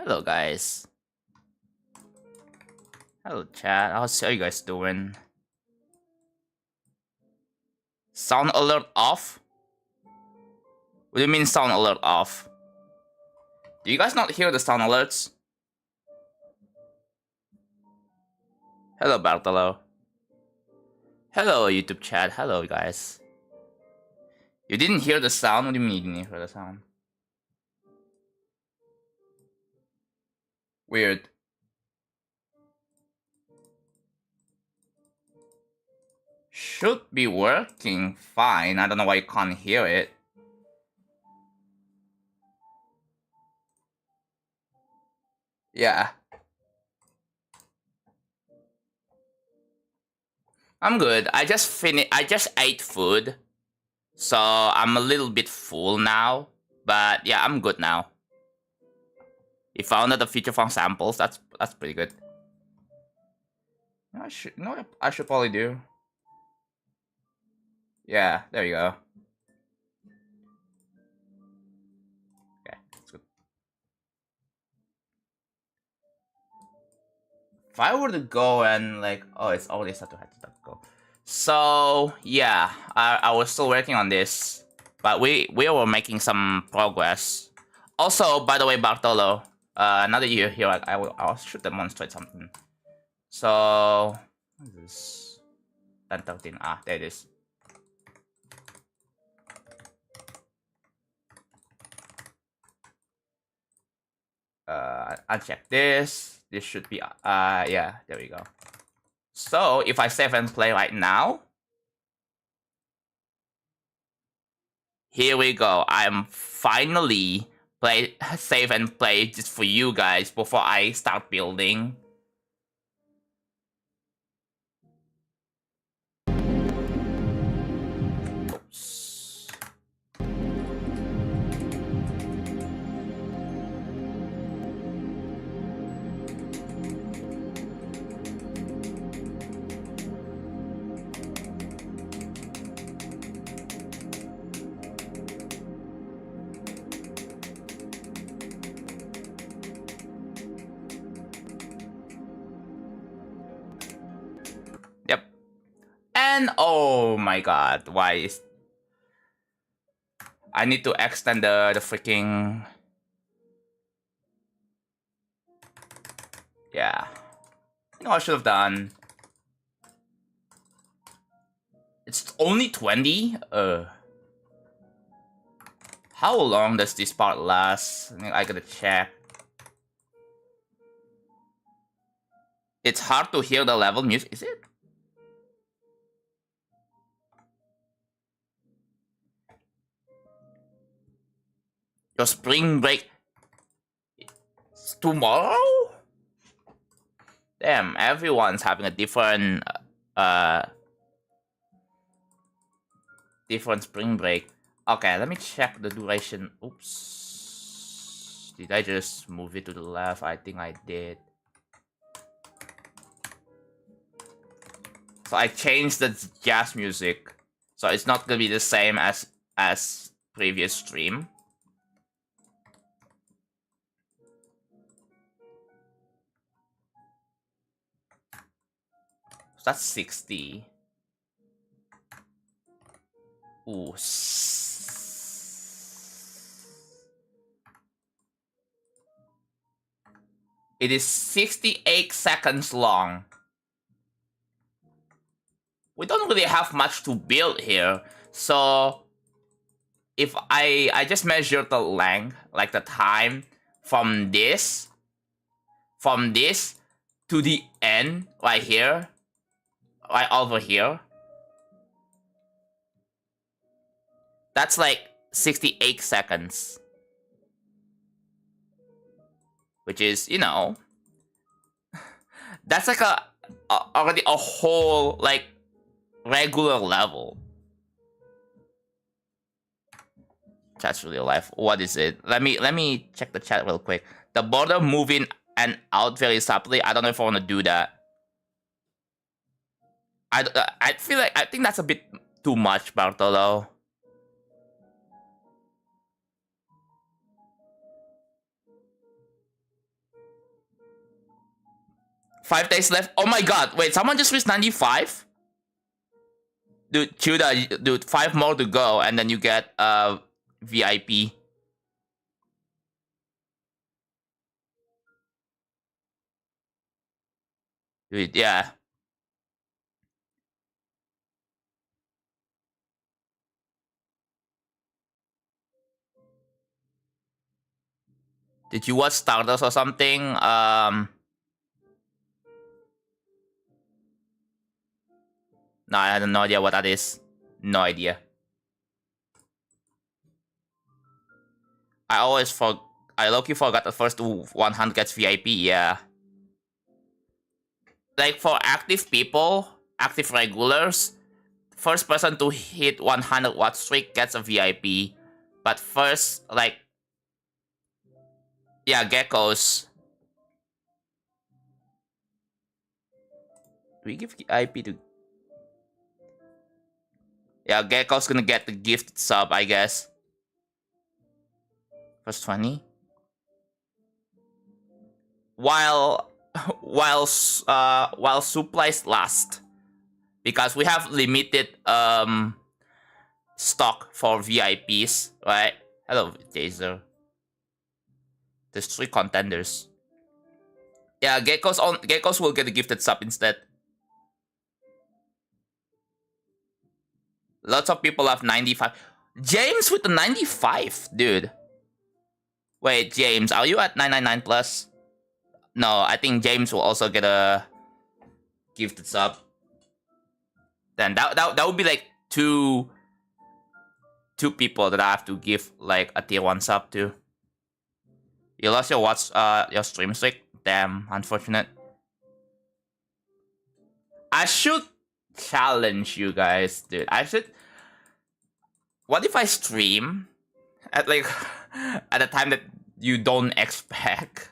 Hello, guys. Hello, chat. How's you guys doing? Sound alert off? What do you mean sound alert off? Do you guys not hear the sound alerts? Hello, Bartolo. Hello, YouTube chat. Hello, guys. You didn't hear the sound? What do you mean you didn't hear the sound? Weird. Should be working fine. I don't know why you can't hear it. Yeah. I'm good. I just ate food. So I'm a little bit full now. But yeah, I'm good now. You found the feature phone samples. That's pretty good. I should probably do. Yeah, there you go. Okay, that's good. If I were to go and it's already started to go. So yeah, I was still working on this, but we were making some progress. Also, by the way, Bartolo, now that you're here, I'll should demonstrate something. So what is this? 1013. Ah, there it is. Uncheck this. This should be yeah, there we go. So if I save and play right now, here we go. I'm finally save and play just for you guys before I start building. Oops. Yep. And oh my god, why is I need to extend the freaking yeah. You know what I should have done? It's only 20? How long does this part last? I gotta check. It's hard to hear the level music, is it? Your spring break tomorrow? Damn, everyone's having a different different spring break. Okay, let me check the duration. Oops. Did I just move it to the left? I think I did. So I changed the jazz music. So it's not gonna be the same as previous stream. So that's 60. Ooh. It is 68 seconds long. We don't really have much to build here. So if I just measure the length, like the time from this to the end right here, right over here. That's like 68 seconds. Which is, you know, that's like already a whole like regular level. Chat's real life. What is it? Let me check the chat real quick. The border moving and out very subtly. I don't know if I want to do that. I feel like I think that's a bit too much, Bartolo. 5 days left. Oh my god. Wait, someone just reached 95? Dude, Chuda, dude, 5 more to go, and then you get VIP. Dude, yeah. Did you watch Stardust or something? No, I have no idea what that is. No idea. I low-key forgot the first 100 gets VIP, yeah. Like, for active people, active regulars, first person to hit 100 watch streak gets a VIP. But first, like, yeah, geckos. Do we give VIP to... Yeah, gecko's gonna get the gift sub, I guess. First 20. While supplies last, because we have limited stock for VIPs, right? Hello, Jazer. There's 3 contenders. Yeah, geckos will get a gifted sub instead. Lots of people have 95. James with the 95, dude. Wait, James, are you at 999 plus? No, I think James will also get a gifted sub. Then that would be like two people that I have to give like a tier 1 sub to. You lost your stream streak? Damn, unfortunate. I should challenge you guys, dude. What if I stream at like at a time that you don't expect?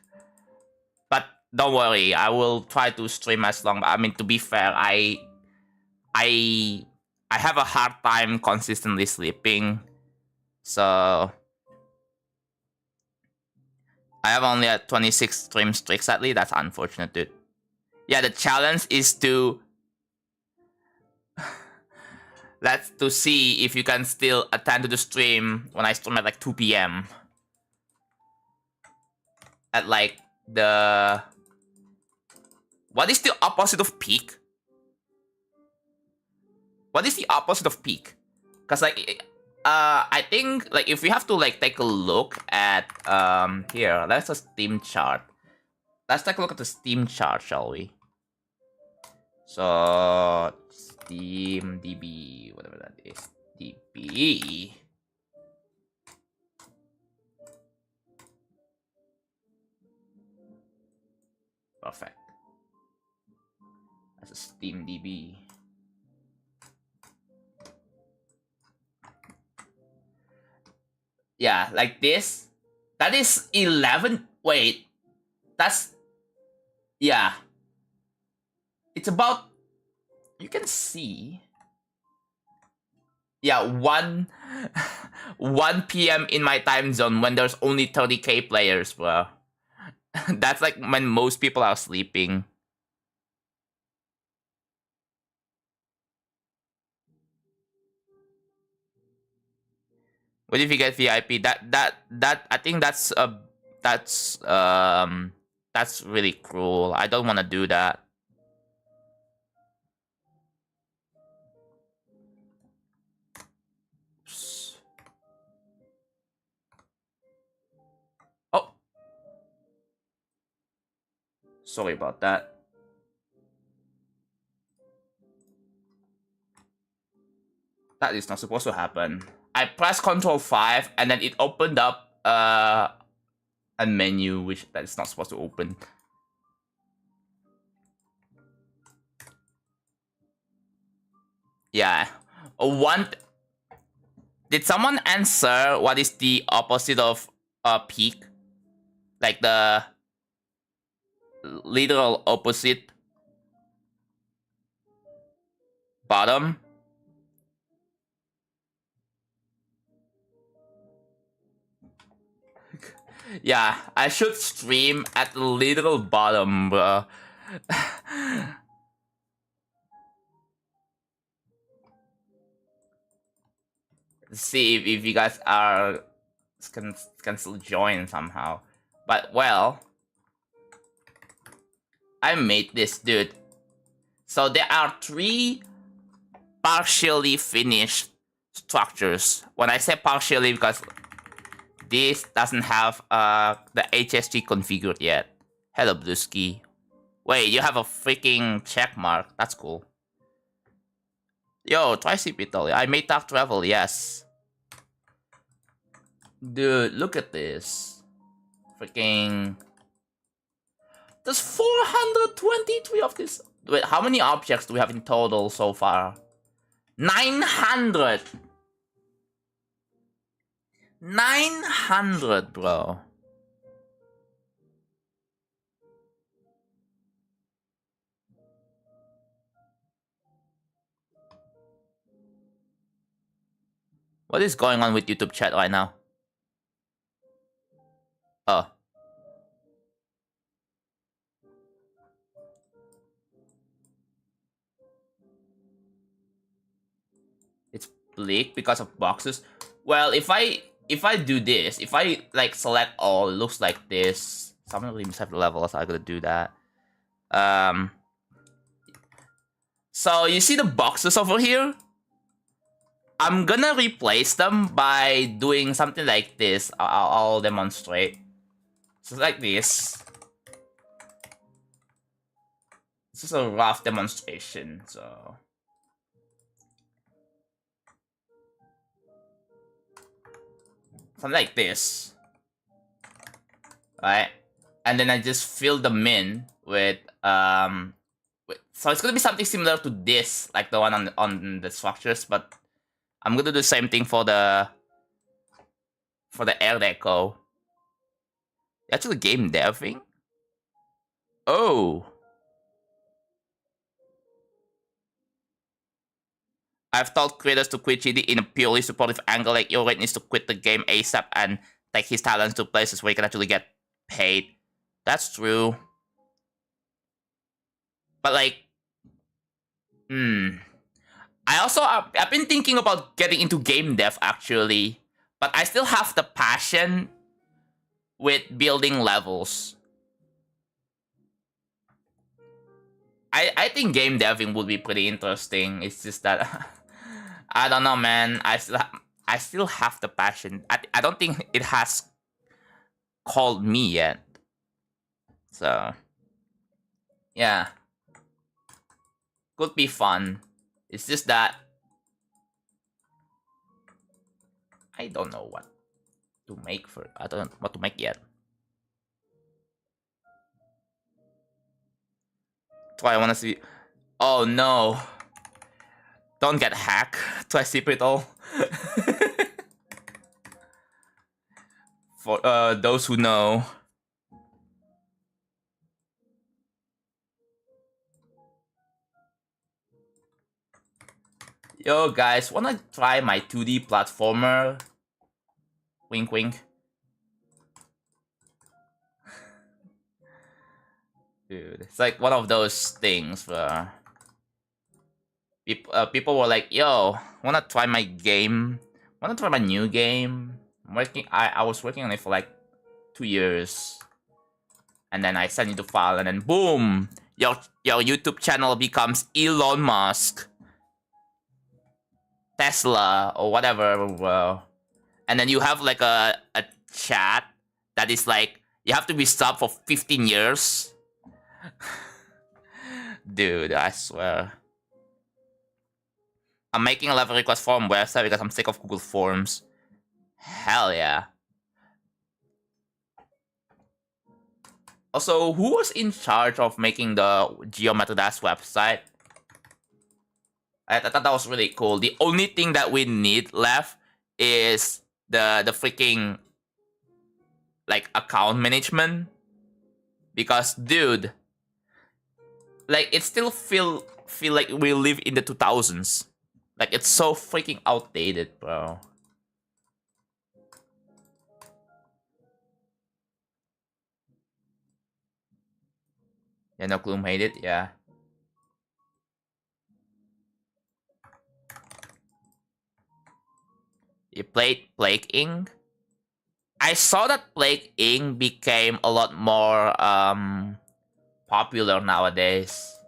But don't worry, I will try to stream as long. I mean, to be fair, I have a hard time consistently sleeping, so I have only a 26 stream streak sadly. That's unfortunate, dude. Yeah, the challenge is to that's to see if you can still attend to the stream when I stream at like 2 p.m. At like the... What is the opposite of peak? What is the opposite of peak? Because like, I think like if we have to like take a look at here, that's a Steam chart. Let's take a look at the Steam chart, shall we? So Steam DB, whatever that is, DB. Perfect. That's a Steam DB. Yeah, like this. That is 11. Wait, that's... Yeah. It's about... You can see... Yeah, 1 p.m. in my time zone when there's only 30k players, bro. That's like when most people are sleeping. What if you get VIP? That I think that's really cruel. I don't want to do that. Oh, sorry about that. That is not supposed to happen. I pressed Control 5 and then it opened up a menu which that is not supposed to open. Yeah. Did someone answer what is the opposite of peak? Like the literal opposite? Bottom? Yeah, I should stream at the literal bottom, bro. See if you guys are can still join somehow. But well, I made this, dude. So there are 3 partially finished structures. When I say partially, because this doesn't have the HSG configured yet. Hello, Blueski. Wait, you have a freaking check mark. That's cool. Yo, Tricipital. I made Dark Travel, yes. Dude, look at this. Freaking... There's 423 of this. Wait, how many objects do we have in total so far? 900! 900, bro. What is going on with YouTube chat right now? Oh. It's bleak because of boxes. Well, if I do this, if I like select all, it looks like this. Some of them have levels, so I gotta do that. So you see the boxes over here? I'm gonna replace them by doing something like this. I'll demonstrate. So like this. This is a rough demonstration, so... Something like this. Right? And then I just fill them in with, so it's gonna be something similar to this, like the one on the structures, but I'm gonna do the same thing for the air deco. Actually game deving? Oh. I've told creators to quit GD in a purely supportive angle, like your needs to quit the game ASAP and take his talents to places where he can actually get paid. That's true. But like, I've been thinking about getting into game dev actually, but I still have the passion with building levels. I think game deving would be pretty interesting. It's just that I don't know, man. I still have the passion. I don't think it has called me yet. So yeah, could be fun. It's just that I don't know what to make for. I don't know what to make yet. So I want to see. Oh no! Don't get hacked. Try zip it all. For those who know. Yo guys, wanna try my 2D platformer? Wink wink. Dude, it's like one of those things where people were like, yo, wanna try my game? Wanna try my new game? I was working on it for like 2 years. And then I send you the file and then boom! Your YouTube channel becomes Elon Musk. Tesla or whatever. And then you have like a chat that is like, you have to be stopped for 15 years. Dude, I swear. I'm making a level request form website because I'm sick of Google Forms. Hell yeah. Also, who was in charge of making the Geometry Dash website? I thought that was really cool. The only thing that we need left is the freaking like account management. Because dude, like it still feel like we live in the 2000s. Like it's so freaking outdated, bro. Yeah, no clue made it, yeah. You played Plague Inc? I saw that Plague Inc became a lot more popular nowadays.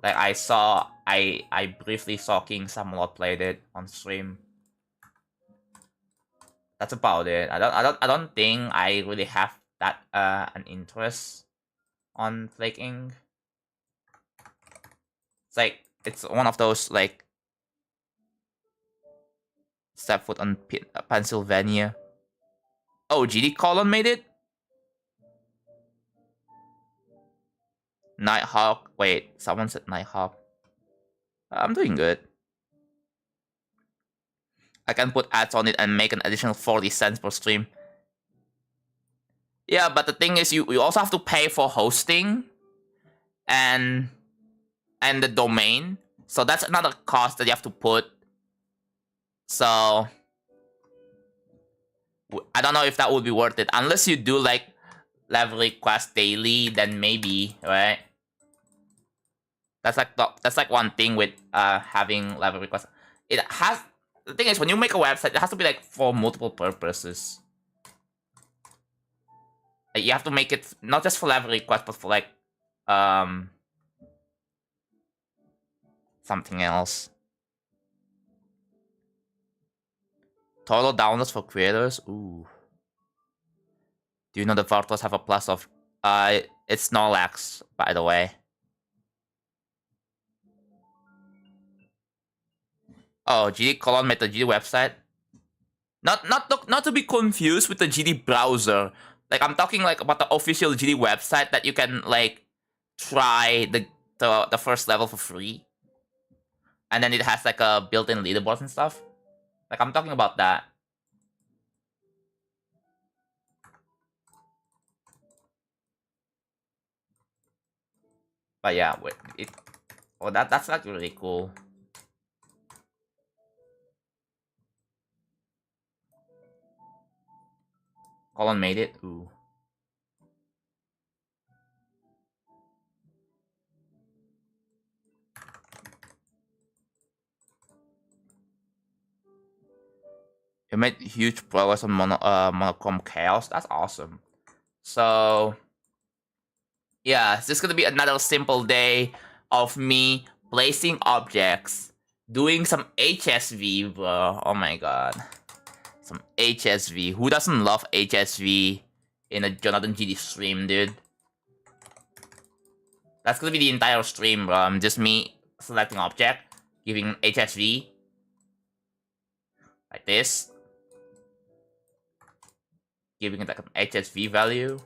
Like I briefly saw King Samlot played it on stream. That's about it. I don't think I really have that an interest on Plague Inc. It's like it's one of those like step foot on Pennsylvania. Oh, GD Colon made it? Nighthawk. Wait, someone said Nighthawk. I'm doing good. I can put ads on it and make an additional 40 cents per stream. Yeah, but the thing is, you also have to pay for hosting and the domain. So that's another cost that you have to put. So I don't know if that would be worth it. Unless you do like level request daily, then maybe, right? That's like one thing with having level requests. It has the thing is when you make a website, it has to be like for multiple purposes. Like, you have to make it not just for level requests, but for like something else. Total downloads for creators. Ooh. Do you know the Vartos have a plus of it's Snorlax, by the way. Oh, GD colon made the GD website. Not to be confused with the GD browser. Like I'm talking like about the official GD website that you can like try the first level for free. And then it has like a built-in leaderboards and stuff. Like I'm talking about that. But yeah, that's like really cool. Colin made it. Ooh. You made huge progress on monochrome chaos. That's awesome. So yeah, it's just gonna be another simple day of me placing objects, doing some HSV, bro. Oh my god. Some HSV. Who doesn't love HSV in a JonathanGD stream, dude? That's gonna be the entire stream, bro. Just me selecting object, giving HSV. Like this. Giving it like an HSV value.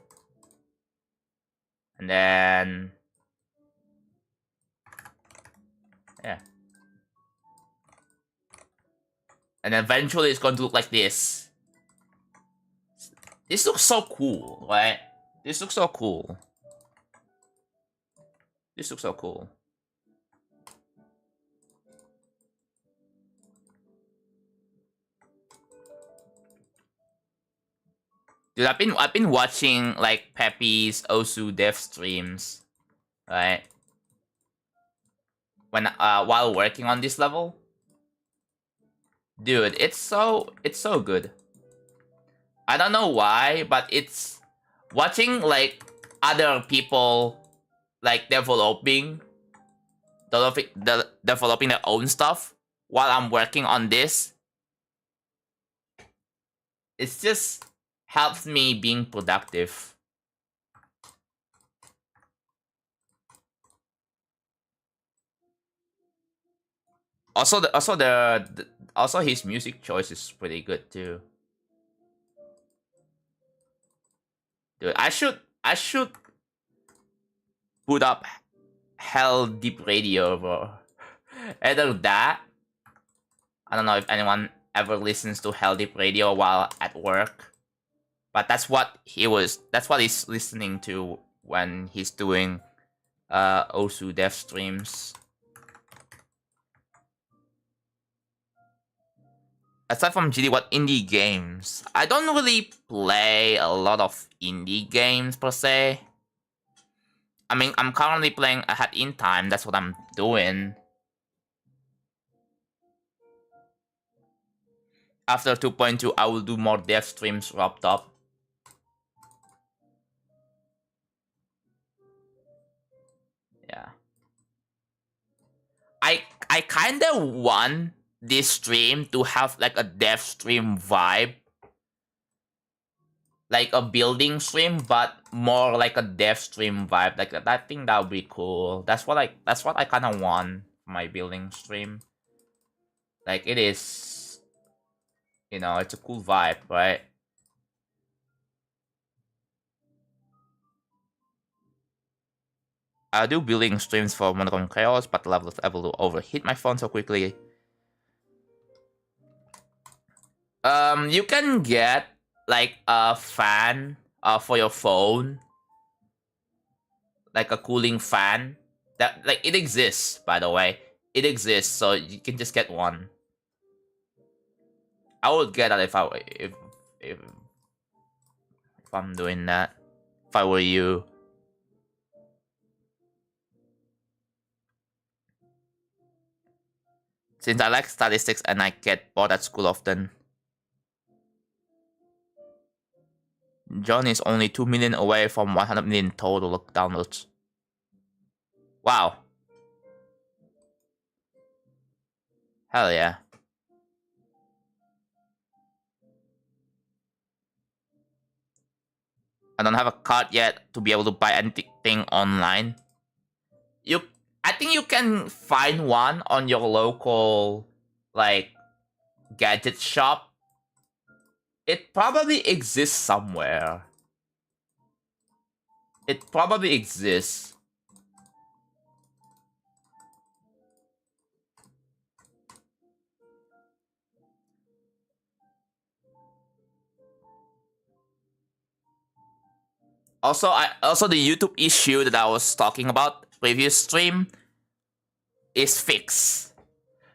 And then yeah. And eventually it's going to look like this. This looks so cool, right? This looks so cool. This looks so cool. Dude, I've been watching like Peppy's Osu dev streams, right? When while working on this level. Dude, it's so good. I don't know why, but it's watching like other people like developing their own stuff while I'm working on this. It's just helps me being productive. Also, also his music choice is pretty good too. Dude, I should put up Hell Deep Radio, bro. Either that, I don't know if anyone ever listens to Hell Deep Radio while at work, but that's what he's listening to when he's doing Osu dev streams. Aside from GD, what indie games? I don't really play a lot of indie games per se. I mean, I'm currently playing ahead in time. That's what I'm doing. After 2.2, I will do more dev streams wrapped up. Yeah. I kind of want this stream to have like a dev stream vibe. Like a building stream, but more like a dev stream vibe. Like I think that would be cool. That's what I kind of want for my building stream. Like it is, you know, it's a cool vibe, right? I do building streams for Monochrome Chaos, but level is able to overheat my phone so quickly. You can get like a fan for your phone, like a cooling fan. That like it exists, by the way. It exists, so you can just get one. I would get that if I'm doing that. If I were you. Since I like statistics and I get bored at school often. John is only 2 million away from 100 million total downloads. Wow. Hell yeah. I don't have a card yet to be able to buy anything online. I think you can find one on your local, like, gadget shop. It probably exists somewhere. It probably exists. Also, the YouTube issue that I was talking about previous stream is fixed.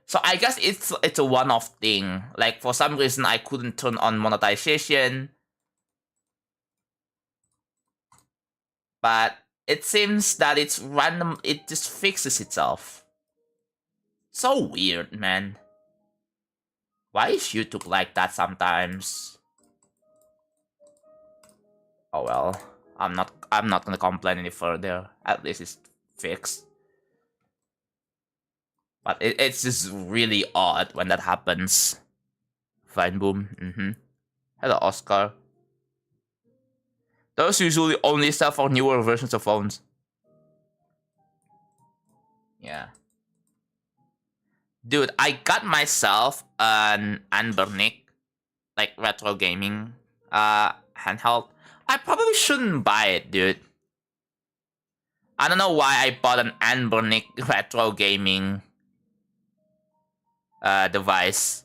So I guess it's a one-off thing. Like for some reason I couldn't turn on monetization, but it seems that it's random. It just fixes itself. So weird, man. Why is YouTube like that sometimes? Oh well, I'm not gonna complain any further. At least it's fixed. But it's just really odd when that happens. Fine boom. Hello, Oscar. Those usually only sell for newer versions of phones. Yeah. Dude, I got myself an Anbernic, like retro gaming handheld. I probably shouldn't buy it, dude. I don't know why I bought an Anbernic retro gaming device.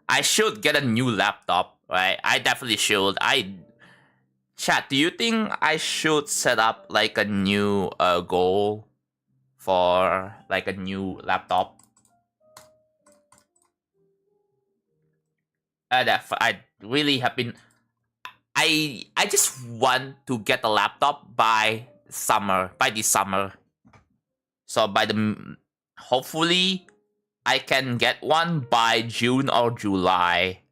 I should get a new laptop, right? I definitely should. Chat, do you think I should set up like a new goal for like a new laptop? I really have been. I just want to get a laptop by this summer. So hopefully I can get one by June or July.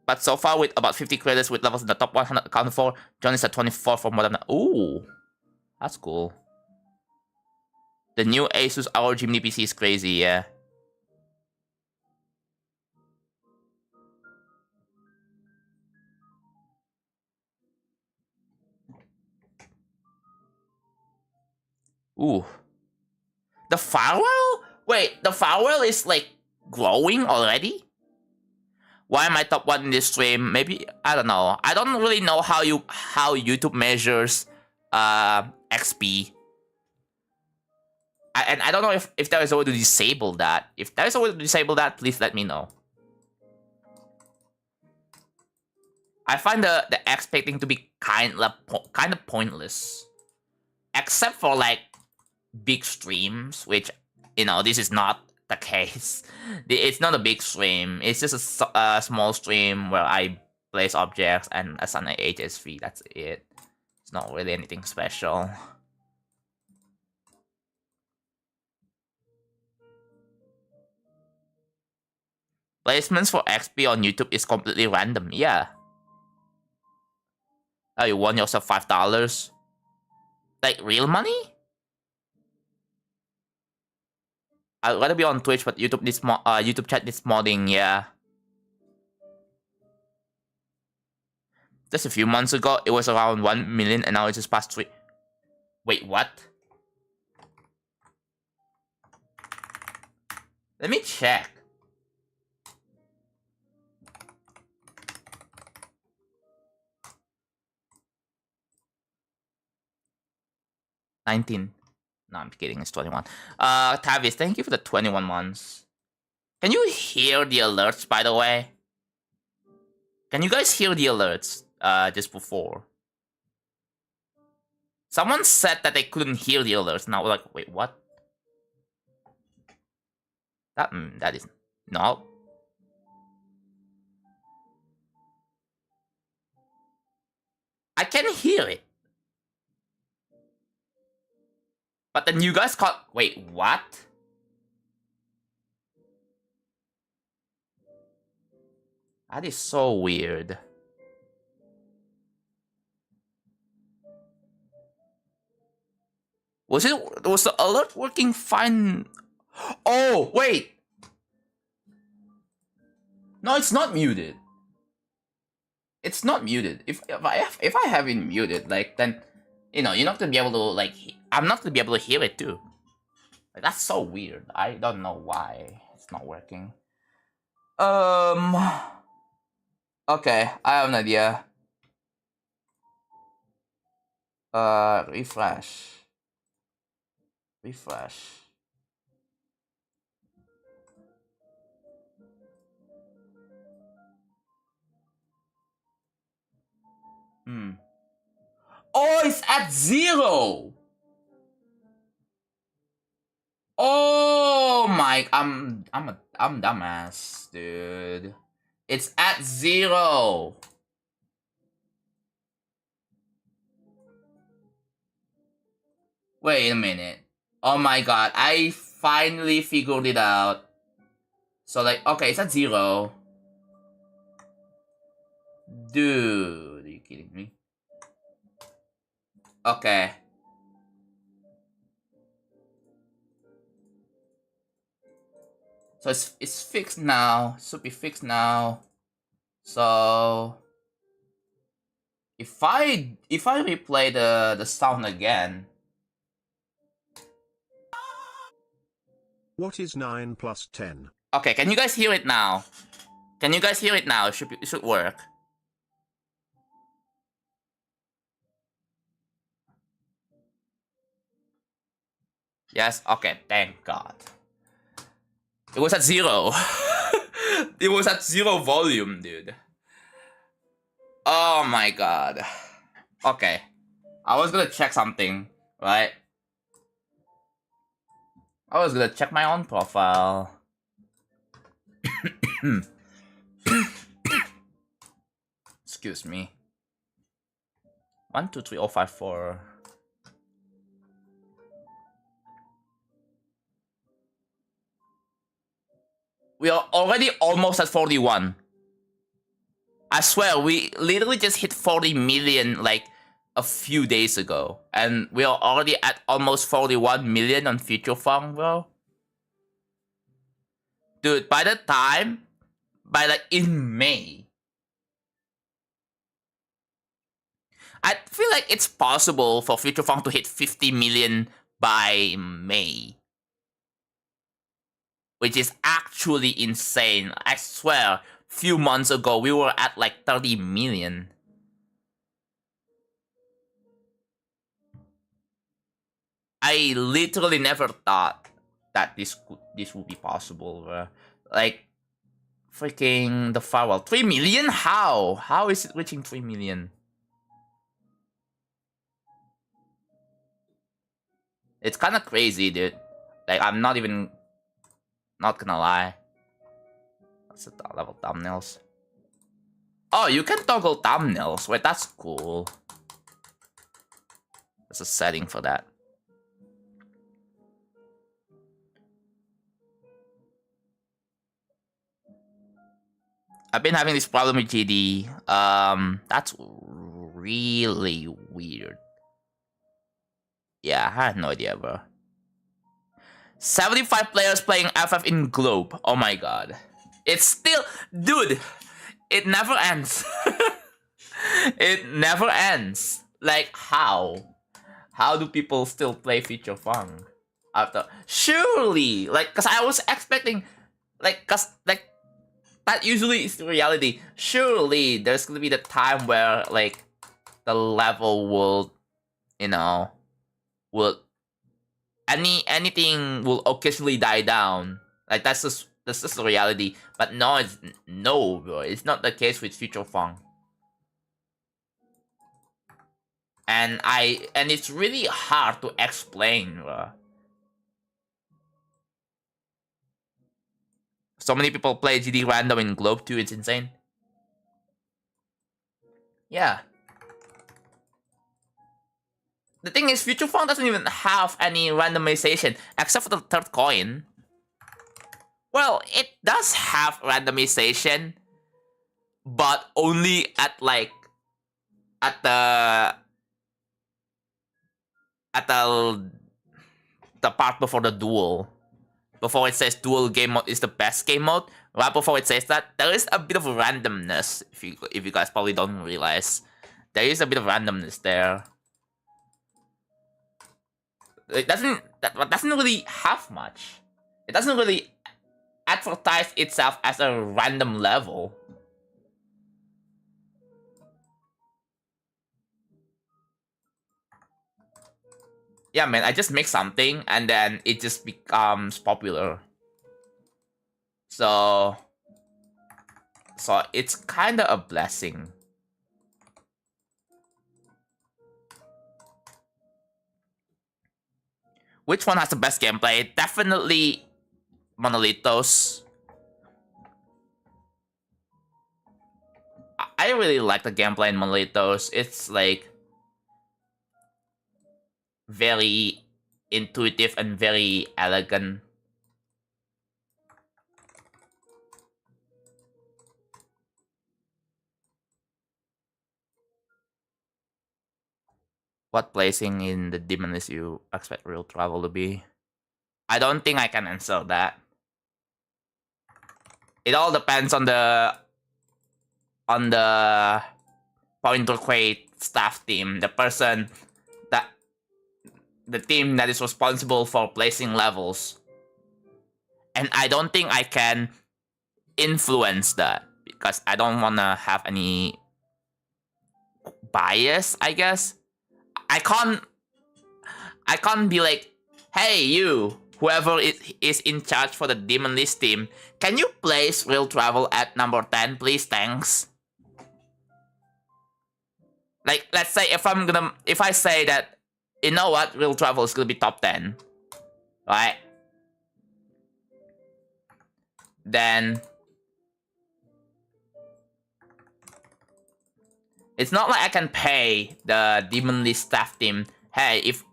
But so far, with about 50 credits with levels in the top 100 accounted for, John is at 24 for more than... Ooh, that's cool. The new Asus ROG Mini PC is crazy, yeah. Ooh. The firewall? Wait, the firewall is like growing already? Why am I top 1 in this stream? Maybe, I don't know. I don't really know how YouTube measures XP. And I don't know if there is a way to disable that. If there is a way to disable that, please let me know. I find the XP thing to be kind of pointless. Except for like big streams, which, you know, this is not the case. It's not a big stream. It's just a small stream where I place objects and assign an HSV. That's it. It's not really anything special. Placements for XP on YouTube is completely random. Yeah. Oh, you won yourself $5? Like real money? I'd rather be on Twitch, but YouTube needs YouTube chat needs modding. Yeah. Just a few months ago, it was around 1 million, and now it's just past 3. Wait, what? Let me check. $19. No, I'm kidding. It's 21. Tavis, thank you for the 21 months. Can you hear the alerts, by the way? Can you guys hear the alerts? Just before. Someone said that they couldn't hear the alerts. Now, like, wait, what? That is no. I can hear it. But then you guys caught. Wait, what? That is so weird. Was the alert working fine? Oh, wait. No, it's not muted. It's not muted. If I have it muted, like, then, you know, you're not gonna be able to, like, I'm not gonna be able to hear it too. Like, that's so weird. I don't know why it's not working. Okay, I have an idea. Refresh. Oh, it's at 0. Oh my, I'm dumbass, dude. It's at 0. Wait a minute. Oh my god, I finally figured it out. So, like, okay, it's at 0. Dude, are you kidding me? Okay. So it's fixed now. Should be fixed now. So if I replay the sound again. What is 9 plus 10? Okay, can you guys hear it now? Can you guys hear it now? It should work. Yes? Okay, thank God. It was at 0. It was at 0 volume, dude. Oh my god. Okay. I was gonna check something, right? I was gonna check my own profile. Excuse me. 1, 2, 3, 0, 5, 4. We are already almost at 41. I swear, we literally just hit 40 million like a few days ago. And we are already at almost 41 million on Future Fund, bro. Dude, by like in May, I feel like it's possible for Future Fund to hit 50 million by May. Which is actually insane. I swear, few months ago, we were at like 30 million. I literally never thought that this would be possible. Like, freaking the firewall. 3 million? How? How is it reaching 3 million? It's kind of crazy, dude. Like, I'm not even... Not gonna lie. What's the level thumbnails? Oh, you can toggle thumbnails. Wait, that's cool. There's a setting for that. I've been having this problem with GD. That's really weird. Yeah, I had no idea, bro. 75 players playing FF in Globe. Oh my god. It's still... Dude, it never ends. It never ends. Like, how? How do people still play Future Funk? After... Surely! Like, because I was expecting... Like, because, like... That usually is the reality. Surely, there's gonna be the time where, like... The level will... You know... Will... Anything will occasionally die down. Like, that's just the reality. But no, bro. It's not the case with Future Funk. And it's really hard to explain, bro. So many people play GD random in Globe too, it's insane. Yeah. The thing is, Future Funk doesn't even have any randomization, except for the third coin. Well, it does have randomization, but only at like... At the part before the duel. Before it says duel game mode is the best game mode, right before it says that, there is a bit of randomness, if you guys probably don't realize. There is a bit of randomness there. It doesn't really have much. It doesn't really advertise itself as a random level. Yeah, man, I just make something and then it just becomes popular. So it's kind of a blessing. Which one has the best gameplay? Definitely Monolitos. I really like the gameplay in Monolitos. It's like very intuitive and very elegant. What placing in the demon list you expect real travel to be? I don't think I can answer that. It all depends on the pointer crate staff team, the team that is responsible for placing levels. And I don't think I can influence that because I don't want to have any bias, I guess. I can't be like, hey, you, whoever is in charge for the demon list team, can you place real travel at number 10, please? Thanks. Like, let's say if I say that, you know what, real travel is gonna be top 10, right? Then it's not like I can pay the demon list staff team, hey, if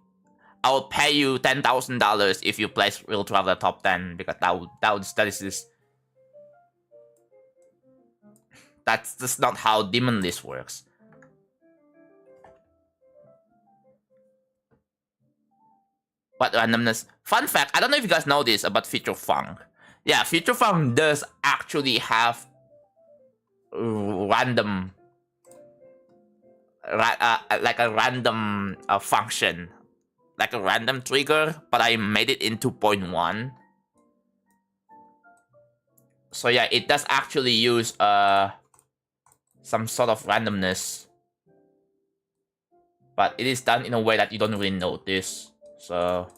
I will pay you $10,000 if you place real travel at top 10, because that's just not how demon list works. What randomness? Fun fact, I don't know if you guys know this about Future Funk. Yeah, Future Funk does actually have random, like a random function, like a random trigger, but I made it in 2.1. So yeah, it does actually use some sort of randomness, but it is done in a way that you don't really notice. So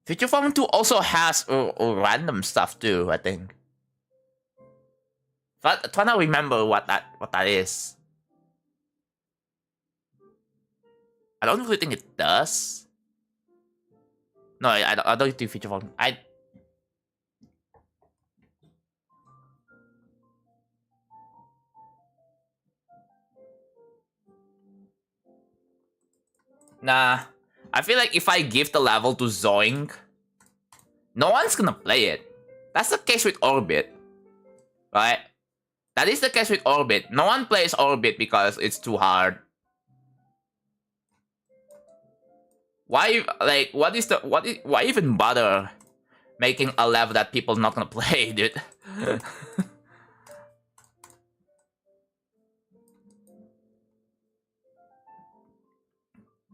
Feature phone 2 also has random stuff too, I think. But trying to remember what that is. I don't really think it does. No, I don't do feature phone. Nah. I feel like if I give the level to Zoink, no one's gonna play it. That's the case with Orbit. Right? That is the case with Orbit. No one plays Orbit because it's too hard. Why why even bother making a level that people not gonna play, dude?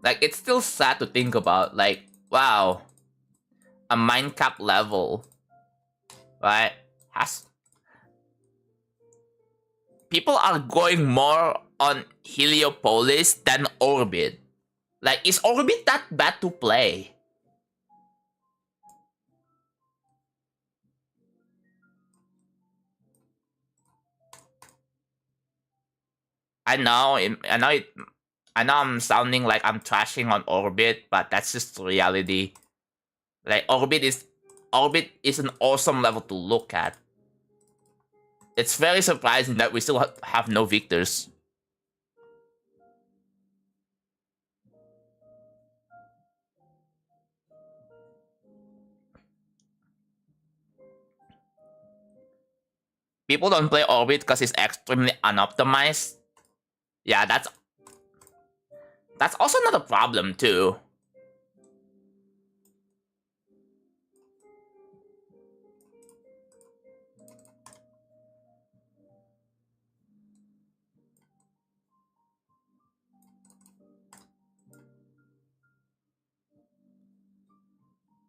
Like, it's still sad to think about. Like, wow, a Minecraft level, right? Has people are going more on Heliopolis than Orbit. Like, is Orbit that bad to play? I know I'm sounding like I'm trashing on Orbit, but that's just the reality. Like, Orbit is an awesome level to look at. It's very surprising that we still have no victors. People don't play Orbit because it's extremely unoptimized. Yeah, that's also not a problem too.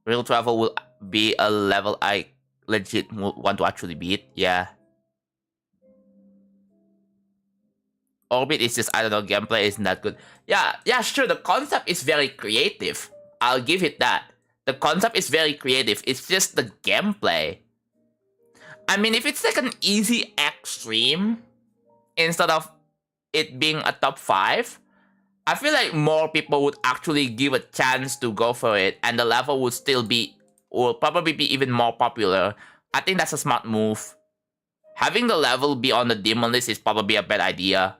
Real travel will be a level I legit want to actually beat. Yeah. Orbit is just, I don't know, gameplay isn't that good. Yeah, sure, the concept is very creative. I'll give it that. The concept is very creative. It's just the gameplay. I mean, if it's like an easy extreme instead of it being a top 5, I feel like more people would actually give a chance to go for it, and the level will probably be even more popular. I think that's a smart move. Having the level be on the demon list is probably a bad idea.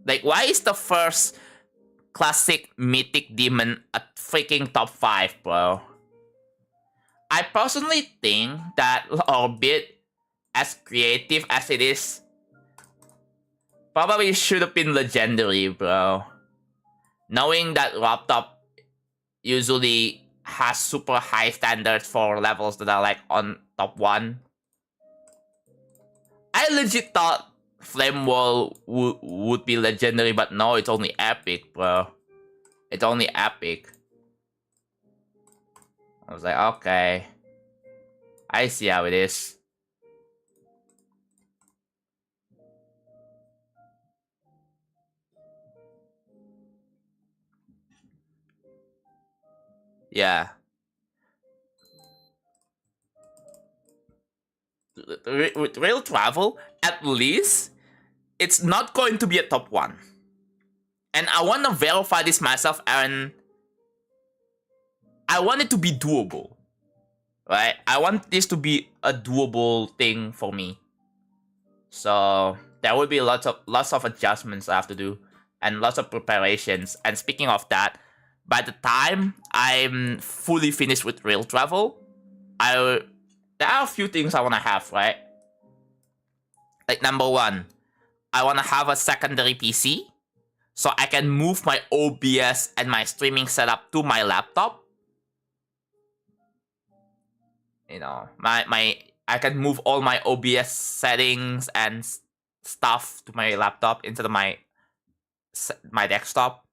Like, why is the first classic mythic demon a freaking top 5, bro? I personally think that Orbit, as creative as it is, probably should have been legendary, bro. Knowing that Laptop usually has super high standards for levels that are like on top 1. I legit thought Flame Wall would be legendary, but no, it's only epic, bro. It's only epic. I was like, okay. I see how it is. Yeah. With Real Travel, at least, it's not going to be a top 1. And I want to verify this myself, and I want it to be doable. Right? I want this to be a doable thing for me. So there will be lots of adjustments I have to do and lots of preparations. And speaking of that, by the time I'm fully finished with Real Travel, there are a few things I want to have, right? Like, number 1, I want to have a secondary PC so I can move my OBS and my streaming setup to my laptop. You know, I can move all my OBS settings and stuff to my laptop instead of my desktop.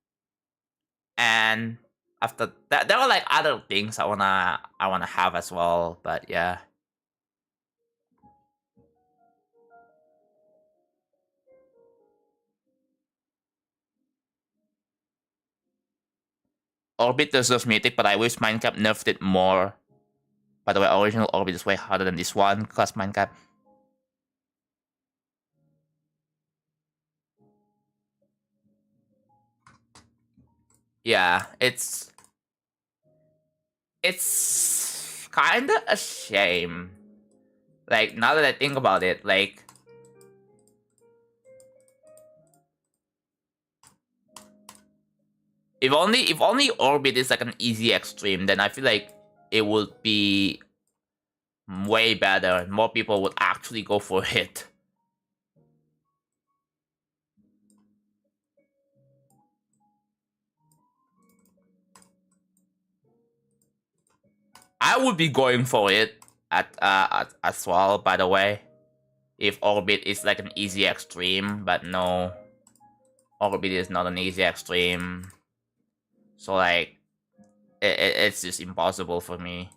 And after that, there are like other things I wanna have as well. But yeah. Orbit deserves Mythic, but I wish Minecraft nerfed it more. By the way, original Orbit is way harder than this one, because Minecraft... Yeah, it's kinda a shame. Like, now that I think about it, like... If only Orbit is like an easy extreme, then I feel like it would be way better and more people would actually go for it. I would be going for it as well, by the way. If Orbit is like an easy extreme, but no, Orbit is not an easy extreme. So like, it's just impossible for me.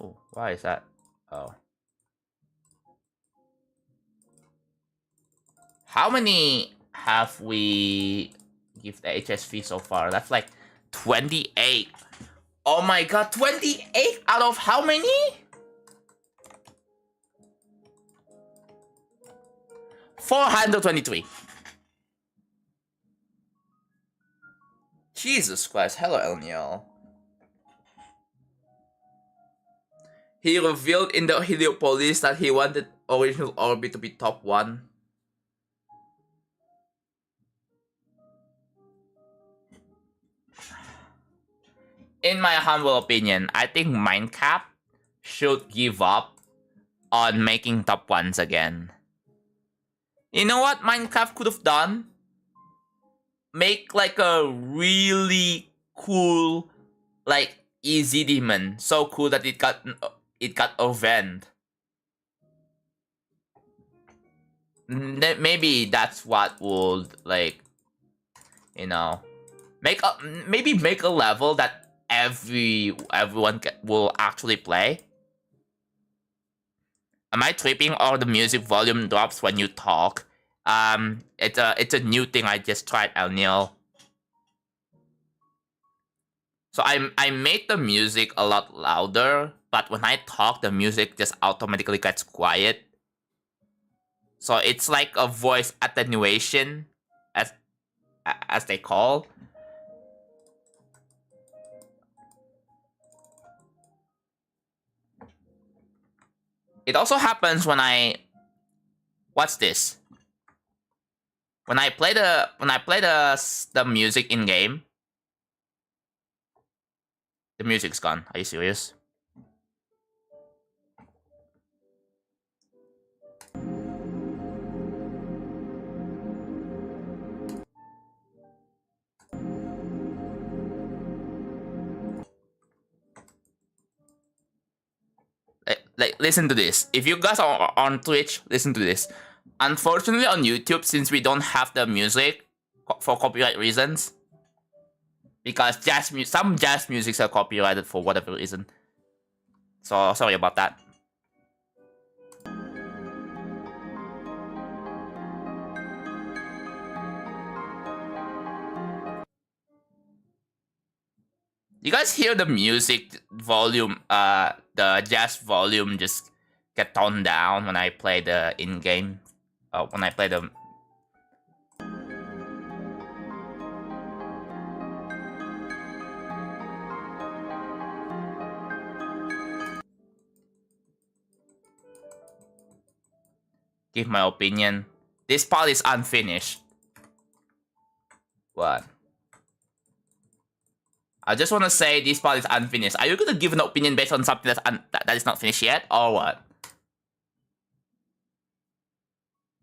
Oh, why is that? Oh. How many have we give the HSV so far? That's like 28. Oh my god, 28 out of how many? 423. Jesus Christ, hello Elniel. He revealed in the Heliopolis that he wanted original Orbit to be top 1. In my humble opinion, I think Minecraft should give up on making top 1s again. You know what Minecraft could have done? Make like a really cool, like, easy demon. So cool that it got a vent. Maybe that's what would, like, you know, maybe make a level that everyone will actually play. Am I tripping or the music volume drops when you talk? It's a new thing I just tried, Elniel. So I made the music a lot louder, but when I talk, the music just automatically gets quiet. So it's like a voice attenuation, as they call. It also happens when what's this? When I play the music in game, the music's gone. Are you serious? Like, listen to this. If you guys are on Twitch, listen to this. Unfortunately, on YouTube, since we don't have the music for copyright reasons, because some jazz musics are copyrighted for whatever reason. So sorry about that. You guys hear the music volume, the jazz volume just get toned down when I play the in-game, when I play the... Give my opinion. This part is unfinished. What? I just want to say this part is unfinished. Are you gonna give an opinion based on something that is not finished yet, or what?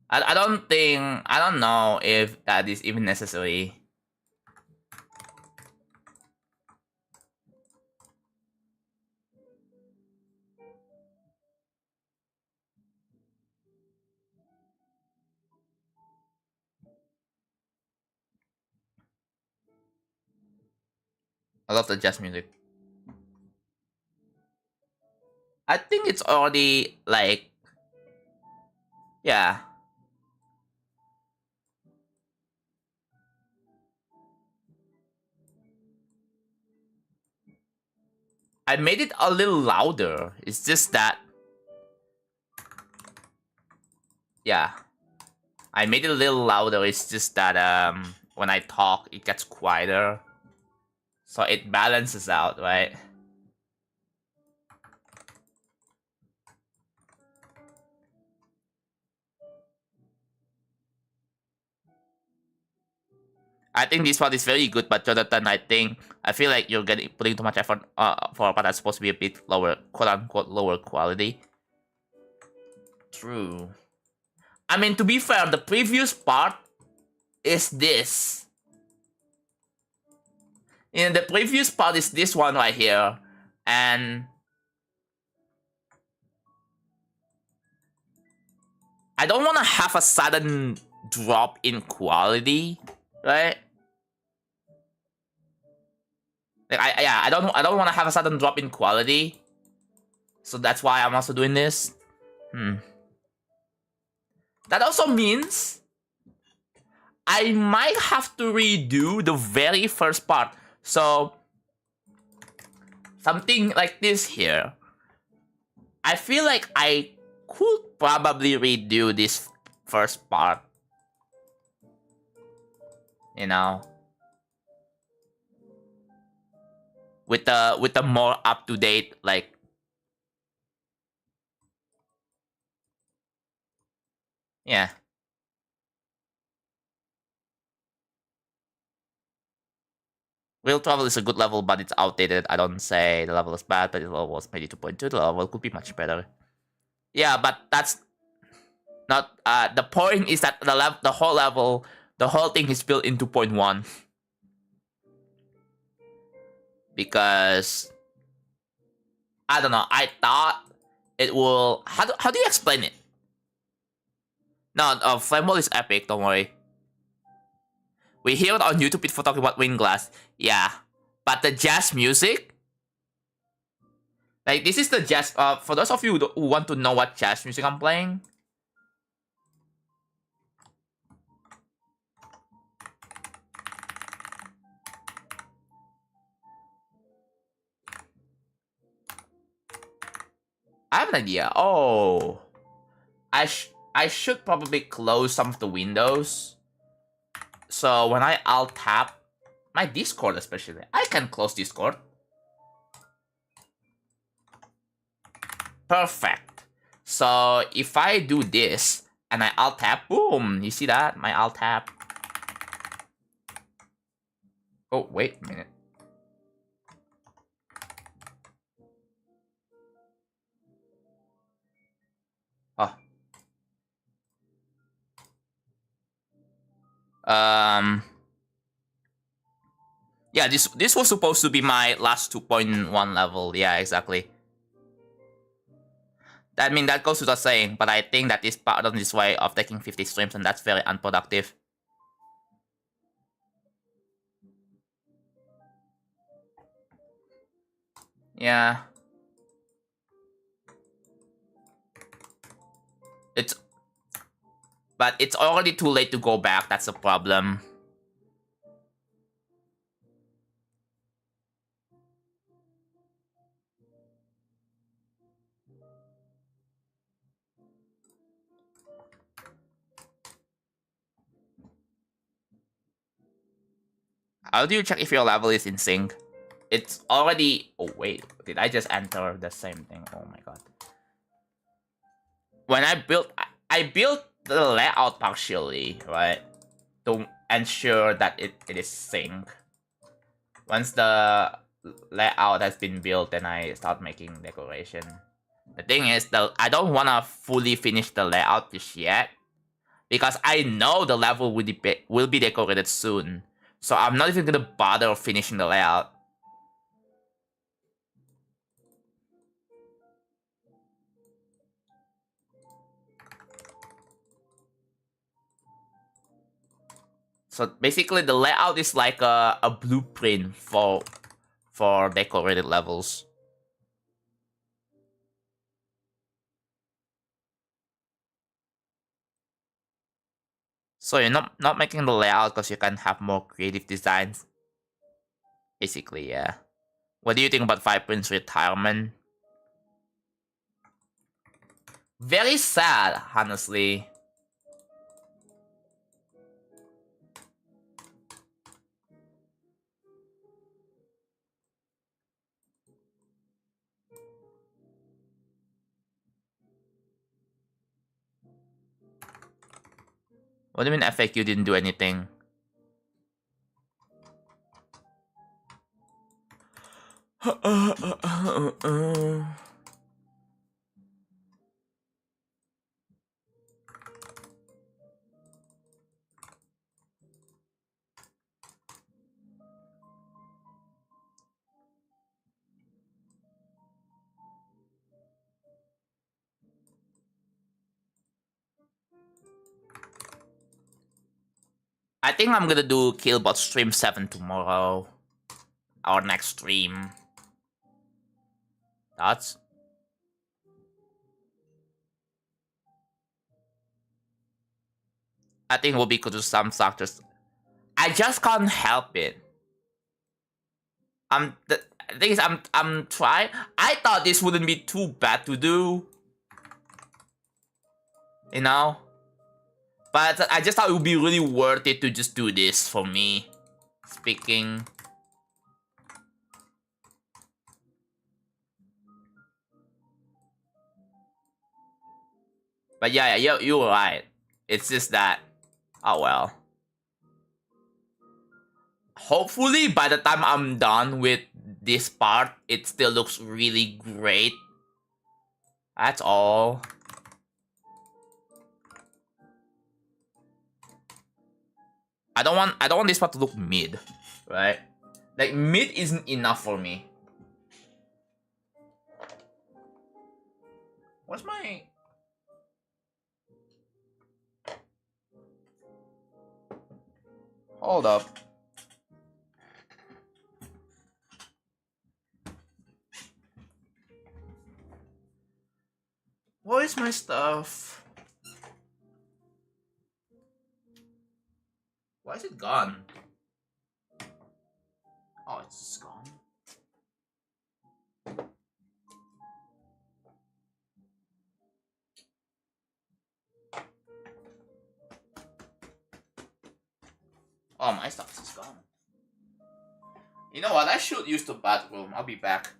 I don't know if that is even necessary. I love the jazz music. I think it's already like, yeah. I made it a little louder. It's just that, yeah. I made it a little louder. It's just that when I talk, it gets quieter. So it balances out, right? I think this one is very good, but Jonathan, I feel like you're putting too much effort for what that's supposed to be a bit lower, quote unquote, lower quality. True. I mean, to be fair, the previous part is this. In the previous part is this one right here, and I don't want to have a sudden drop in quality, right? Like I don't want to have a sudden drop in quality, so that's why I'm also doing this. That also means I might have to redo the very first part. So something like this here. I feel like I could probably redo this first part. You know, with the more up to date, like, yeah. Real travel is a good level, but it's outdated. I don't say the level is bad, but the level was maybe 2.2. The level could be much better. Yeah, but that's not the point. Is that the whole level, the whole thing is built in 2.1 because I don't know. I thought it will. How do you explain it? No, Flame Wall is epic. Don't worry. We hear it on YouTube for talking about Wind Glass. Yeah, but the jazz music. Like, this is the jazz. For those of you who want to know what jazz music I'm playing, I have an idea. Oh, I should probably close some of the windows. So when I alt tab my Discord, especially, I can close Discord. Perfect. So if I do this and I alt tab, boom, you see that? My alt tab. Oh, wait a minute. Oh. Yeah, this was supposed to be my last 2.1 level. Yeah, exactly. I mean, that goes without saying, but I think that is part of this way of taking 50 streams, and that's very unproductive. Yeah. But it's already too late to go back, that's the problem. How do you check if your level is in sync? It's already... Oh, wait. Did I just enter the same thing? Oh my god. When I built the layout partially, right? To ensure that it is sync. Once the layout has been built, then I start making decoration. The thing is, I don't want to fully finish the layout just yet. Because I know the level will be decorated soon. So I'm not even gonna bother finishing the layout. So basically the layout is like a blueprint for decorated levels. So you're not making the layout because you can have more creative designs. Basically, yeah. What do you think about Five Prince retirement? Very sad, honestly. What do you mean FAQ didn't do anything? I think I'm gonna do Killbot stream 7 tomorrow. Our next stream. Thoughts? I think we'll be good to some factors. I just can't help it. The thing is, I'm trying. I thought this wouldn't be too bad to do. You know? But I just thought it would be really worth it to just do this for me. Speaking. But yeah, you were right. It's just that, oh well. Hopefully, by the time I'm done with this part, it still looks really great. That's all. I don't want this part to look mid, right? Like mid isn't enough for me. What's my... Hold up. Where is my stuff? Why is it gone? Oh, it's gone. Oh, my stuff is gone. You know what? I should use the bathroom. I'll be back.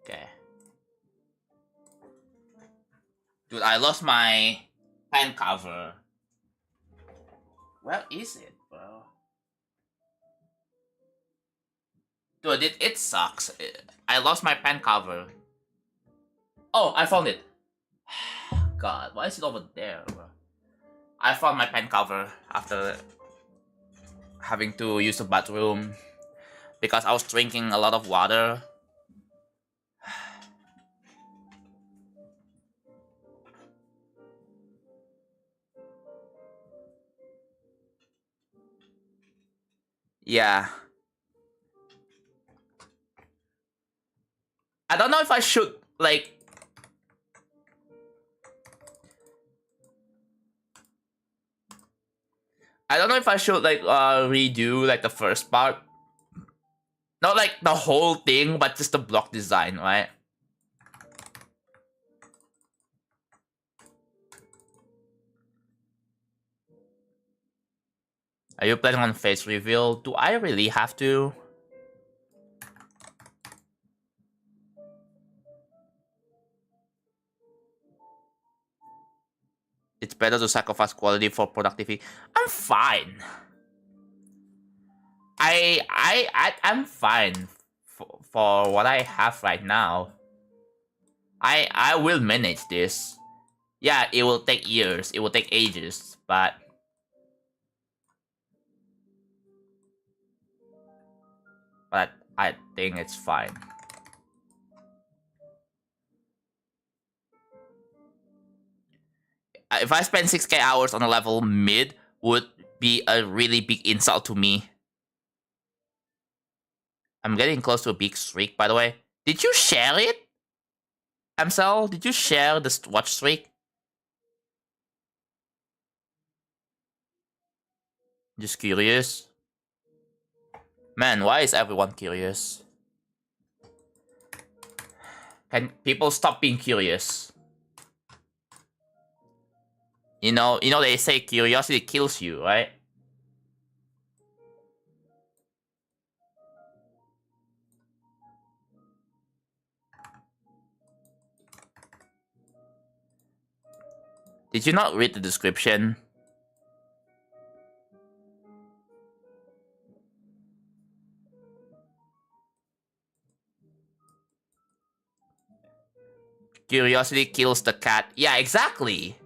Okay. Dude, I lost my pen cover. Where is it, bro? Dude, it sucks. I lost my pen cover. Oh, I found it. God, why is it over there, bro? I found my pen cover after having to use the bathroom because I was drinking a lot of water. Yeah. I don't know if I should, like... I don't know if I should, like, redo, like, the first part. Not, like, the whole thing, but just the block design, right? Are you planning on face reveal? Do I really have to? It's better to sacrifice quality for productivity. I'm fine. I'm fine for what I have right now. I will manage this. Yeah, it will take years. It will take ages, but I think it's fine. If I spend 6k hours on a level mid, would be a really big insult to me. I'm getting close to a big streak, by the way. Did you share it? Amsel, did you share the watch streak? Just curious. Man, why is everyone curious? Can people stop being curious? You know they say curiosity kills you, right? Did you not read the description? Curiosity kills the cat. Yeah, exactly.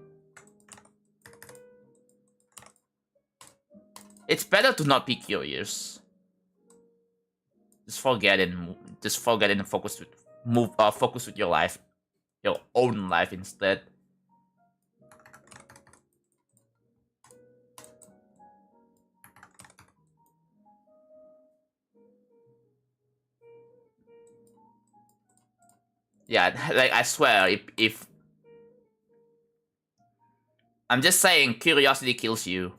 It's better to not be curious. Just forget it. Just forget it and focus focus with your life, your own life instead. Yeah, like I swear, if I'm just saying, curiosity kills you.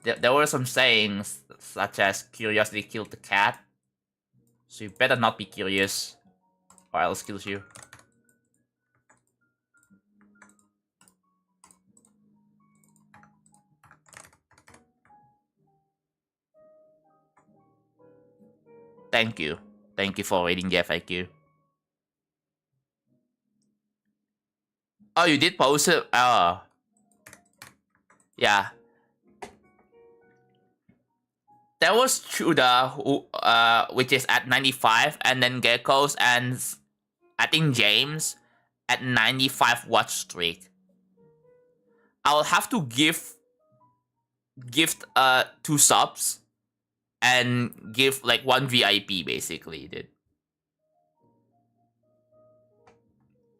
There were some sayings such as curiosity killed the cat. So you better not be curious, or else kills you. Thank you. Thank you for reading the FAQ. Oh, you did post it? Oh. Yeah. There was Chuda, who, which is at 95, and then Geckos and I think James at 95 watch streak. I'll have to gift 2 subs and give like 1 VIP basically, dude.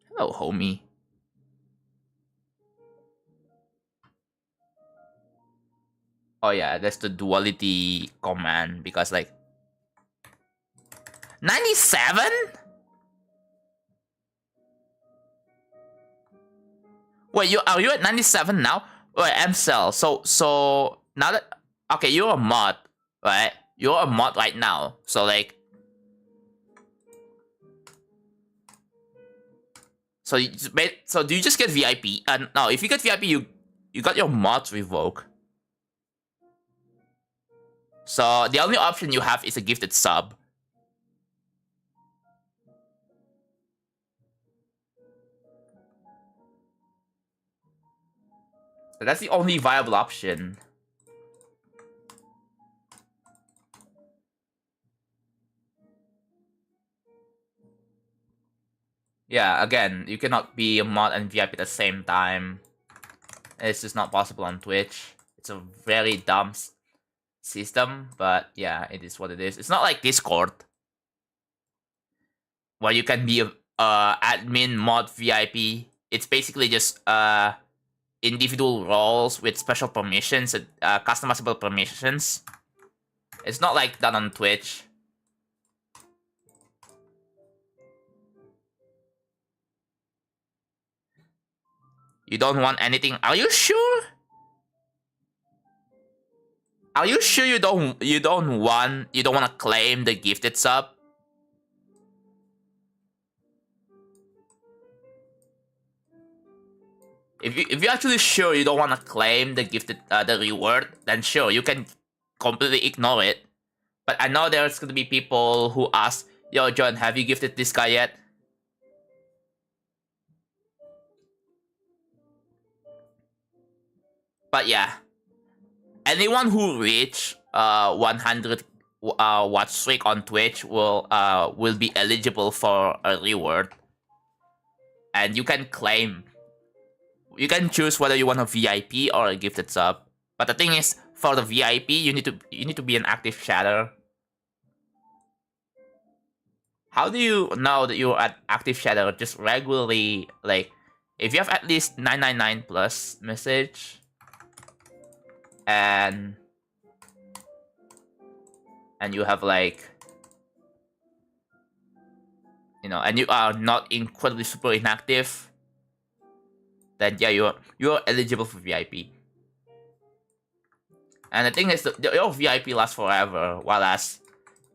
Hello, homie. Oh yeah, that's the duality command because like 97? Wait, are you at 97 now? Wait, MCell. So now that okay, you're a mod, right? You're a mod right now. So like so do you just get VIP? No, if you get VIP, you got your mods revoked. So the only option you have is a gifted sub. That's the only viable option. Yeah, again, you cannot be a mod and VIP at the same time. It's just not possible on Twitch. It's a very dumb system, but yeah, it is what it is. It's not like Discord, where you can be a admin, mod, VIP. It's basically just individual roles with special permissions, customizable permissions. It's not like that on Twitch. You don't want anything. Are you sure? Are you sure you don't want to claim the gifted sub? If you're actually sure you don't want to claim the gifted the reward, then sure, you can completely ignore it. But I know there's gonna be people who ask, "Yo, John, have you gifted this guy yet?" But yeah, anyone who reach 100 watch streak on Twitch will be eligible for a reward, and you can claim. You can choose whether you want a VIP or a gifted sub. But the thing is, for the VIP, you need to be an active chatter. How do you know that you're an active chatter? Just regularly, like, if you have at least 999 plus message, and you have like, and you are not incredibly super inactive, then yeah, you're eligible for VIP. And the thing is, your VIP lasts forever, while as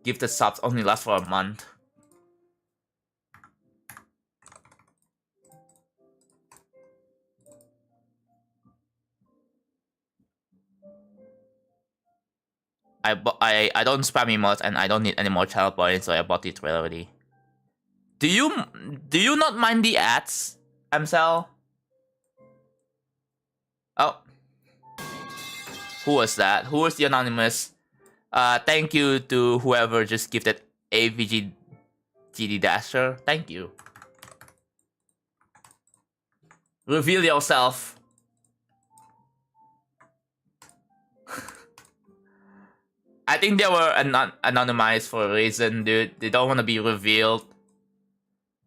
gifted subs only last for a month. I don't spam emotes and I don't need any more channel points, so I bought it already. Do you not mind the ads, Amsel? Oh. Who was that? Who was the anonymous? Thank you to whoever just gifted AVGD Dasher. Thank you. Reveal yourself. I think they were anonymized for a reason, dude. They don't want to be revealed.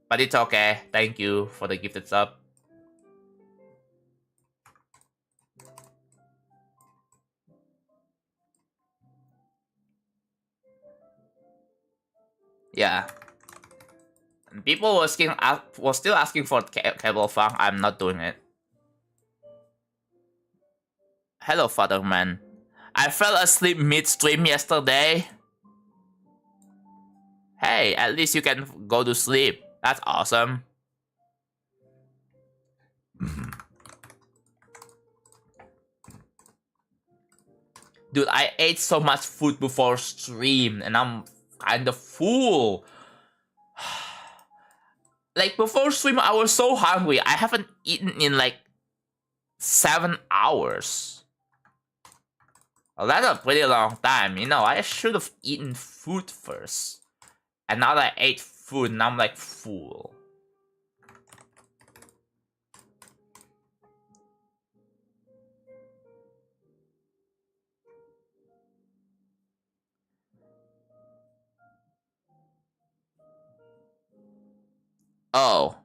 But it's okay. Thank you for the gifted sub. Yeah. And people were still asking for cable fang. I'm not doing it. Hello, Fatherman. I fell asleep mid-stream yesterday. Hey, at least you can go to sleep. That's awesome. Dude, I ate so much food before stream and I'm kind of full. Like, before stream, I was so hungry. I haven't eaten in like 7 hours. Well, that's a pretty long time. I should have eaten food first. And now that I ate food, and I'm like full. Oh.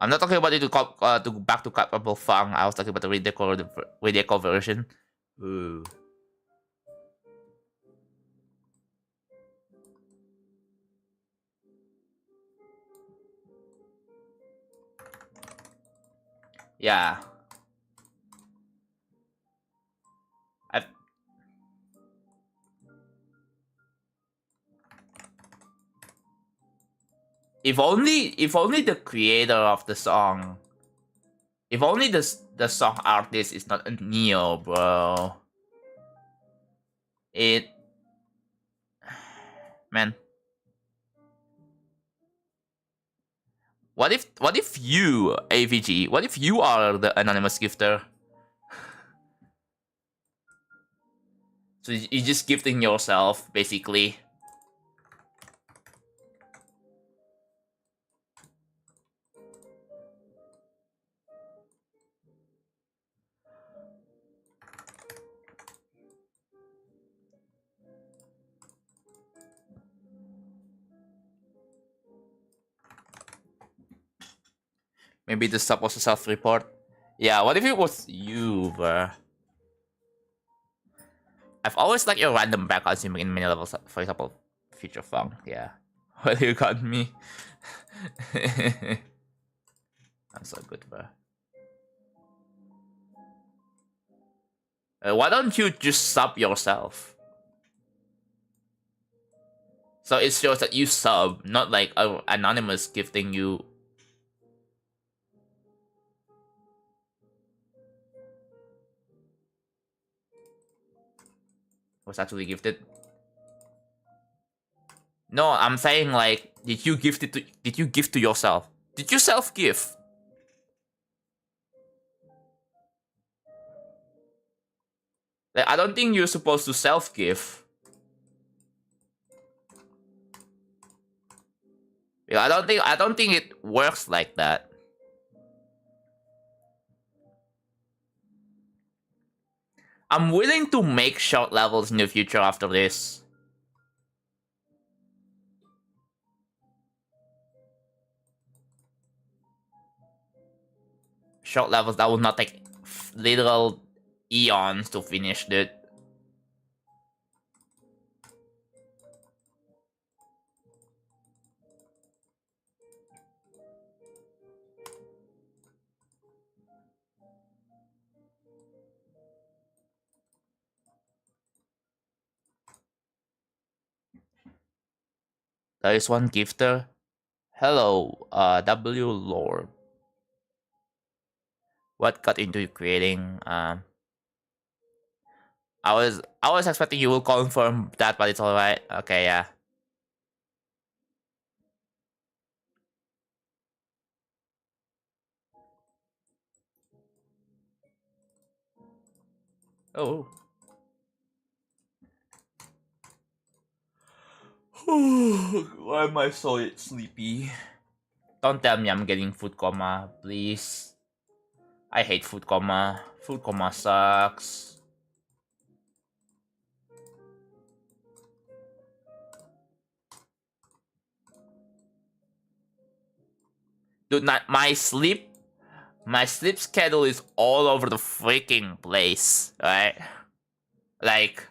I'm not talking about it to go back to Capable Fang. I was talking about the redeco version. Ooh. Yeah. If only the creator of the song, if only the song artist is not a Neo, bro. Man. What if you, AVG, what if you are the anonymous gifter? So you're just gifting yourself, basically. Maybe this supposed to self-report. Yeah, what if it was you, bruh? I've always liked your random backgrounds in many levels. For example, Future Funk. Yeah. Well, you got me. That's so good, bruh. Why don't you just sub yourself? So it shows that you sub, not like a anonymous gifting you. Was actually gifted. No, I'm saying like, did you gift it to? Did you gift to yourself? Did you self gift? Like, I don't think you're supposed to self gift. I don't think it works like that. I'm willing to make short levels in the future after this. Short levels that will not take literal eons to finish, dude. There is one gifter. Hello, W Lord. What got into you creating? I was expecting you will confirm that, but it's alright. Okay, yeah. Oh. Why am I so sleepy? Don't tell me I'm getting food coma, please. I hate food coma. Food coma sucks. Dude, not my sleep schedule is all over the freaking place, right? Like,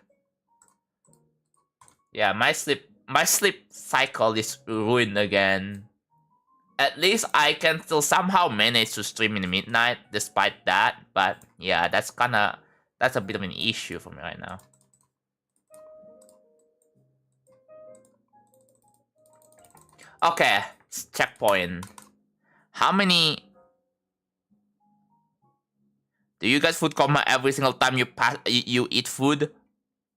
yeah, my sleep cycle is ruined again. At least I can still somehow manage to stream in the midnight despite that, but yeah, that's a bit of an issue for me right now. Okay, checkpoint. How many do you get food coma every single time you eat food?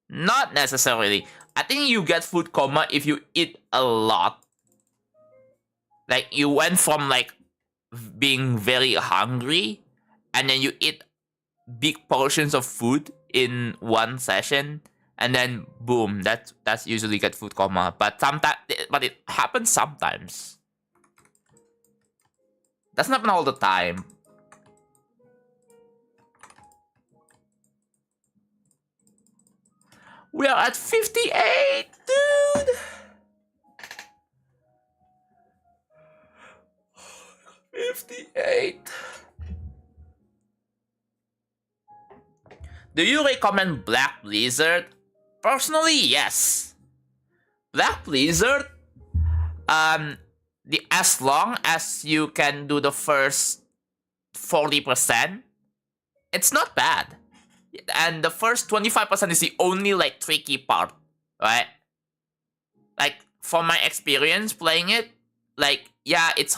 Not necessarily. I think you get food coma if you eat a lot. Like, you went from like being very hungry and then you eat big portions of food in one session and then boom, that's usually get food coma. But it happens sometimes. Doesn't happen all the time. We are at 58, dude. 58. Do you recommend Black Blizzard? Personally, yes. Black Blizzard, as long as you can do the first 40%, it's not bad. And the first 25% is the only like tricky part, right? Like, from my experience playing it, like, yeah, it's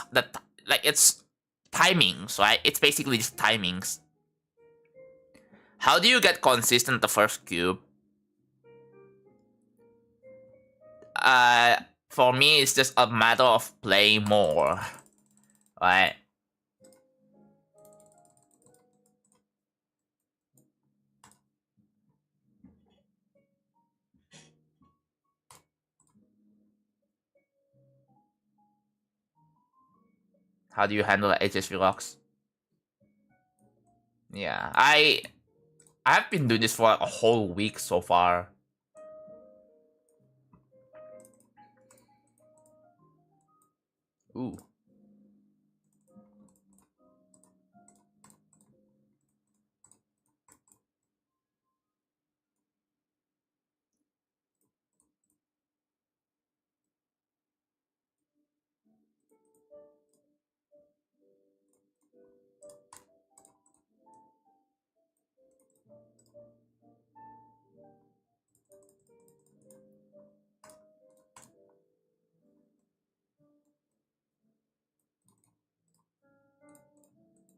timings, right? It's basically just timings. How do you get consistent the first cube? For me, it's just a matter of playing more. Right? How do you handle HSV locks? Yeah, I've been doing this for like a whole week so far. Ooh.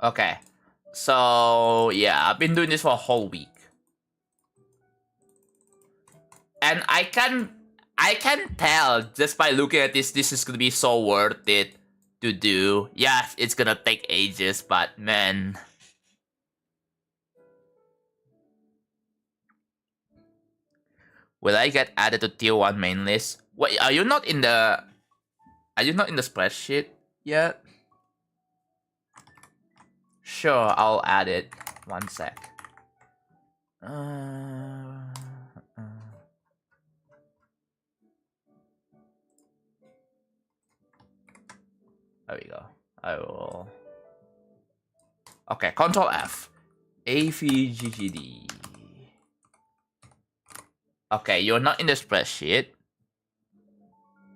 Okay. So yeah, I've been doing this for a whole week. And I can tell just by looking at this is gonna be so worth it to do. Yeah, it's gonna take ages, but man. Will I get added to tier 1 main list? Wait, are you not in the spreadsheet yet? Sure, I'll add it. One sec. Uh, there we go. I will. Okay, Control F. AVGGD. Okay, you're not in the spreadsheet.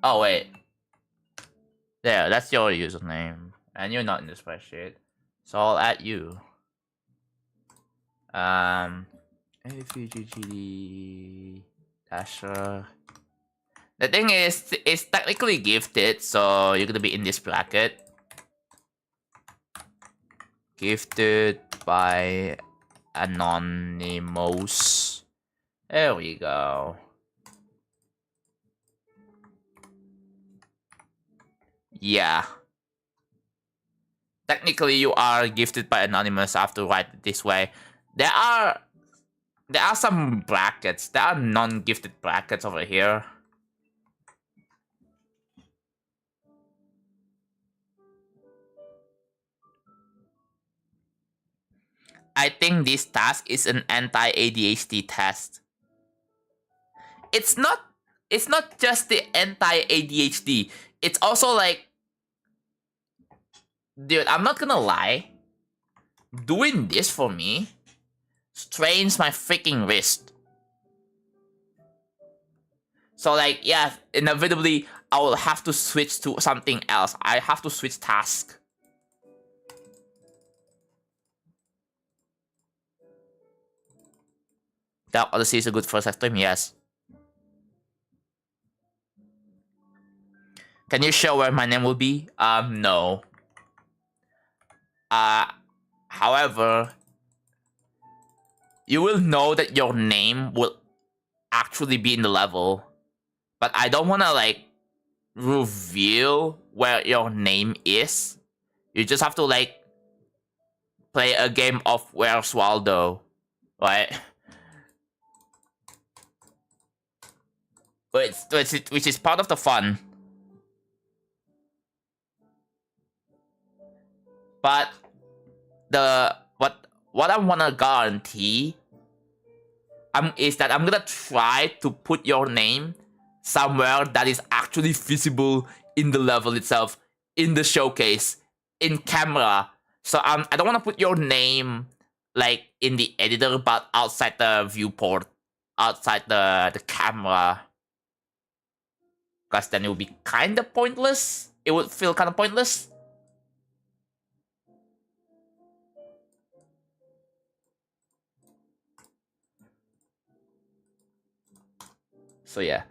Oh, wait. There, that's your username. And you're not in the spreadsheet. So I'll add you. AVGGD. Dasher. The thing is, it's technically gifted, so you're gonna be in this bracket. Gifted by Anonymous. There we go. Yeah. Technically, you are gifted by Anonymous. I have to write it this way. There are some brackets. There are non-gifted brackets over here. I think this task is an anti-ADHD test. It's not just the anti-ADHD. It's also like, dude, I'm not gonna lie. Doing this for me strains my freaking wrist. So like, yeah, inevitably I will have to switch to something else. I have to switch task. That Odyssey is a good first stream, yes. Can you show where my name will be? No. However, you will know that your name will actually be in the level. But I don't wanna like reveal where your name is. You just have to like play a game of Where's Waldo, right? Which is part of the fun. But what I wanna guarantee is that I'm gonna try to put your name somewhere that is actually visible in the level itself, in the showcase, in camera. So I don't want to put your name like in the editor, but outside the viewport, outside the camera, because then it would be kind of pointless. It would feel kind of pointless. So yeah.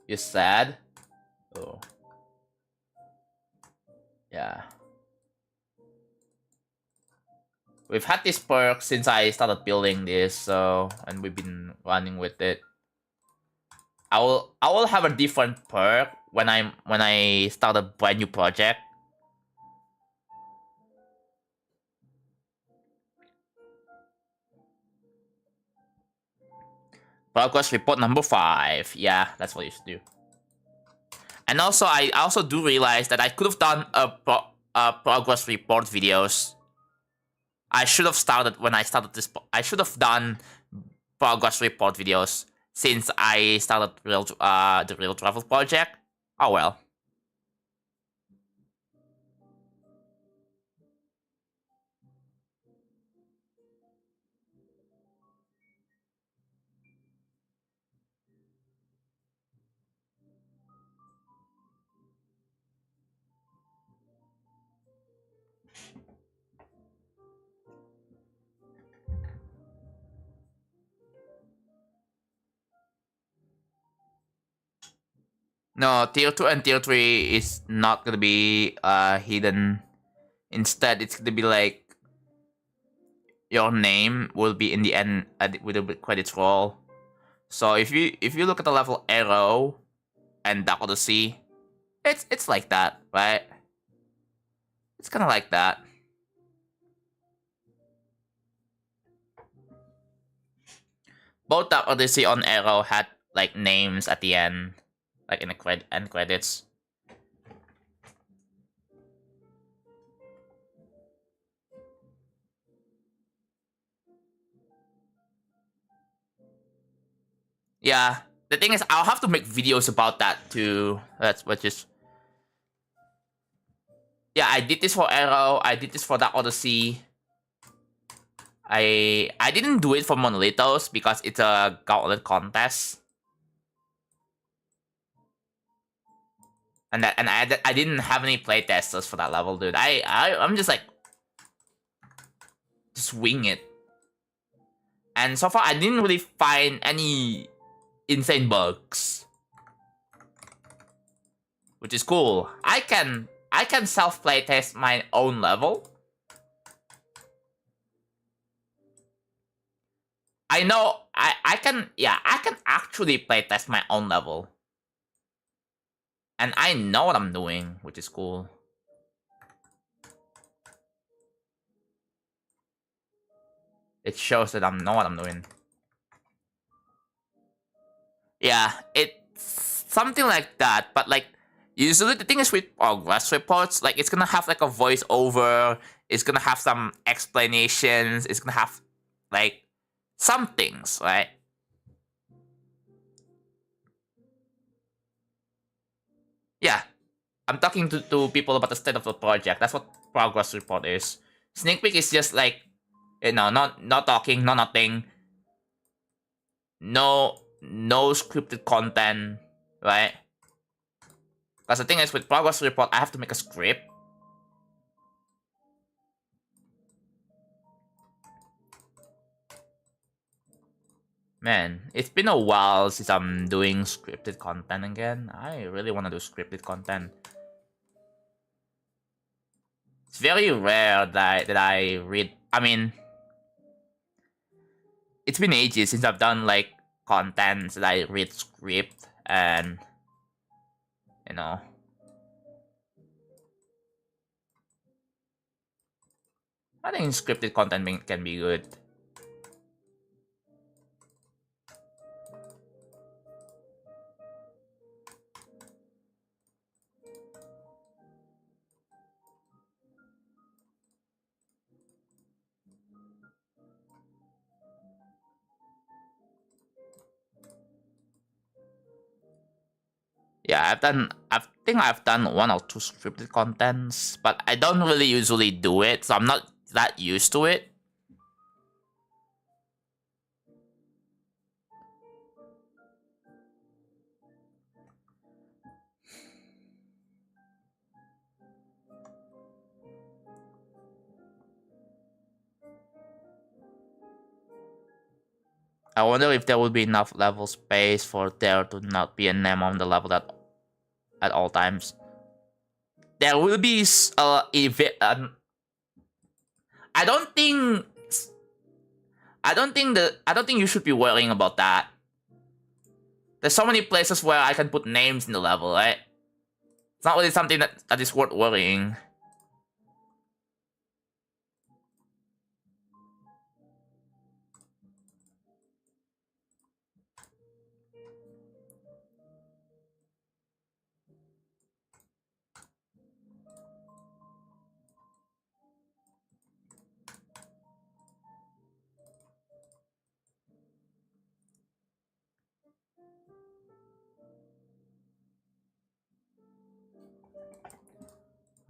You're sad? Oh. Yeah. We've had this perk since I started building this, so and we've been running with it. I will have a different perk when I start a brand new project. Progress report number 5. Yeah, that's what you should do. And also, I also do realize that I could have done a progress report videos. I should have started when I started this. I should have done progress report videos since I started the real travel project. Oh well. No, tier 2 and tier 3 is not gonna be hidden. Instead, it's gonna be like your name will be in the end with a credits roll. So if you look at the level arrow and Dark Odyssey, it's like that, right? It's kind of like that. Both Dark Odyssey on arrow had like names at the end, like in the end credits. Yeah, the thing is, I'll have to make videos about that too. That's what just. Yeah, I did this for Arrow. I did this for Dark Odyssey. I didn't do it for Monolithos because it's a gauntlet contest. And I didn't have any playtesters for that level, dude. I'm just like just wing it. And so far I didn't really find any insane bugs. Which is cool. I can self playtest my own level. I know I can actually playtest my own level. And I know what I'm doing, which is cool. It shows that I know what I'm doing. Yeah, it's something like that, but like usually the thing is with progress reports, like it's gonna have like a voiceover, it's gonna have some explanations, it's gonna have like some things, right? Yeah. I'm talking to people about the state of the project. That's what progress report is. Sneak peek is just like, not talking, no nothing. No scripted content, right? Because the thing is with progress report, I have to make a script. Man, it's been a while since I'm doing scripted content again. I really want to do scripted content. It's very rare that I read. I mean, it's been ages since I've done like content that I read script and you know. I think scripted content can be good. Yeah, I think I've done 1 or 2 scripted contents, but I don't really usually do it, so I'm not that used to it. I wonder if there will be enough level space for there to not be a name on the level at all times. There will be I don't think you should be worrying about that. There's so many places where I can put names in the level, right? It's not really something that is worth worrying.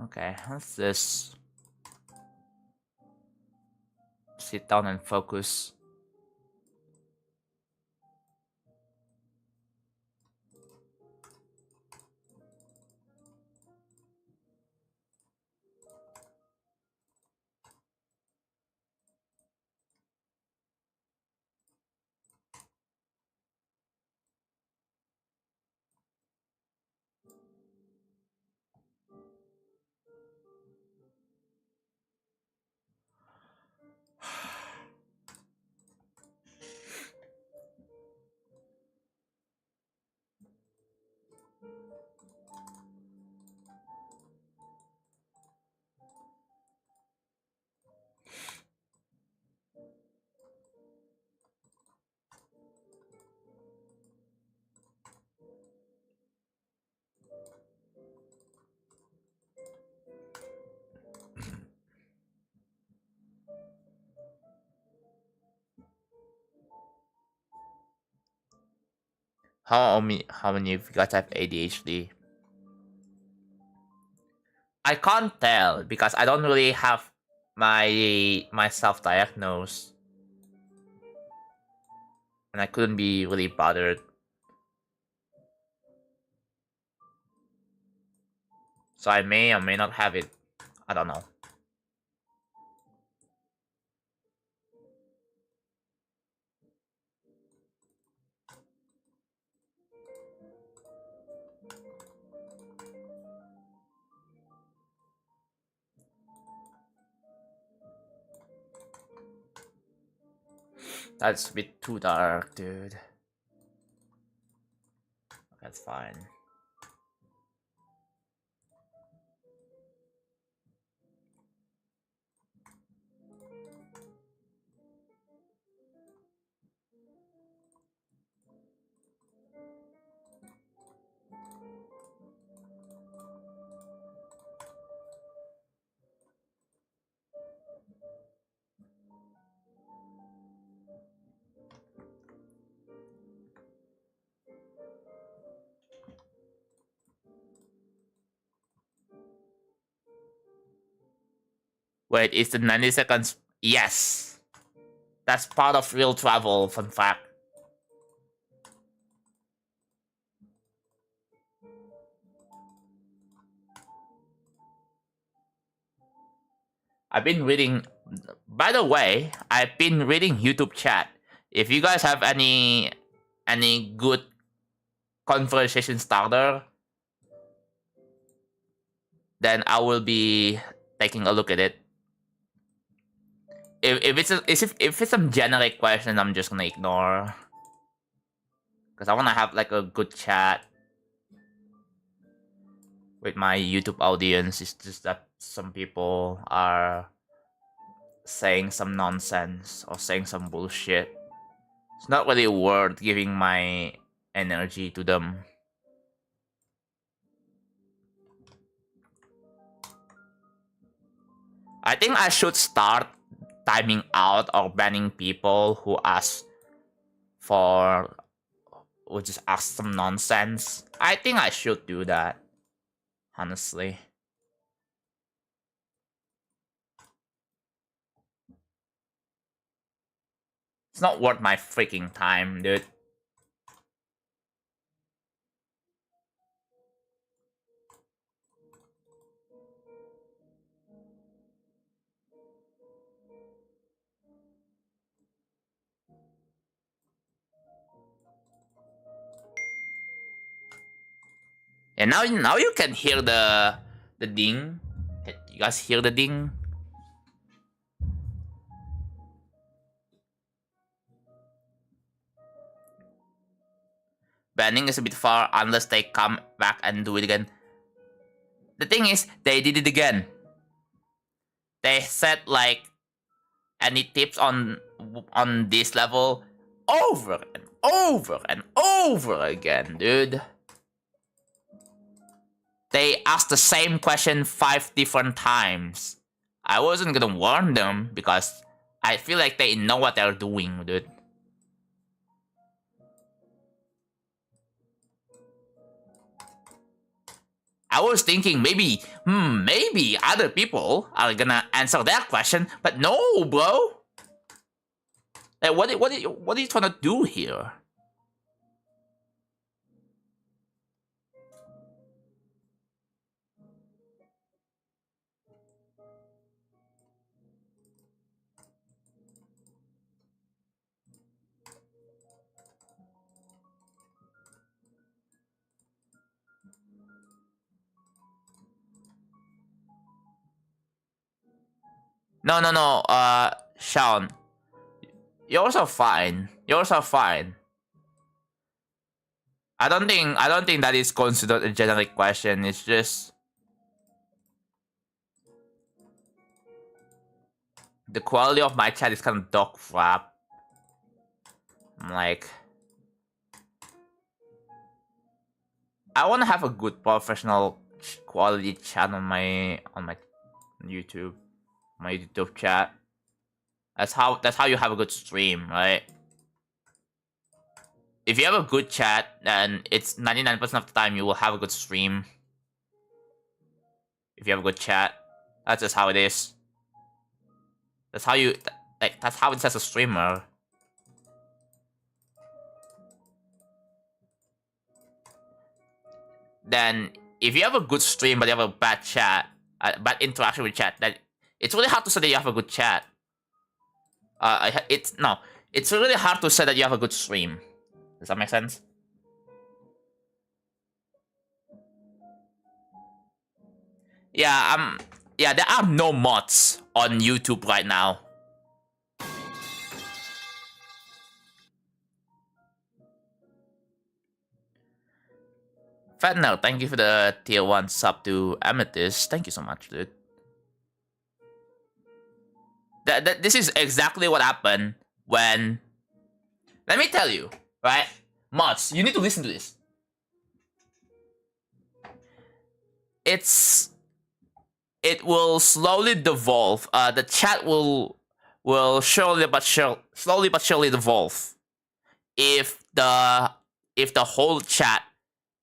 Okay, let's just sit down and focus. How many of you guys have ADHD? I can't tell because I don't really have myself diagnosed, and I couldn't be really bothered. So I may or may not have it. I don't know. That's a bit too dark, dude. That's fine. Wait, is the 90 seconds? Yes. That's part of real travel, fun fact. I've been reading. By the way, I've been reading YouTube chat. If you guys have any good conversation starter, then I will be taking a look at it. If it's some generic question, I'm just gonna ignore because I wanna have like a good chat with my YouTube audience. It's just that some people are saying some nonsense or saying some bullshit. It's not really worth giving my energy to them. I think I should start timing out or banning people who ask for or just ask some nonsense. I think I should do that. Honestly. It's not worth my freaking time, dude. And now you can hear the ding. You guys hear the ding? banning is a bit far unless they come back and do it again. The thing is, they did it again. They said like any tips on this level over and over and over again, dude. They asked the same question 5 different times. I wasn't gonna warn them because I feel like they know what they're doing, dude. I was thinking maybe other people are gonna answer that question, but no, bro. Like, what are you trying to do here? No, no, no. Sean, yours are fine. Yours are fine. I don't think that is considered a generic question. It's just the quality of my chat is kind of dog crap. I'm like, I want to have a good professional quality chat on my YouTube, my YouTube chat. That's how you have a good stream, right? If you have a good chat, then it's 99% of the time you will have a good stream. If you have a good chat, that's just how it is. That's how you like. That's how it is as a streamer. Then if you have a good stream but you have a bad chat, bad interaction with chat, then it's really hard to say that you have a good chat. It's really hard to say that you have a good stream. Does that make sense? Yeah, there are no mods on YouTube right now. Fatno, thank you for the tier 1 sub to Amethyst. Thank you so much, dude. This is exactly what happened when... Let me tell you, right? Mods, you need to listen to this. It will slowly devolve. The chat will slowly but surely devolve. If the whole chat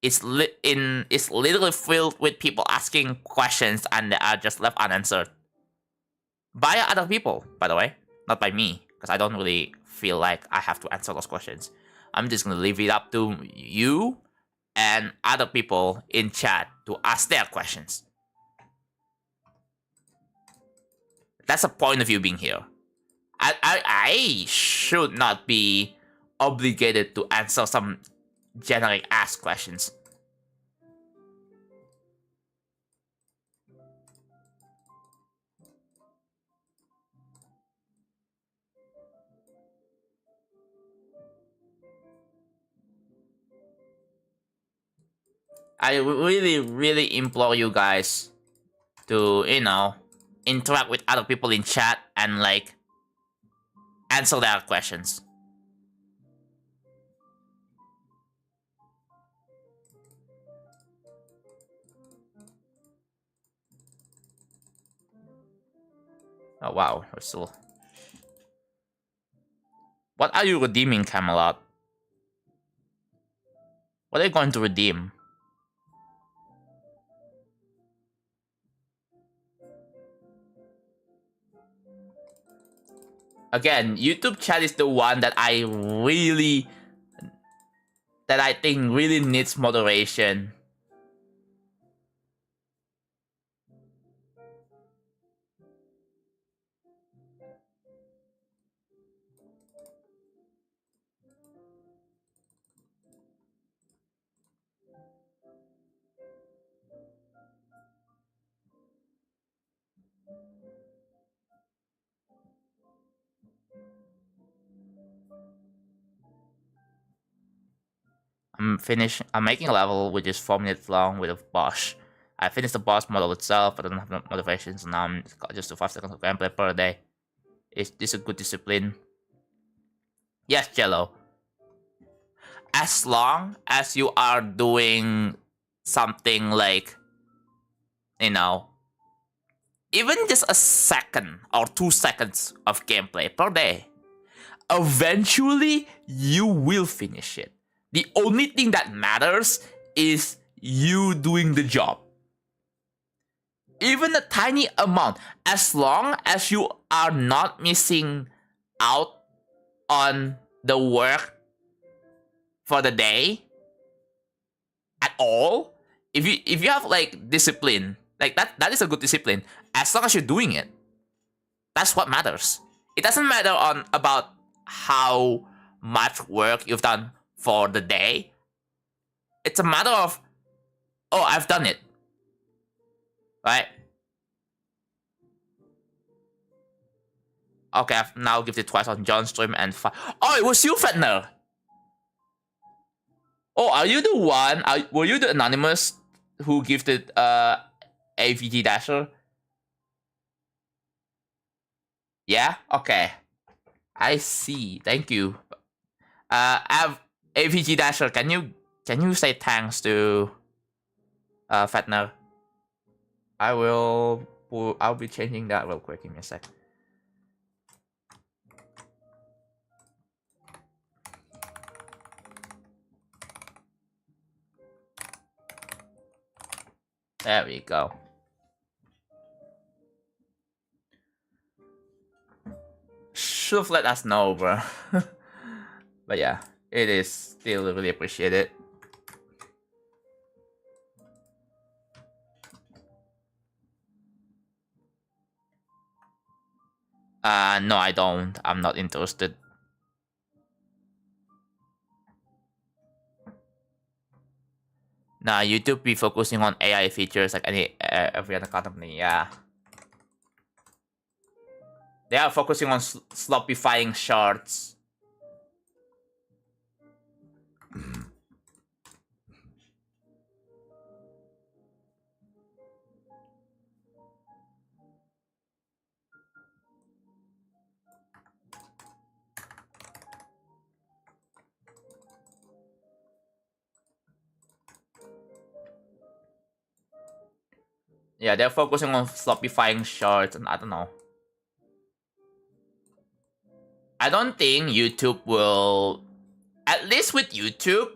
is literally filled with people asking questions and they are just left unanswered by other people, by the way, not by me, because I don't really feel like I have to answer those questions. I'm just gonna leave it up to you and other people in chat to ask their questions. That's the point of you being here. I should not be obligated to answer some generic ass questions. I really implore you guys to, interact with other people in chat and, like, answer their questions. Oh, wow. We're still... What are you redeeming, Camelot? What are you going to redeem? Again, YouTube chat is the one that I think really needs moderation. I'm making a level which is 4 minutes long with a boss. I finished the boss model itself, but I don't have no motivation, so now I'm just do 5 seconds of gameplay per day. Is this a good discipline? Yes, Jello. As long as you are doing something like, you know, even just a second or 2 seconds of gameplay per day, eventually you will finish it. The only thing that matters is you doing the job. Even a tiny amount, as long as you are not missing out on the work for the day at all, if you have like discipline, like that is a good discipline. As long as you're doing it, that's what matters. It doesn't matter on about how much work you've done for the day. It's a matter of, oh, I've done it, right? Okay, I've now gifted twice on John's stream and oh, it was you, Fetner. Oh, are you the one? Were you the anonymous who gifted AVG Dasher? Yeah. Okay. I see. Thank you. AVG Dasher. Can you say thanks to Fatner? I'll be changing that real quick. Give me a sec. There we go. Should've let us know, bro. But yeah, it is still really appreciated. No, I don't. I'm not interested. Nah, YouTube be focusing on AI features like every other company, yeah. They are focusing on sloppifying shorts. Yeah, they're focusing on sloppifying shorts, and I don't know. I don't think YouTube will... At least with YouTube,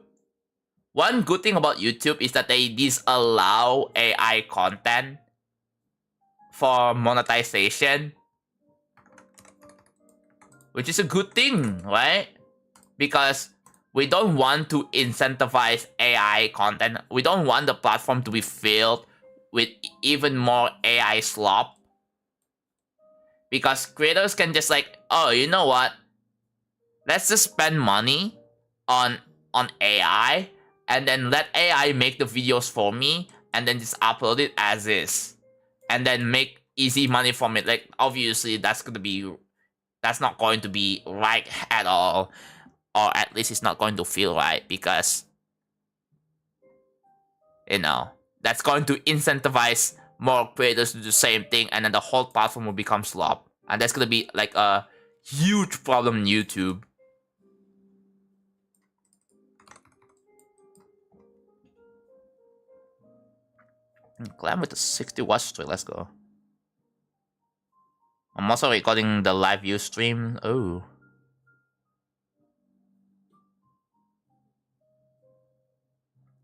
one good thing about YouTube is that they disallow AI content for monetization. Which is a good thing, right? Because we don't want to incentivize AI content. We don't want the platform to be filled with even more AI slop. Because creators can just like, oh, you know what? Let's just spend money on AI and then let AI make the videos for me and then just upload it as is. And then make easy money from it. Like, obviously, that's not going to be right at all. Or at least it's not going to feel right because, you know, that's going to incentivize more creators to do the same thing and then the whole platform will become slop. And that's going to be like a huge problem in YouTube. Glam with the 60 watch stream, let's go. I'm also recording the live view stream. Oh.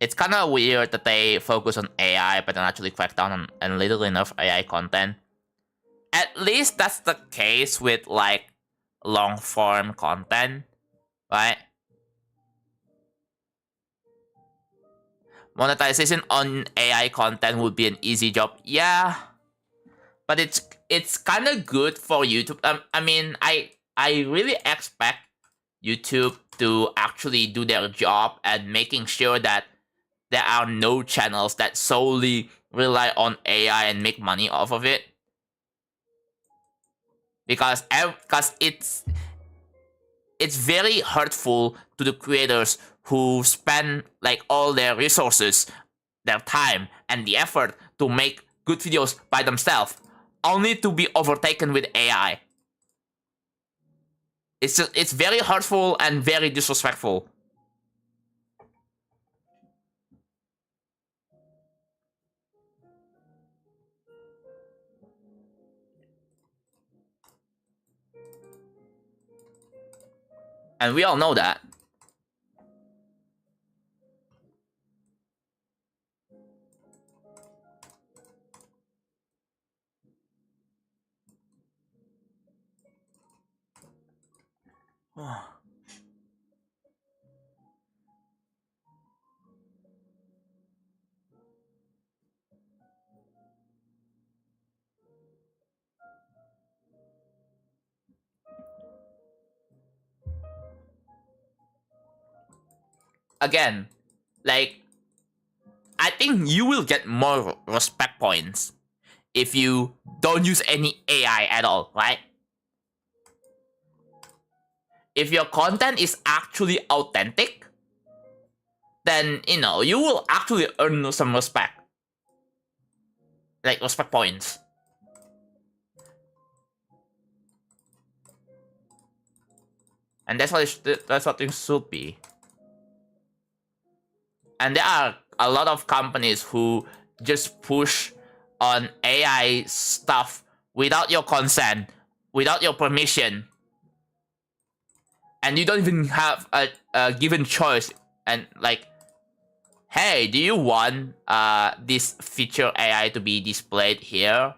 It's kind of weird that they focus on AI but don't actually crack down on little enough AI content. At least that's the case with like long form content, right? Monetization on AI content would be an easy job, yeah. But it's kind of good for YouTube. I mean, I really expect YouTube to actually do their job and making sure that there are no channels that solely rely on AI and make money off of it. Because it's very hurtful to the creators who spend like all their resources, their time, and the effort to make good videos by themselves, only to be overtaken with AI. It's very hurtful and very disrespectful. And we all know that. Again, like, I think you will get more respect points if you don't use any AI at all, right? If your content is actually authentic, then, you know, you will actually earn some respect. Like, respect points. And that's what it should be. And there are a lot of companies who just push on AI stuff without your consent, without your permission, and you don't even have a given choice. And like, hey, do you want this feature AI to be displayed here?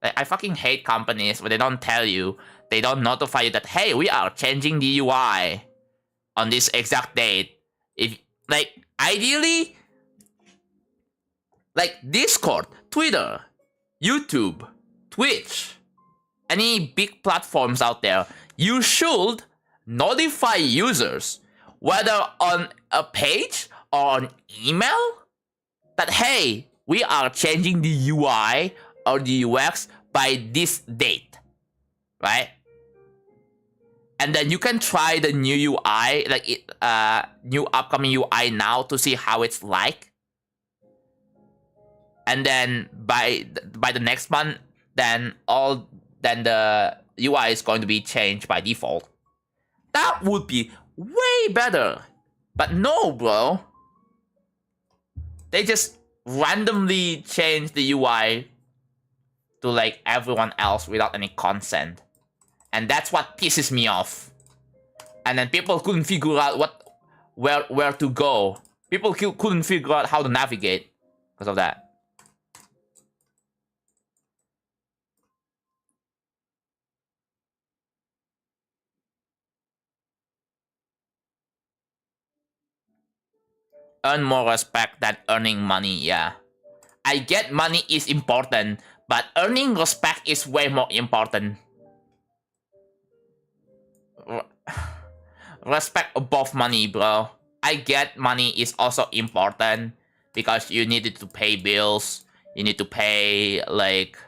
Like, I fucking hate companies where they don't tell you, they don't notify you that, hey, we are changing the UI on this exact date. If, like, ideally, like Discord, Twitter, YouTube, Twitch, any big platforms out there, you should notify users, whether on a page or on email, that, hey, we are changing the UI or the UX by this date, right? And then you can try the new UI, like new upcoming UI now, to see how it's like. And then by the next month, then the UI is going to be changed by default. That would be way better. But no, bro. They just randomly change the UI to like everyone else without any consent. And that's what pisses me off. And then people couldn't figure out where to go. People couldn't figure out how to navigate because of that. Earn more respect than earning money, yeah. I get money is important, but earning respect is way more important. Respect above money, bro. I get money is also important because you needed to pay bills. You need to pay like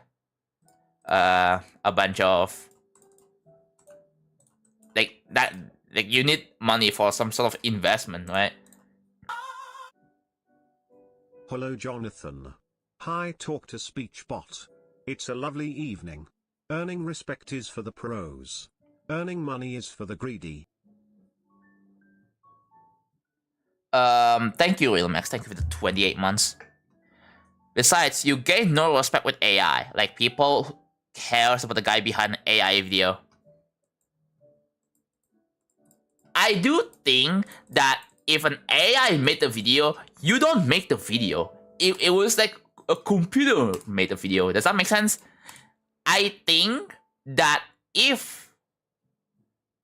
a bunch of like that. Like, you need money for some sort of investment, right? Hello Jonathan. Hi talk to speech bot. It's a lovely evening. Earning respect is for the pros. Earning money is for the greedy. Thank you, Remakes. Thank you for the 28 months. Besides, you gain no respect with AI. Like, people cares about the guy behind an AI video. I do think that if an AI made the video, you don't make the video. It was like a computer made the video. Does that make sense? I think that if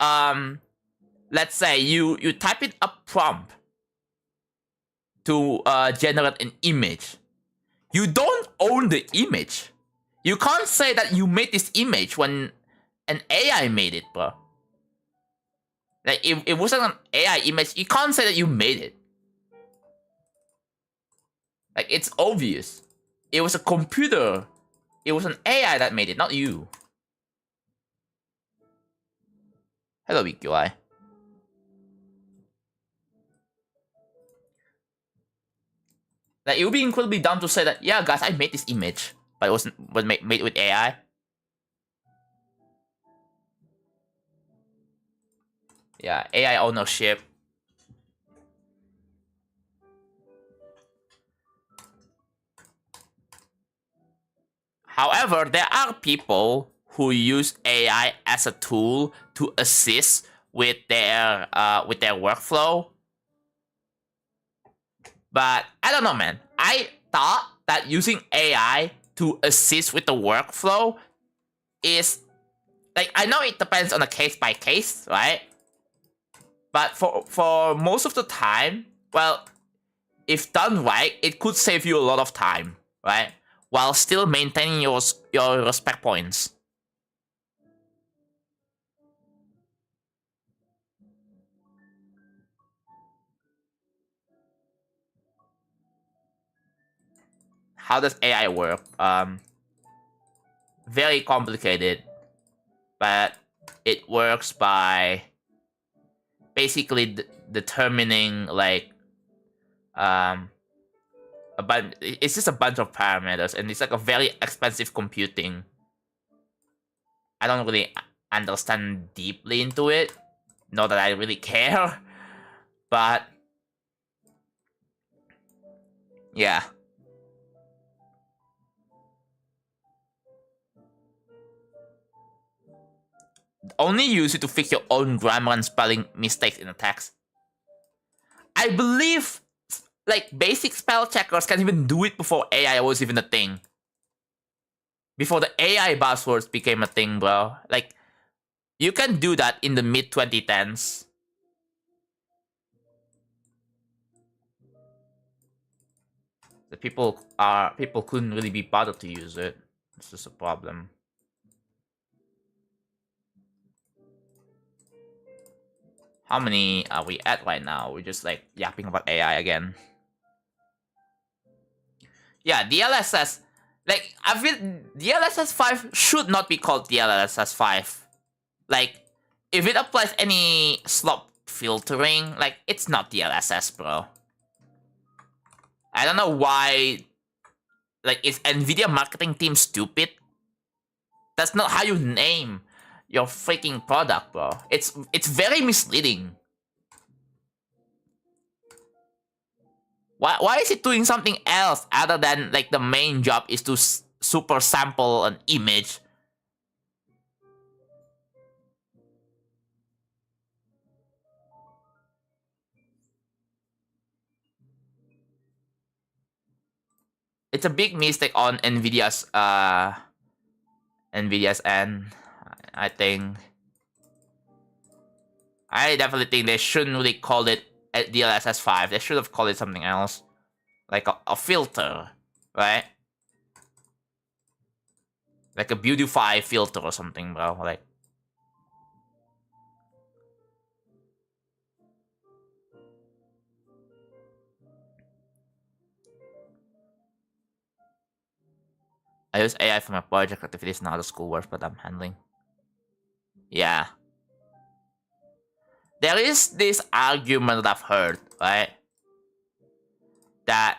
let's say you type in a prompt to generate an image, you don't own the image. You can't say that you made this image when an AI made it, bro. Like, if it wasn't an AI image, you can't say that you made it. Like, it's obvious. It was a computer. It was an AI that made it, not you. Hello, Big UI. Like it would be incredibly dumb to say that, yeah, guys, I made this image, but it was made with AI. Yeah, AI ownership. However, there are people who use AI as a tool to assist with their workflow. But I don't know, man. I thought that using AI to assist with the workflow is like, I know it depends on a case by case, right? But for most of the time, well, if done right, it could save you a lot of time, right? While still maintaining your respect points. How does AI work? Very complicated, but it works by basically determining like it's just a bunch of parameters, and it's like a very expensive computing. I don't really understand deeply into it, not that I really care, but yeah. Only use it to fix your own grammar and spelling mistakes in a text. I believe like basic spell checkers can even do it before AI was even a thing. Before the AI buzzwords became a thing, bro. Like, you can do that in the mid 2010s. The people couldn't really be bothered to use it. This is a problem. How many are we at right now? We're just like yapping about AI again. Yeah, DLSS. Like, I feel DLSS 5 should not be called DLSS 5. Like, if it applies any slop filtering, like, it's not DLSS, bro. I don't know why. Like, is NVIDIA marketing team stupid? That's not how you name your freaking product, bro. It's very misleading. Why is it doing something else other than like the main job is to super sample an image? It's a big mistake on Nvidia's end. I think. I definitely think they shouldn't really call it DLSS 5. They should have called it something else, like a filter, right? Like a beautify filter or something, bro. Like, I use AI for my project activities, not the schoolwork, but I'm handling. Yeah. There is this argument that I've heard, right? That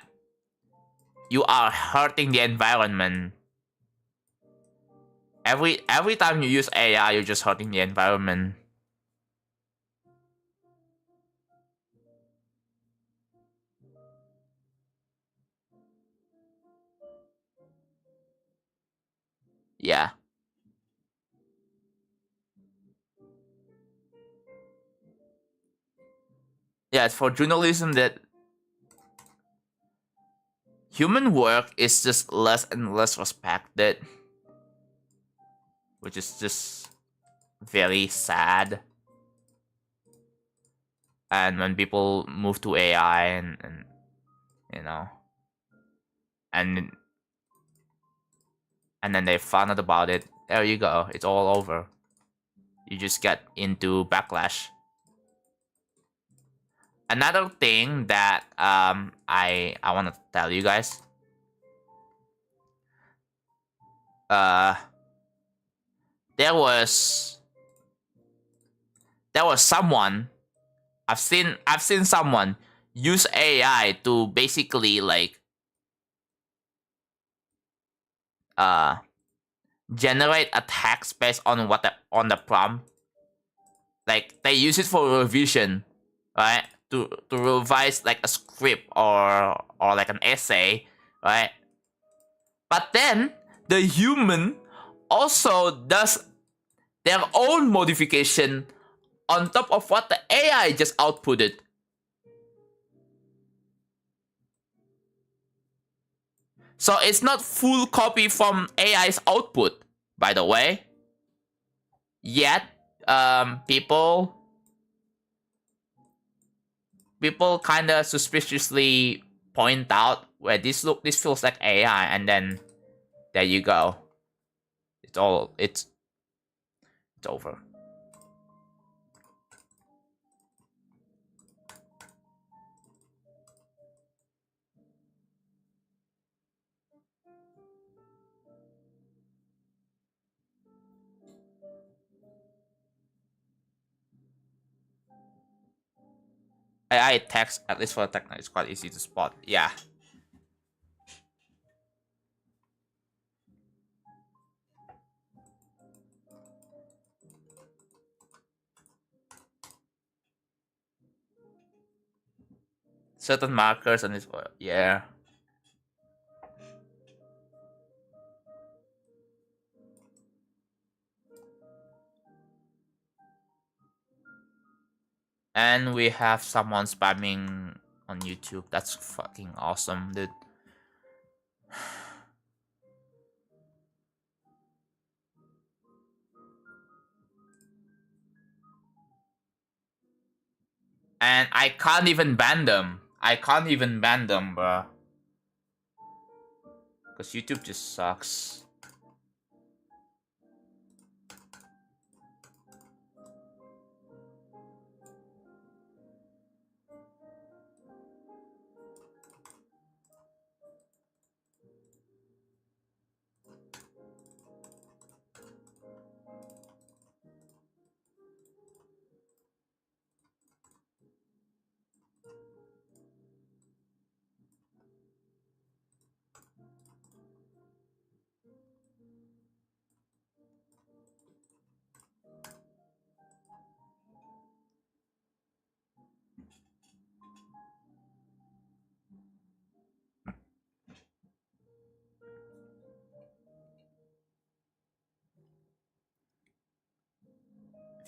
you are hurting the environment. Every time you use AI, you're just hurting the environment. Yeah. Yeah, it's for journalism that human work is just less and less respected, which is just very sad. And when people move to AI and you know, and then they found out about it, there you go, it's all over. You just get into backlash. Another thing that I want to tell you guys, uh there was someone, I've seen someone use AI to basically like generate a text based on on the prompt. Like they use it for revision, right? To revise like a script or like an essay, right? But then the human also does their own modification on top of what the AI just outputted. So it's not full copy from AI's output, by the way. Yet, people kind of suspiciously point out where this feels like AI, and then there you go. It's over. AI text, at least for the techno, is quite easy to spot. Yeah. Certain markers on this, yeah. And we have someone spamming on YouTube. That's fucking awesome, dude. And I can't even ban them. Bro. Because YouTube just sucks.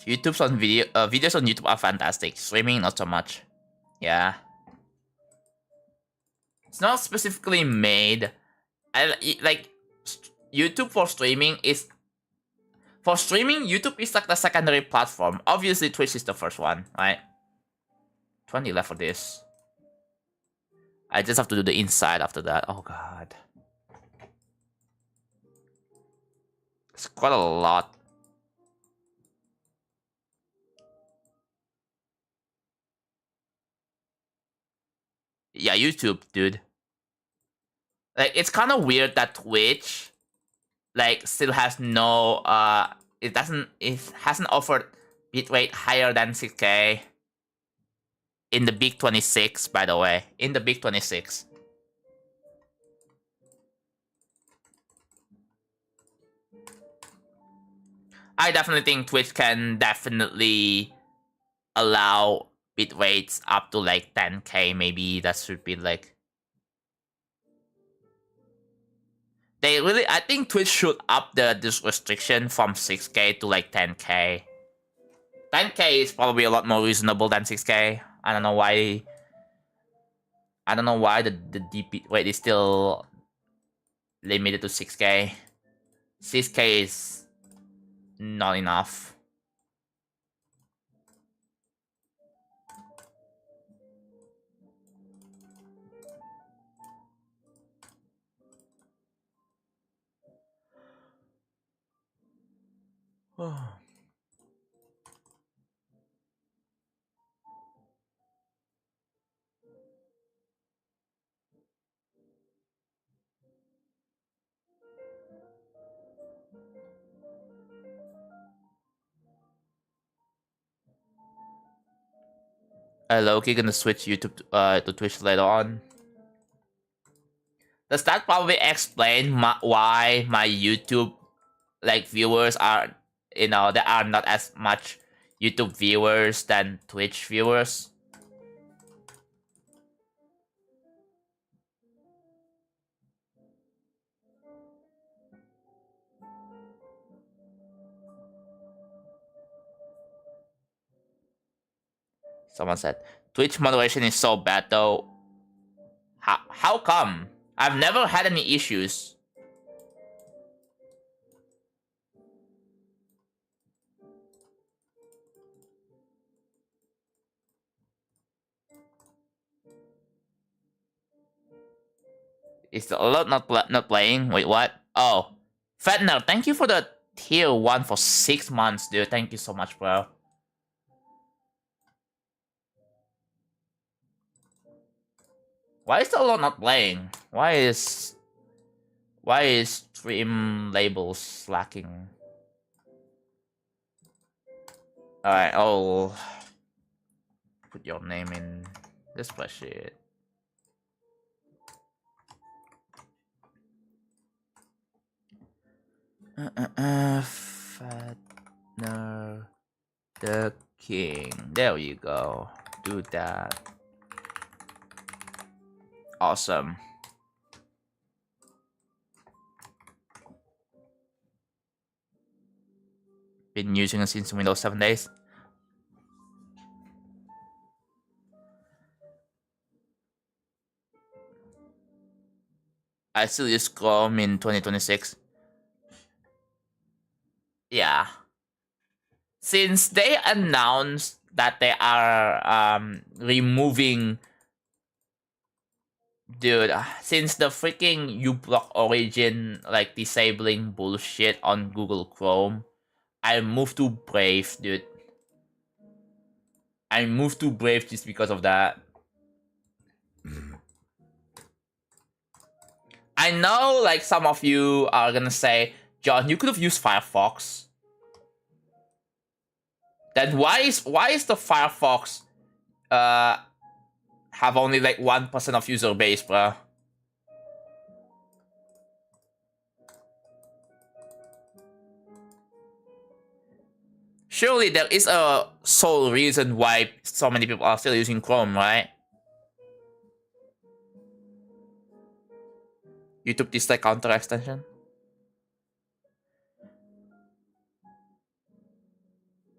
YouTube's on videos on YouTube are fantastic. Streaming, not so much. Yeah. It's not specifically made. Like YouTube for streaming is YouTube is like the secondary platform. Obviously, Twitch is the first one, right? 20 left for this. I just have to do the inside after that. Oh god, it's quite a lot. Yeah, YouTube, dude. Like it's kind of weird that Twitch, like, still has no it hasn't offered bitrate higher than 6K in the big 26, by the way. In the big 26. I definitely think Twitch can definitely allow bit rates up to like 10K, maybe. That should be like, I think Twitch should up this restriction from 6K to like 10K. 10K is probably a lot more reasonable than 6K. I don't know why the deep bit rate is still limited to 6K. 6K is not enough. Loki gonna switch YouTube to Twitch later on. Does that probably explain why my YouTube like viewers are, there are not as much YouTube viewers than Twitch viewers? Someone said Twitch moderation is so bad though. How come? I've never had any issues. Is a lot not playing? Wait, what? Oh, Fetner, thank you for the tier 1 for 6 months, dude. Thank you so much, bro. Why is the lot not playing? Why is stream labels lacking? Alright, I'll put your name in this spreadsheet. Fatner the King. There you go. Do that. Awesome. Been using it since Windows 7 days. I still use Chrome in 2026. Yeah. Since they announced that they are removing, dude, since the freaking uBlock origin like disabling bullshit on Google Chrome, I moved to Brave, dude. I moved to Brave just because of that. I know, like, some of you are gonna say, John, you could have used Firefox. Then why is the Firefox have only like 1% of user base, bro? Surely there is a sole reason why so many people are still using Chrome, right? YouTube dislike counter extension.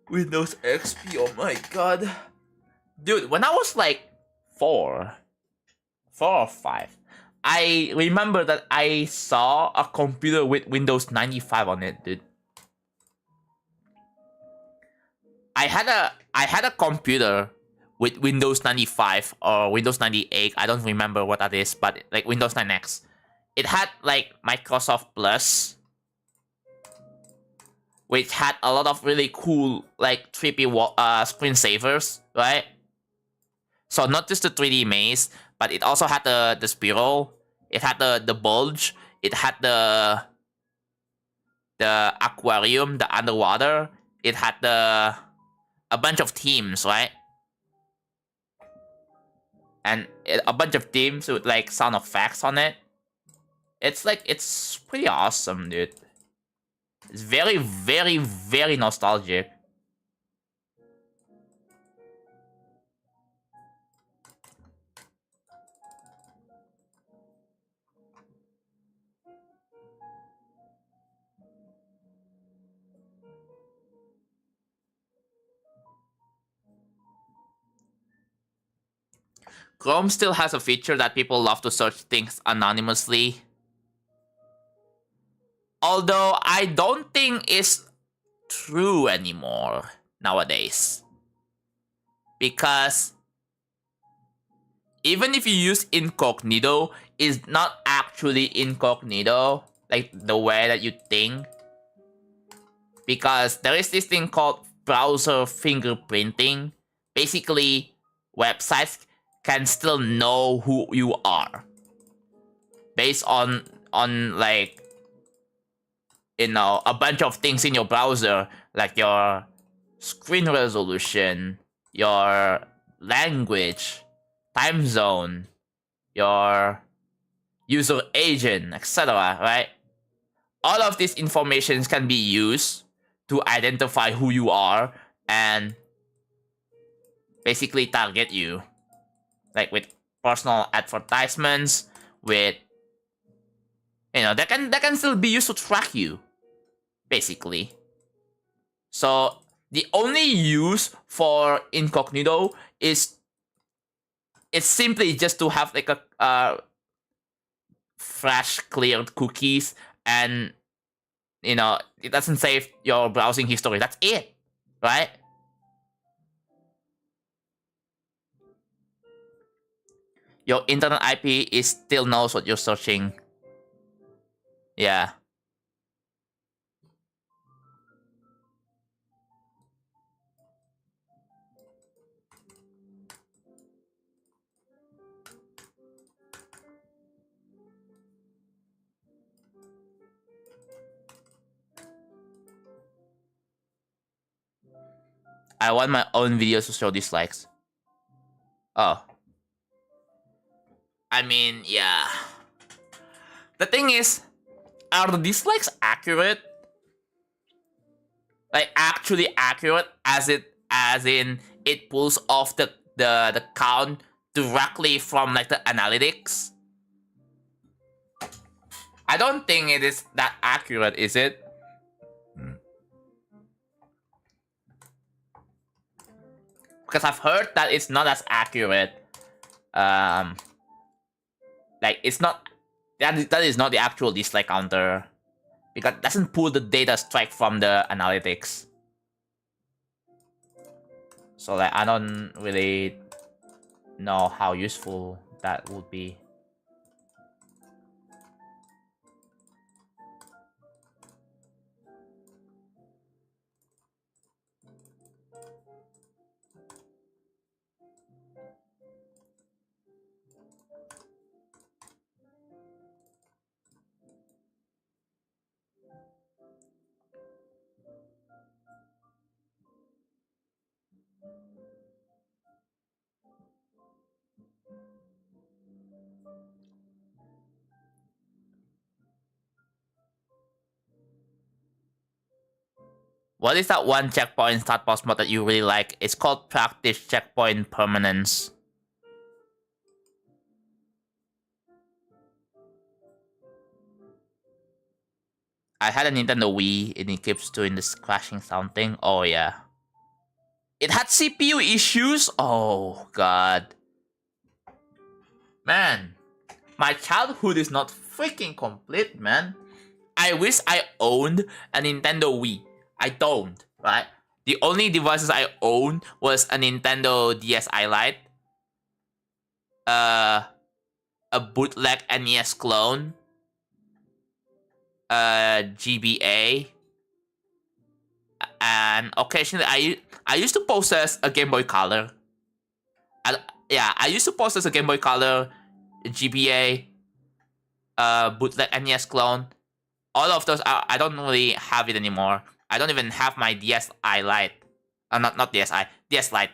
Windows XP, oh my god. Dude, when I was like 4 or 5, I remember that I saw a computer with Windows 95 on it, dude. I had a computer with Windows 95 or Windows 98. I don't remember what that is, but like Windows 9X. It had like Microsoft Plus, which had a lot of really cool like 3D screensavers, right? So not just the 3D maze, but it also had the spiral. It had the bulge. It had the aquarium, the underwater. It had a bunch of themes, right? And a bunch of themes with like sound effects on it. It's pretty awesome, dude. It's very, very, very nostalgic. Chrome still has a feature that people love to search things anonymously. Although I don't think it's true anymore nowadays. Because even if you use incognito, it's not actually incognito, like the way that you think. Because there is this thing called browser fingerprinting. Basically, websites can still know who you are based on like, a bunch of things in your browser, like your screen resolution, your language, time zone, your user agent, etc., right? All of these informations can be used to identify who you are and basically target you. Like with personal advertisements, with that can still be used to track you, basically. So the only use for incognito is it's simply just to have like a fresh cleared cookies, and it doesn't save your browsing history. That's it, right? Your internet IP is still knows what you're searching. Yeah. I want my own videos to show dislikes. Oh. I mean, yeah. The thing is, are the dislikes accurate? Like actually accurate, as in it pulls off the count directly from like the analytics? I don't think it is that accurate, is it? Because I've heard that it's not as accurate. Like it's not that is not the actual dislike counter, because it doesn't pull the data straight from the analytics. So like I don't really know how useful that would be. What is that one checkpoint start pause mode that you really like? It's called practice checkpoint permanence. I had a Nintendo Wii and it keeps doing this crashing sound thing. Oh yeah. It had CPU issues? Oh god. Man, my childhood is not freaking complete, man. I wish I owned a Nintendo Wii. I don't, right? The only devices I owned was a Nintendo DSi Lite, a bootleg NES clone, GBA, and occasionally I used to possess a Game Boy Color. I used to possess a Game Boy Color, GBA, bootleg NES clone. All of those, I don't really have it anymore. I don't even have my DSi Lite. Not DSi, DS Lite.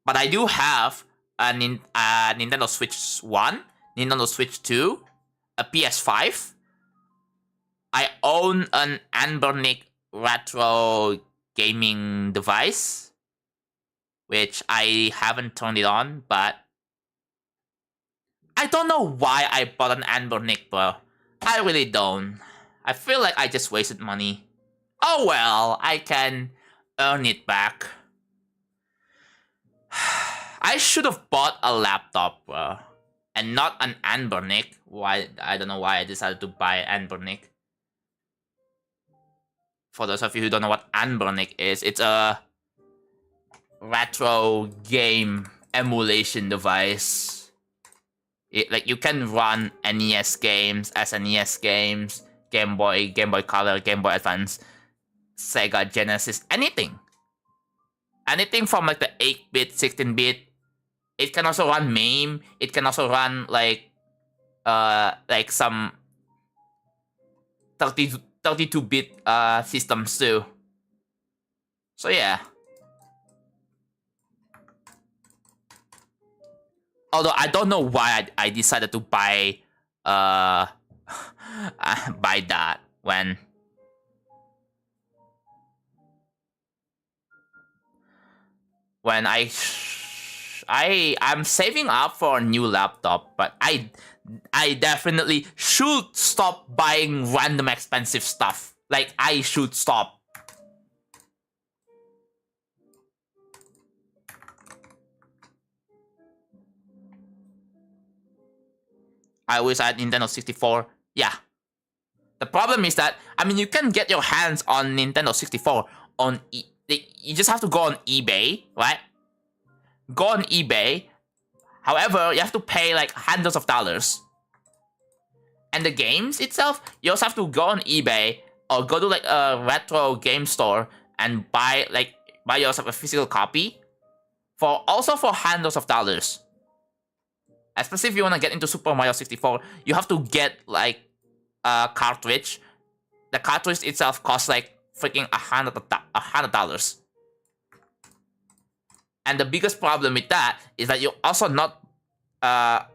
But I do have a Nintendo Switch 1, Nintendo Switch 2, a PS5. I own an Anbernic retro gaming device, which I haven't turned it on, but I don't know why I bought an Anbernic, bro. I really don't. I feel like I just wasted money. Oh well, I can earn it back. I should have bought a laptop, bro, and not an Anbernic. Why? I don't know why I decided to buy Anbernic. For those of you who don't know what Anbernic is, it's a retro game emulation device. Like you can run NES games, SNES games, Game Boy Color, Game Boy Advance, Sega Genesis, anything. Anything from like the 8-bit, 16-bit. It can also run MAME. It can also run like some 32-bit systems too. So yeah. Although I don't know why I decided to buy buy that when I'm saving up for a new laptop, but I definitely should stop buying random expensive stuff. Like, I should stop. I wish I had Nintendo 64. Yeah. The problem is that, I mean, you can get your hands on Nintendo 64 on you just have to go on eBay, right? Go on eBay. However, you have to pay like hundreds of dollars. And the games itself, you also have to go on eBay or go to like a retro game store and buy yourself a physical copy for hundreds of dollars. Especially if you want to get into Super Mario 64, you have to get like a cartridge. The cartridge itself costs like freaking $100. And the biggest problem with that is that you're also not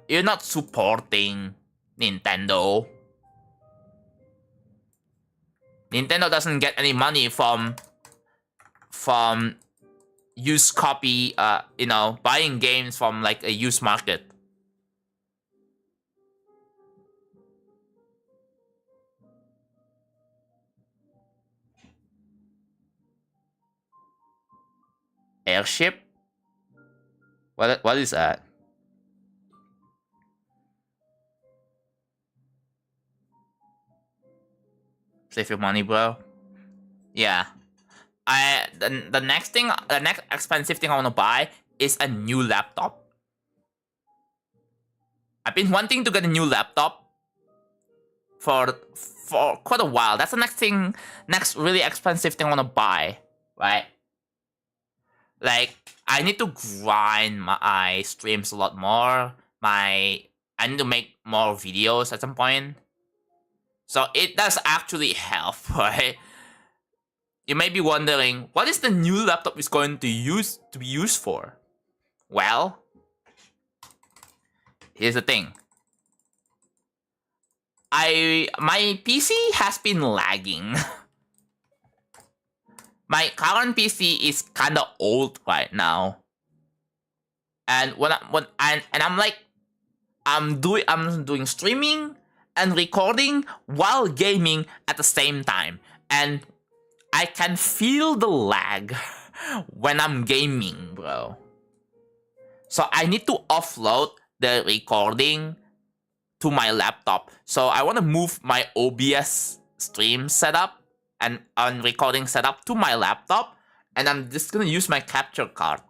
you're not supporting Nintendo. Nintendo doesn't get any money from used copy, buying games from like a used market. Airship? What is that? Save your money, bro. Yeah. The next expensive thing I want to buy is a new laptop. I've been wanting to get a new laptop for quite a while. That's the next really expensive thing I want to buy, right? Like, I need to grind my streams a lot more. I need to make more videos at some point. So it does actually help, right? You may be wondering, what is the new laptop is going to be used for? Well, here's the thing. My PC has been lagging. My current PC is kind of old right now. And I'm doing streaming and recording while gaming at the same time. And I can feel the lag when I'm gaming, bro. So I need to offload the recording to my laptop. So I want to move my OBS stream setup and recording setup to my laptop. And I'm just going to use my capture card.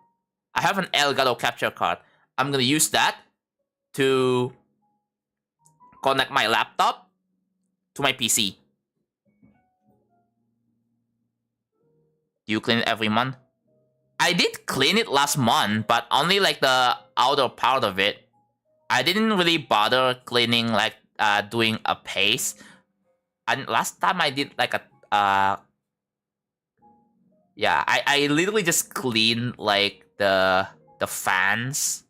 I have an Elgato capture card. I'm going to use that to connect my laptop to my PC. Do you clean it every month? I did clean it last month, but only like the outer part of it. I didn't really bother cleaning like doing a paste. And last time I did like I literally just cleaned like the fans,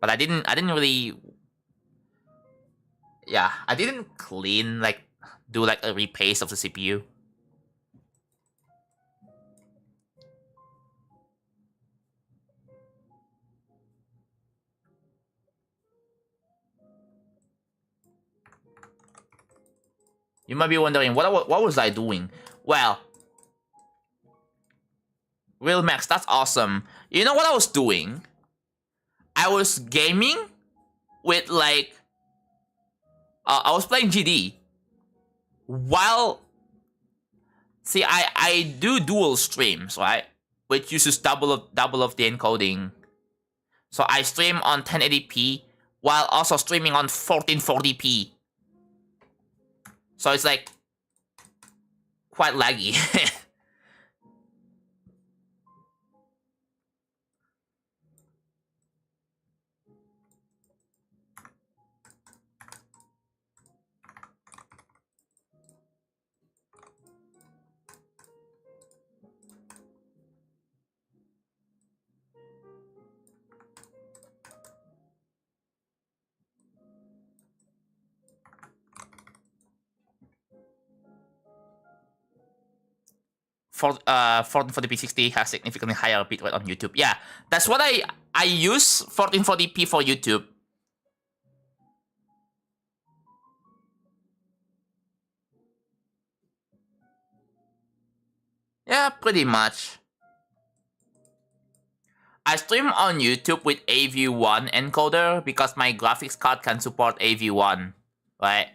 but I didn't really I didn't clean like do like a repaste of the CPU. You might be wondering, what was I doing? Well, remakes, that's awesome. You know what I was doing? I was gaming with like... I was playing GD. While... See, I do dual streams, right? Which uses double of the encoding. So I stream on 1080p while also streaming on 1440p. So it's like quite laggy. 1440p 60 has significantly higher bitrate on YouTube. Yeah, that's what I use 1440p for YouTube. Yeah, pretty much. I stream on YouTube with AV1 encoder because my graphics card can support AV1, right?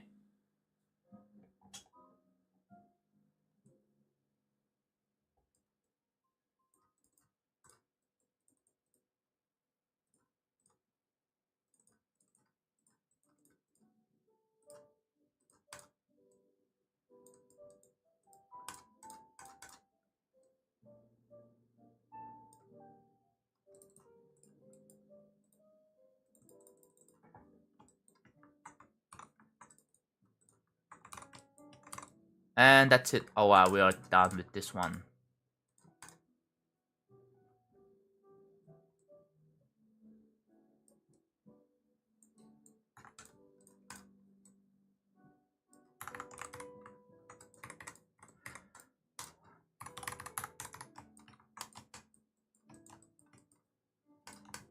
And that's it. Oh wow, we are done with this one.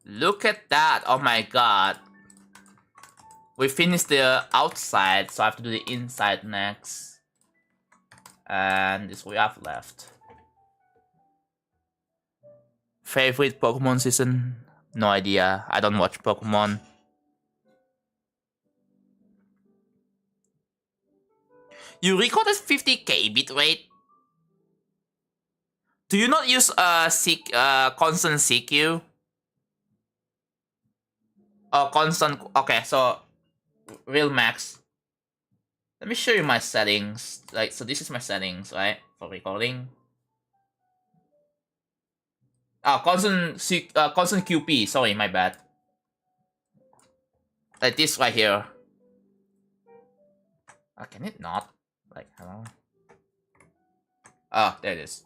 Look at that! Oh my god. We finished the outside, so I have to do the inside next. And this we have left. Favorite Pokemon season? No idea. I don't watch Pokemon. You recorded 50k bitrate? Do you not use constant CQ? Oh, constant. Okay, so real max. Let me show you my settings. Like, so this is my settings, right, for recording. Oh, constant QP. Sorry, my bad. Like this right here. Can it not? Like, hello. Oh, there it is.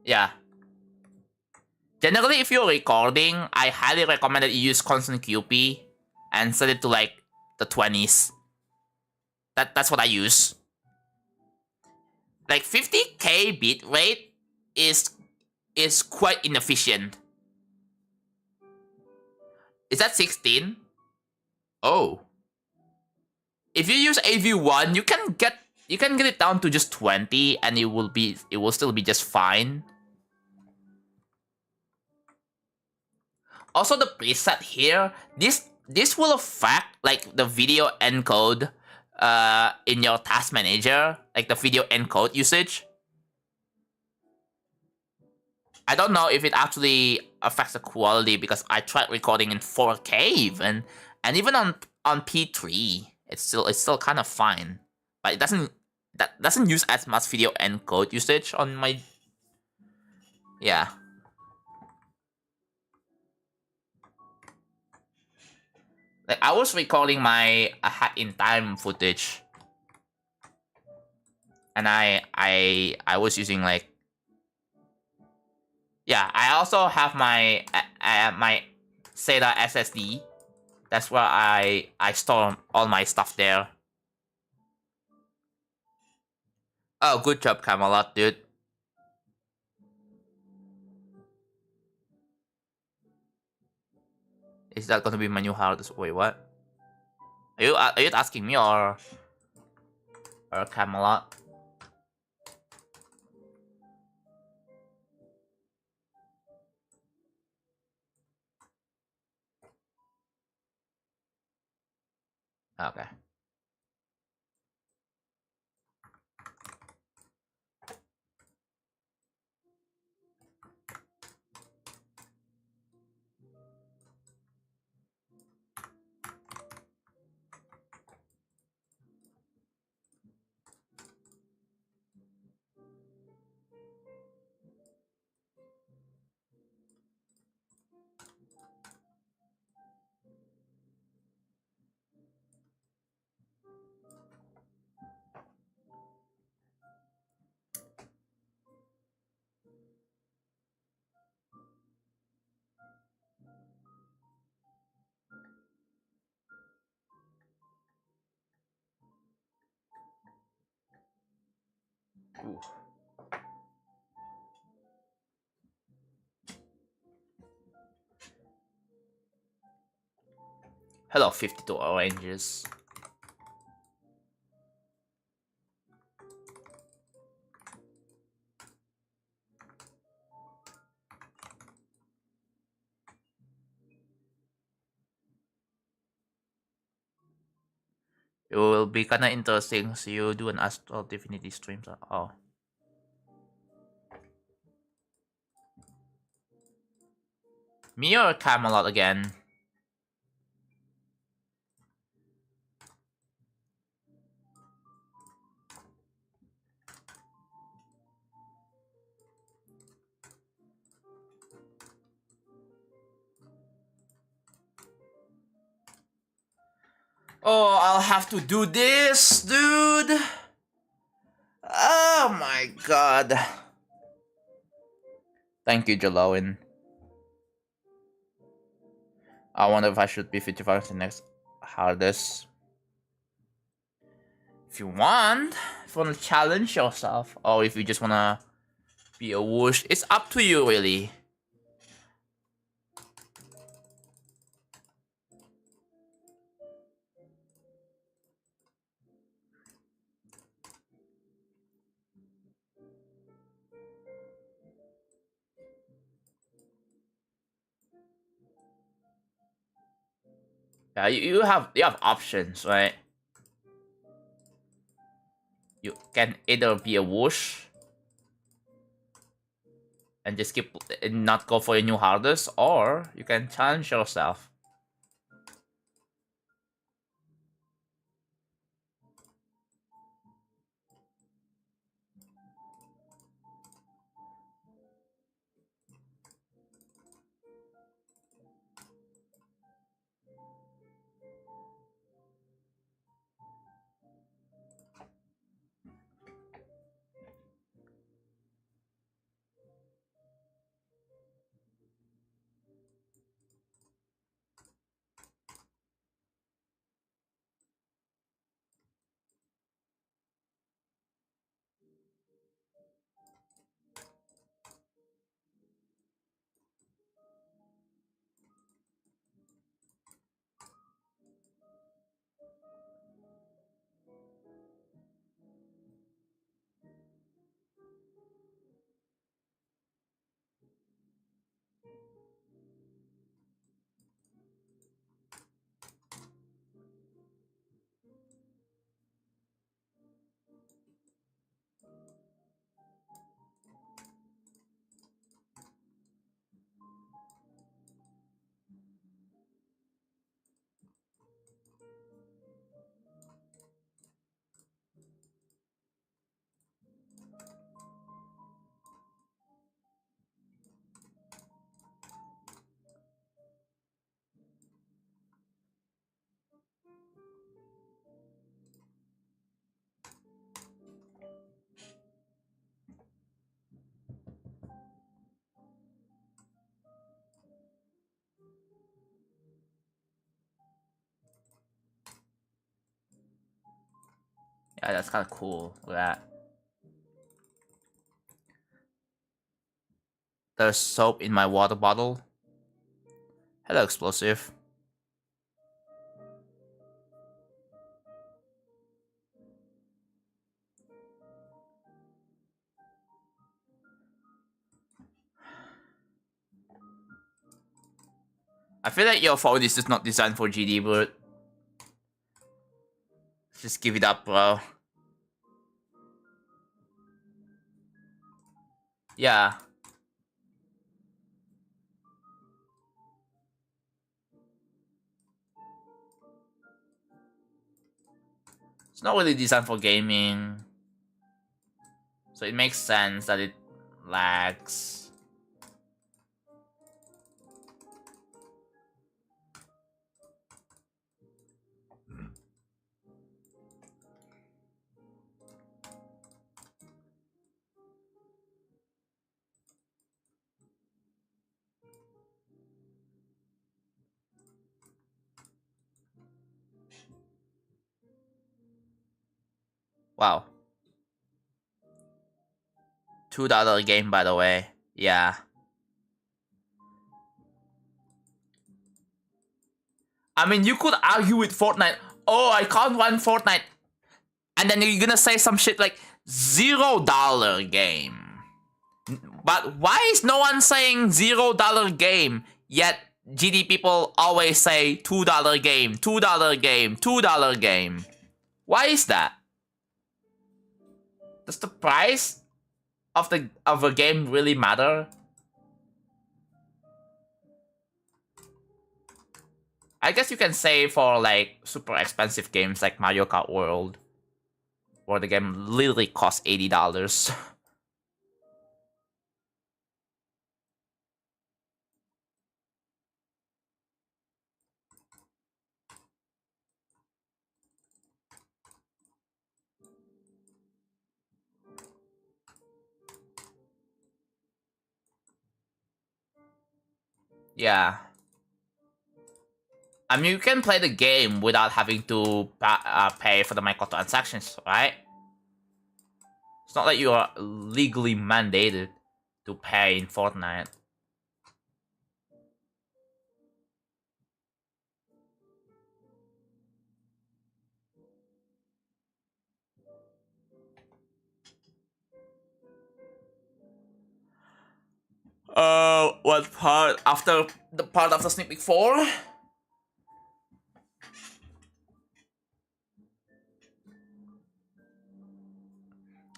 Yeah. Generally, if you're recording, I highly recommend that you use constant QP and set it to like the 20s. That's what I use. Like 50k bitrate is quite inefficient. Is that 16? Oh. If you use AV1, you can get it down to just 20 and it will still be just fine. Also, the preset here, this will affect like the video encode in your task manager, like the video encode usage. I don't know if it actually affects the quality because I tried recording in 4K even, and even on P3, it's still kind of fine, but it doesn't use as much video encode usage on my. Yeah. Like I was recording my Hack in Time footage, and I was using like. Yeah, I also have my my SATA SSD. That's where I store all my stuff there. Oh, good job, Camelot, dude. Is that gonna be my new hardest? Wait, what? Are you asking me or Camelot? Okay. Ooh. Hello, 52 oranges. It will be kind of interesting. So you do an Astral Divinity stream. So, oh. Me or Camelot again? Oh, I'll have to do this, dude. Oh my god. Thank you, Jalowin. I wonder if I should be 55 the next hardest. If you want to challenge yourself, or if you just wanna be a whoosh, it's up to you, really. Yeah, you have options, right? You can either be a whoosh and just keep and not go for a new hardest, or you can challenge yourself. Yeah, that's kind of cool. Look at that. There's soap in my water bottle. Hello, explosive. I feel like your phone is just not designed for GD, but just give it up, bro. Yeah. It's not really designed for gaming. So it makes sense that it lags. Wow. $2 game, by the way. Yeah. I mean, you could argue with Fortnite. Oh, I can't run Fortnite. And then you're gonna say some shit like $0 game. But why is no one saying $0 game? Yet GD people always say $2 game, $2 game, $2 game. Why is that? Does the price of a game really matter? I guess you can say for like super expensive games like Mario Kart World, where the game literally costs $80. Yeah. I mean, you can play the game without having to pay for the microtransactions, right? It's not like you are legally mandated to pay in Fortnite. What part? After the part after Sneak Peek 4?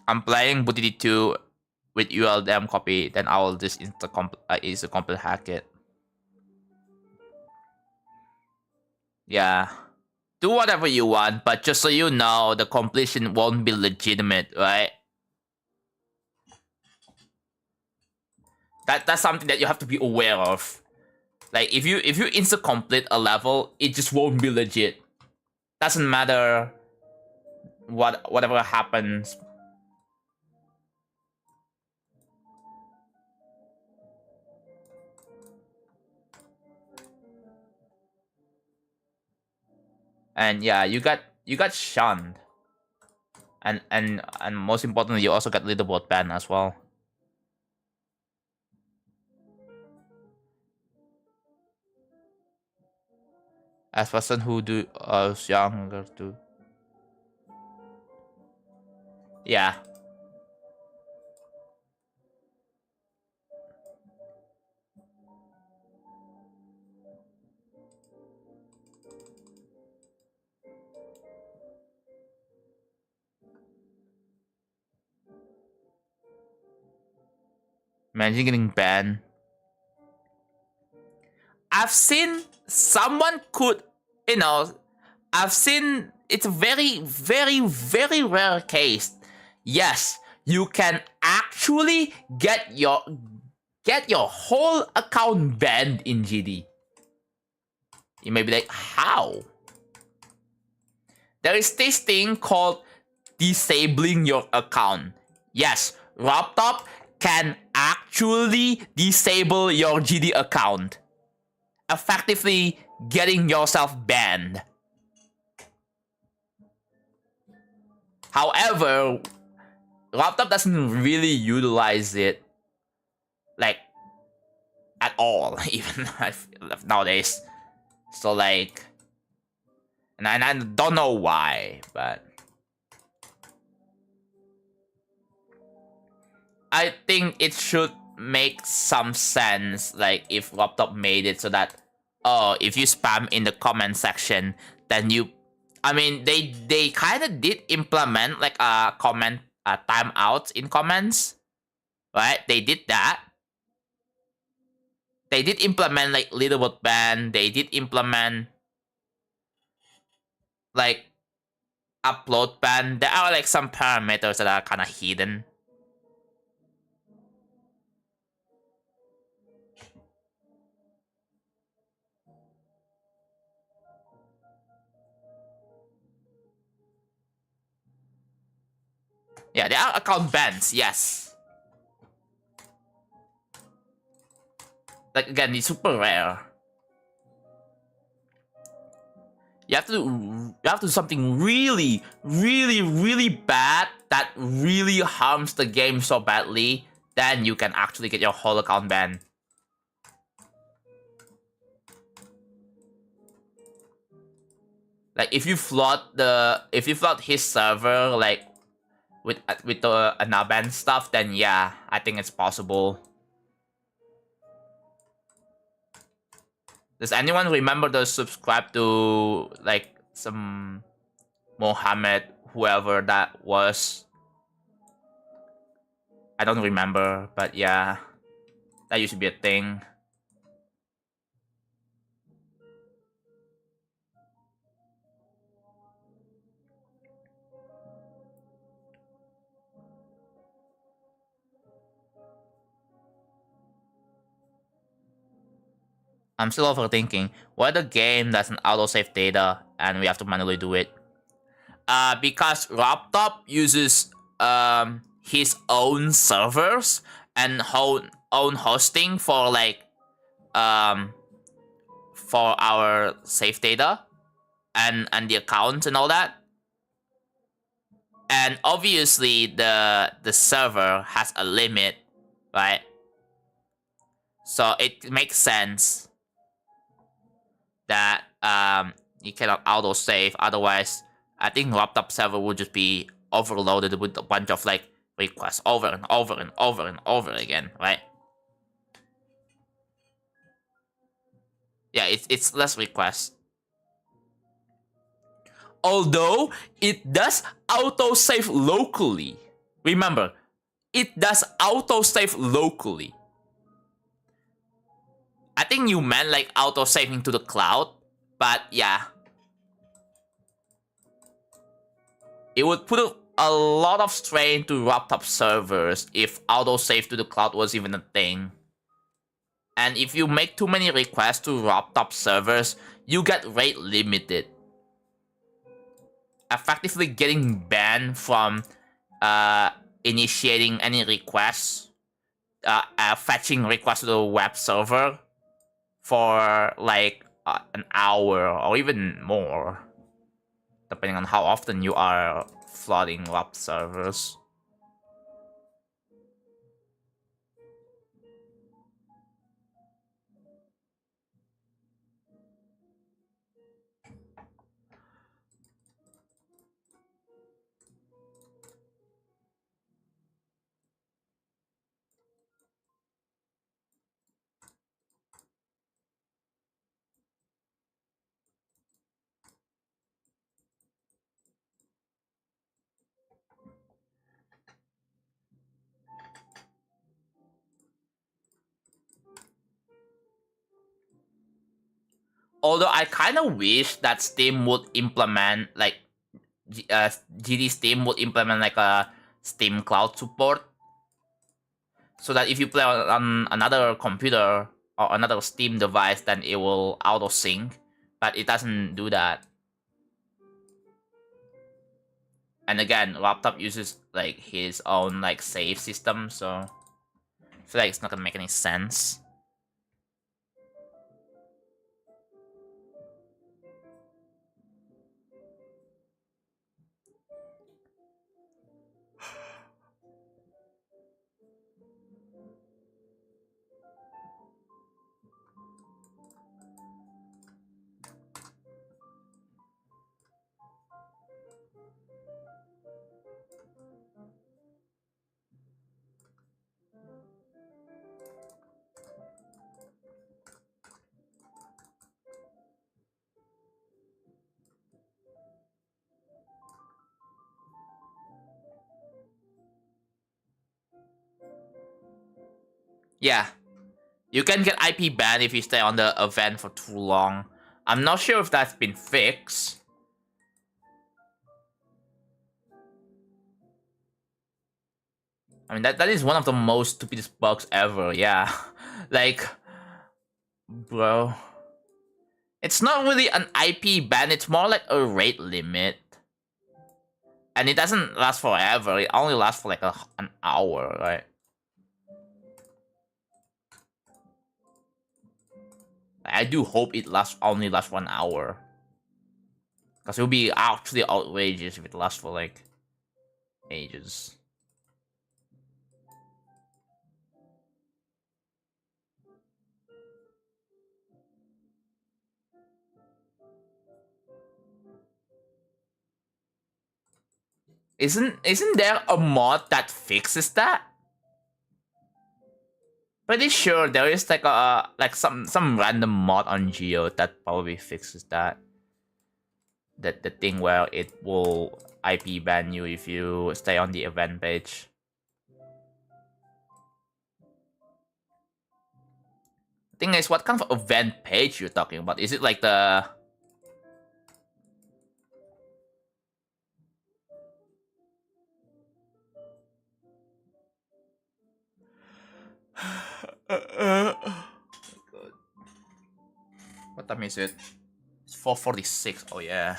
I'm playing Buddy 2 with ULDM copy, then I will just complete hack it. Yeah. Do whatever you want, but just so you know, the completion won't be legitimate, right? That's something that you have to be aware of. Like if you insta complete a level, it just won't be legit. Doesn't matter whatever happens. And yeah, you got shunned. And most importantly, you also got leaderboard banned as well. As person who do younger too. Yeah. Imagine getting banned. I've seen someone could, I've seen it's a very, very, very rare case. Yes, you can actually get your whole account banned in GD. You may be like, how? There is this thing called disabling your account. Yes, RobTop can actually disable your GD account, effectively getting yourself banned. However, RobTop doesn't really utilize it like at all, even nowadays. So like, and I don't know why, but I think it should make some sense. Like if RobTop made it so that, oh, if you spam in the comment section, then you, I mean, they kind of did implement like a comment timeout in comments, right? They did that. They did implement like leaderboard ban. They did implement like upload ban. There are like some parameters that are kind of hidden. Yeah, there are account bans, yes. Like again, it's super rare. You have to do something really, really, really bad that really harms the game so badly, then you can actually get your whole account banned. Like if you flood his server like with the unbanned stuff, then yeah, I think it's possible. Does anyone remember to subscribe to like some Mohammed, whoever that was? I don't remember, but yeah, that used to be a thing. I'm still overthinking. What the game doesn't autosave data and we have to manually do it? Because Laptop uses his own servers and own hosting for like for our save data and the accounts and all that. And obviously the server has a limit, right? So it makes sense that you cannot autosave. Otherwise, I think Laptop server would just be overloaded with a bunch of like requests over and over and over and over again, right? Yeah, it's less requests. Although it does autosave locally. Remember, it does autosave locally. I think you meant like autosaving to the cloud, but yeah. It would put a lot of strain to laptop servers if autosave to the cloud was even a thing. And if you make too many requests to laptop servers, you get rate limited. Effectively getting banned from initiating any requests, fetching requests to the web server for like an hour or even more, depending on how often you are flooding web servers. Although I kind of wish that Steam would implement like GD Steam would implement like a Steam Cloud support, so that if you play on another computer or another Steam device, then it will auto sync. But it doesn't do that. And again, laptop uses like his own like save system, so I feel like it's not gonna make any sense. Yeah, you can get IP banned if you stay on the event for too long. I'm not sure if that's been fixed. I mean, that is one of the most stupidest bugs ever, yeah. Like, bro. It's not really an IP ban, it's more like a rate limit. And it doesn't last forever, it only lasts for like an hour, right? I do hope it only lasts 1 hour. Because it would be actually outrageous if it lasts for like ages. Isn't there a mod that fixes that? Pretty sure there is like a like some random mod on Geo that probably fixes that. That the thing where it will IP ban you if you stay on the event page. Thing is, what kind of event page you're talking about? Is it like the what time is it? It's 4:46. Oh yeah.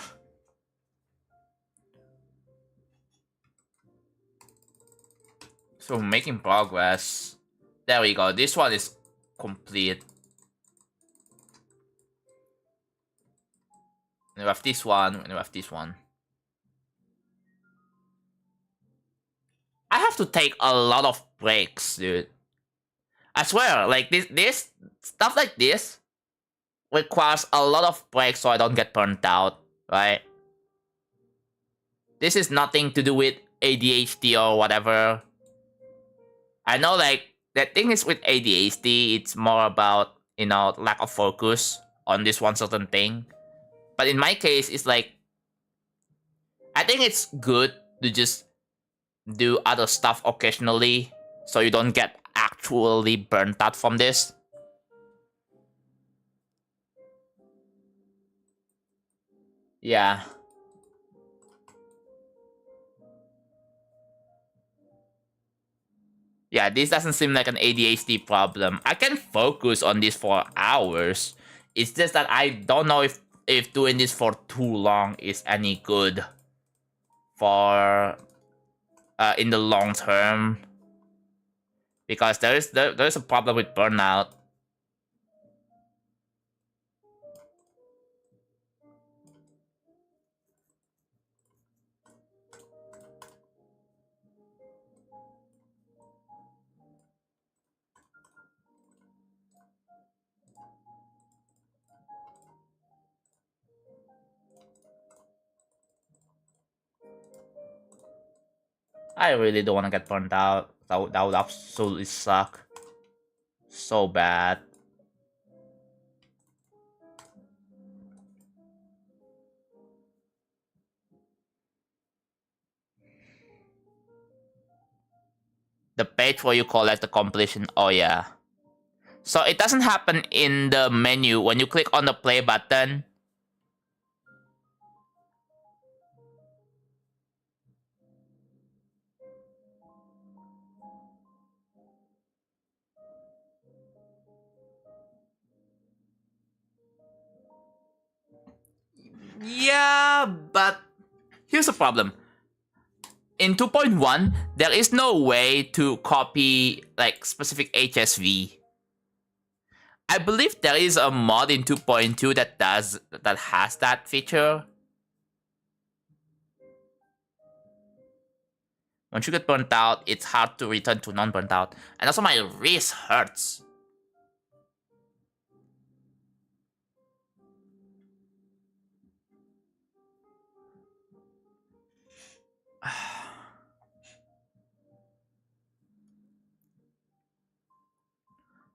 So making progress. There we go. This one is complete. And we have this one, and we have this one. I have to take a lot of breaks, dude. I swear, like this stuff like this requires a lot of breaks so I don't get burnt out, right? This is nothing to do with ADHD or whatever. I know, like, the thing is with ADHD, it's more about, you know, lack of focus on this one certain thing. But in my case, it's like, I think it's good to just do other stuff occasionally so you don't get actually burnt out from this. Yeah. Yeah, this doesn't seem like an ADHD problem. I can focus on this for hours. It's just that I don't know if doing this for too long is any good for in the long term. Because there's a problem with burnout. I really don't want to get burnt out. That would absolutely suck. So bad. The page where you collect the completion. Oh yeah. So it doesn't happen in the menu. When you click on the play button, yeah, but here's the problem. In 2.1, there is no way to copy like specific HSV. I believe there is a mod in 2.2 that has that feature. Once you get burnt out, it's hard to return to non-burnt out. And also my wrist hurts.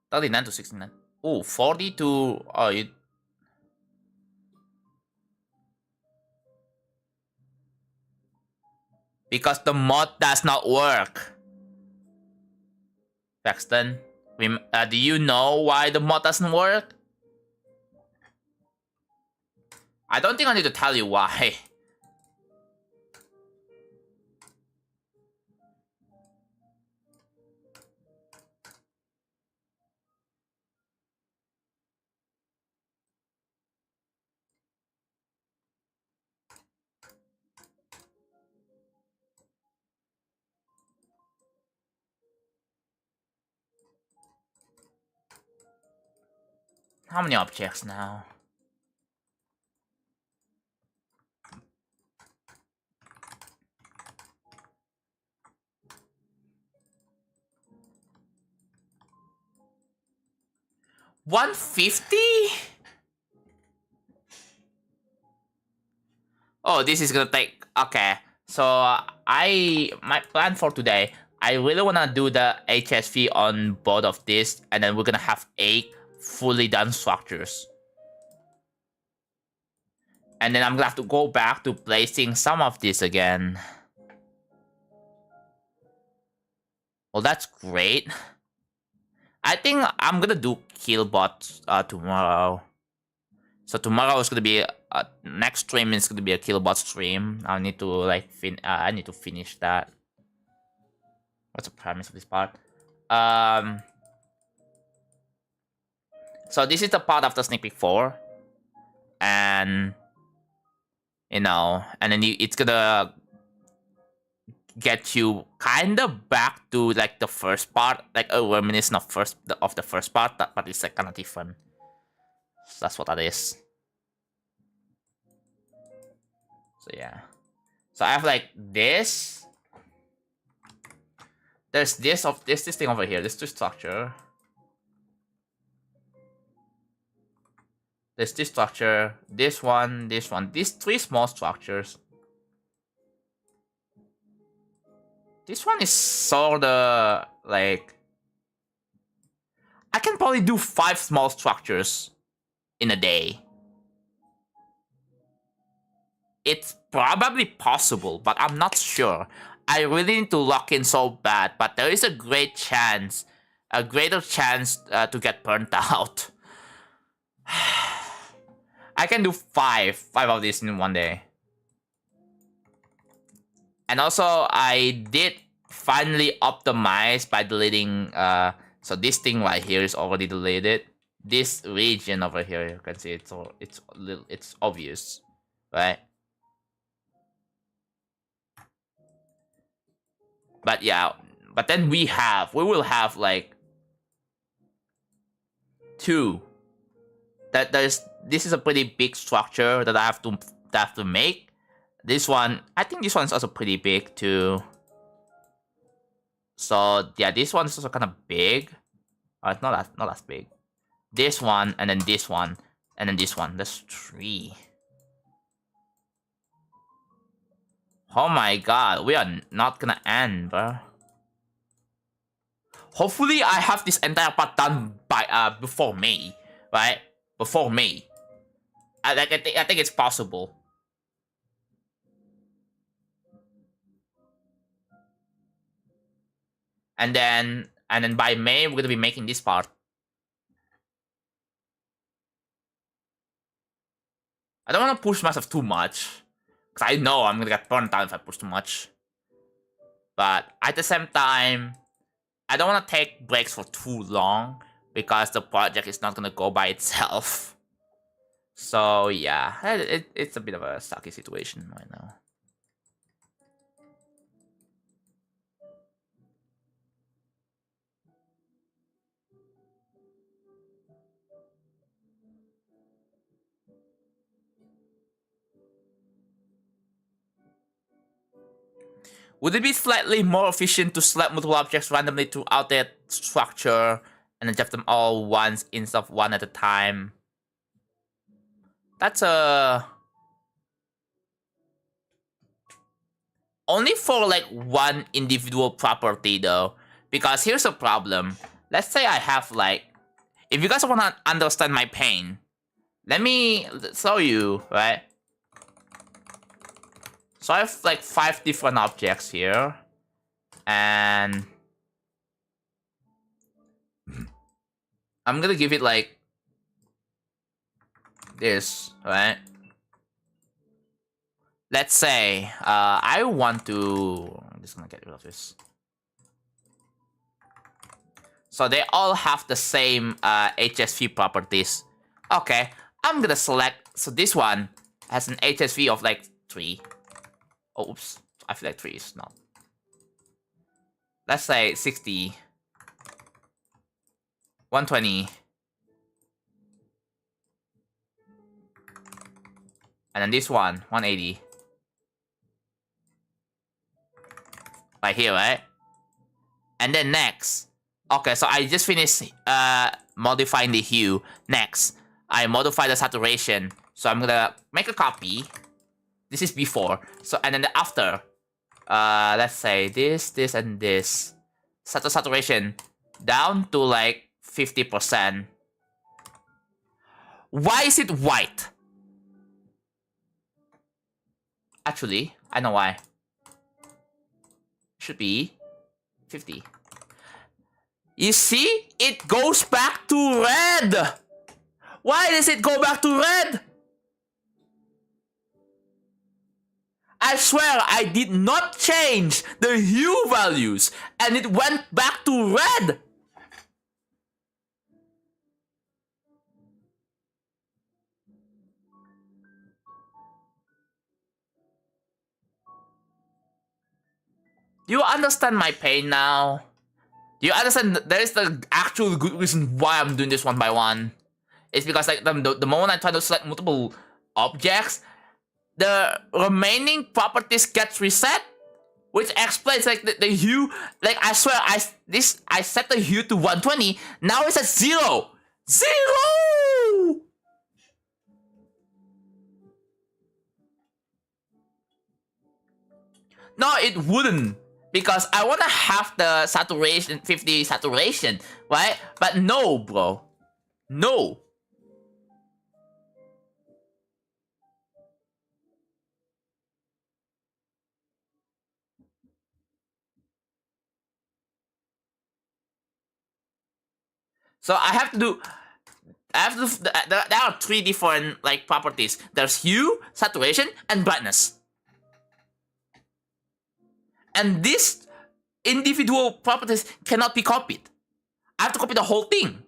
$39 to $69. Oh, 40 to... Oh, you... Because the mod does not work. Paxton, do you know why the mod doesn't work? I don't think I need to tell you why. How many objects now? 150? Oh, this is gonna take... Okay, so my plan for today, I really wanna do the HSV on both of this, and then we're gonna have 8 fully done structures. And then I'm gonna have to go back to placing some of this again. Well, that's great. I think I'm gonna do Killbot tomorrow. So tomorrow is gonna be next stream is gonna be a Killbot stream. I need to like I need to finish that. What's the premise of this part? So this is the part after sneak peek 4, and you know, and then it's gonna get you kind of back to like the first part, like a reminiscence of the first part, but it's like kind of different. So that's what that is. So yeah. So I have like this. There's this thing over here. This structure. There's this structure. This one. These 3 small structures. This one is sort of like... I can probably do 5 small structures in a day. It's probably possible, but I'm not sure. I really need to lock in so bad, but there is a greater chance to get burnt out. I can do 5 of these in one day. And also, I did finally optimize by deleting, so this thing right here is already deleted. This region over here, you can see it's obvious, right? But yeah, but then we will have like 2. This is a pretty big structure that I have to make. This one, I think this one's also pretty big too. So yeah, this one's also kind of big. It's not as big. This one, and then this one, and then this one. That's 3. Oh my god, we are not gonna end, bro. Hopefully, I have this entire part done by before May, right? Before May. I think it's possible. And then by May, we're gonna be making this part. I don't want to push myself too much, because I know I'm gonna get burnt out if I push too much. But at the same time, I don't want to take breaks for too long, because the project is not gonna go by itself. So yeah, it's a bit of a sucky situation right now. Would it be slightly more efficient to select multiple objects randomly throughout their structure and adjust them all once instead of one at a time? That's only for like one individual property though, because here's a problem. Let's say I have like, if you guys want to understand my pain, let me show you, right? So I have like 5 different objects here, and I'm gonna give it like this, right? Let's say I want to... I'm just gonna get rid of this. So they all have the same HSV properties. Okay, I'm gonna select... So this one has an HSV of like 3. Oh, oops. I feel like 3 is not. Let's say 60. 120. And then this one, 180. Right here, right? And then next. Okay, so I just finished modifying the hue. Next, I modify the saturation. So I'm gonna make a copy. This is before. So and then the after. Let's say this, and this. Set the saturation down to like 50%. Why is it white? Actually, I know why. Should be 50. You see? It goes back to red! Why does it go back to red? I swear I did not change the hue values and it went back to red! Do you understand my pain now? Do you understand there is the actual good reason why I'm doing this one by one? It's because like the moment I try to select multiple objects, the remaining properties gets reset, which explains like the hue. Like I swear I set the hue to 120. Now it's at 0. 0. No, it wouldn't. Because I want to have the saturation, 50 saturation, right? But no, bro. No. So I have to do... there are 3 different like properties. There's hue, saturation, and brightness. And these individual properties cannot be copied. I have to copy the whole thing.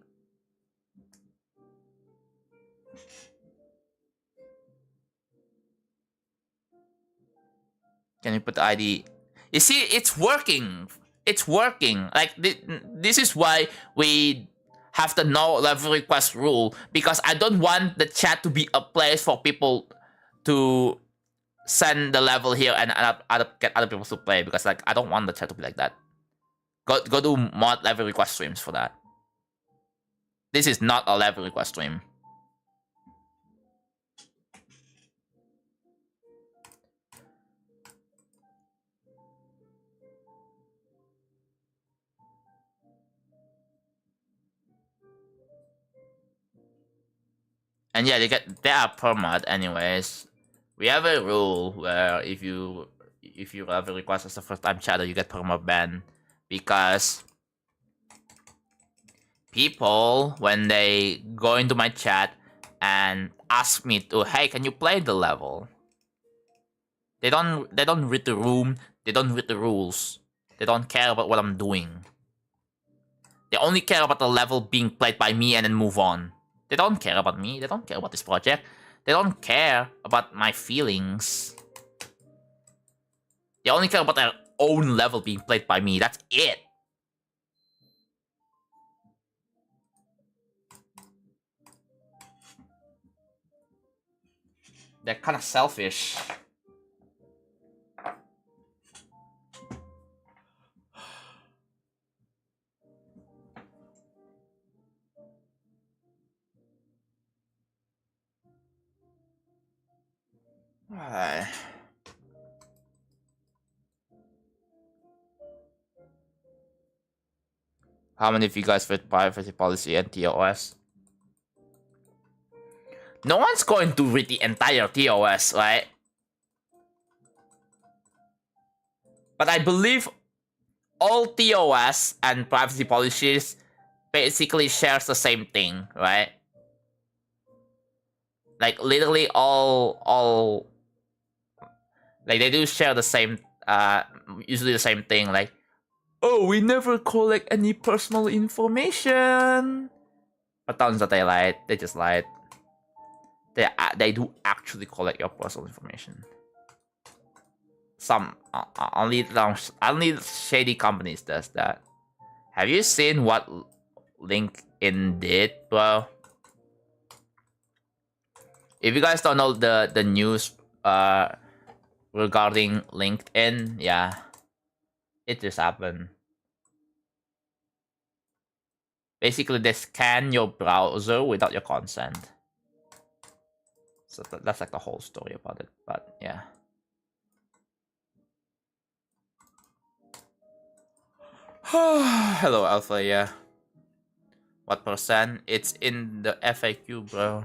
Can you put the ID? You see, it's working. It's working. Like, this is why we have the no level request rule. Because I don't want the chat to be a place for people to send the level here and get other people to play. Because, like, I don't want the chat to be like that. Go do mod level request streams for that. This is not a level request stream. And yeah, they are permod anyways. We have a rule where if you level request as a first time chatter, you get perma ban because people when they go into my chat and ask me to, hey, can you play the level? They don't read the room, they don't read the rules. They don't care about what I'm doing. They only care about the level being played by me and then move on. They don't care about me, they don't care about this project. They don't care about my feelings. They only care about their own level being played by me, that's it. They're kind of selfish. Alright. How many of you guys fit privacy policy and TOS? No one's going to read the entire TOS, right? But I believe all TOS and privacy policies basically shares the same thing, right? Like literally all like they do share the same usually the same thing, like, oh, we never collect any personal information. But turns out they lied. They just lied. They do actually collect your personal information. Some only shady companies does that. Have you seen what LinkedIn did, bro? If you guys don't know the news regarding LinkedIn, yeah, it just happened. Basically, they scan your browser without your consent. So that's like the whole story about it. But yeah. Hello, Alpha. Yeah. What percent? It's in the FAQ, bro.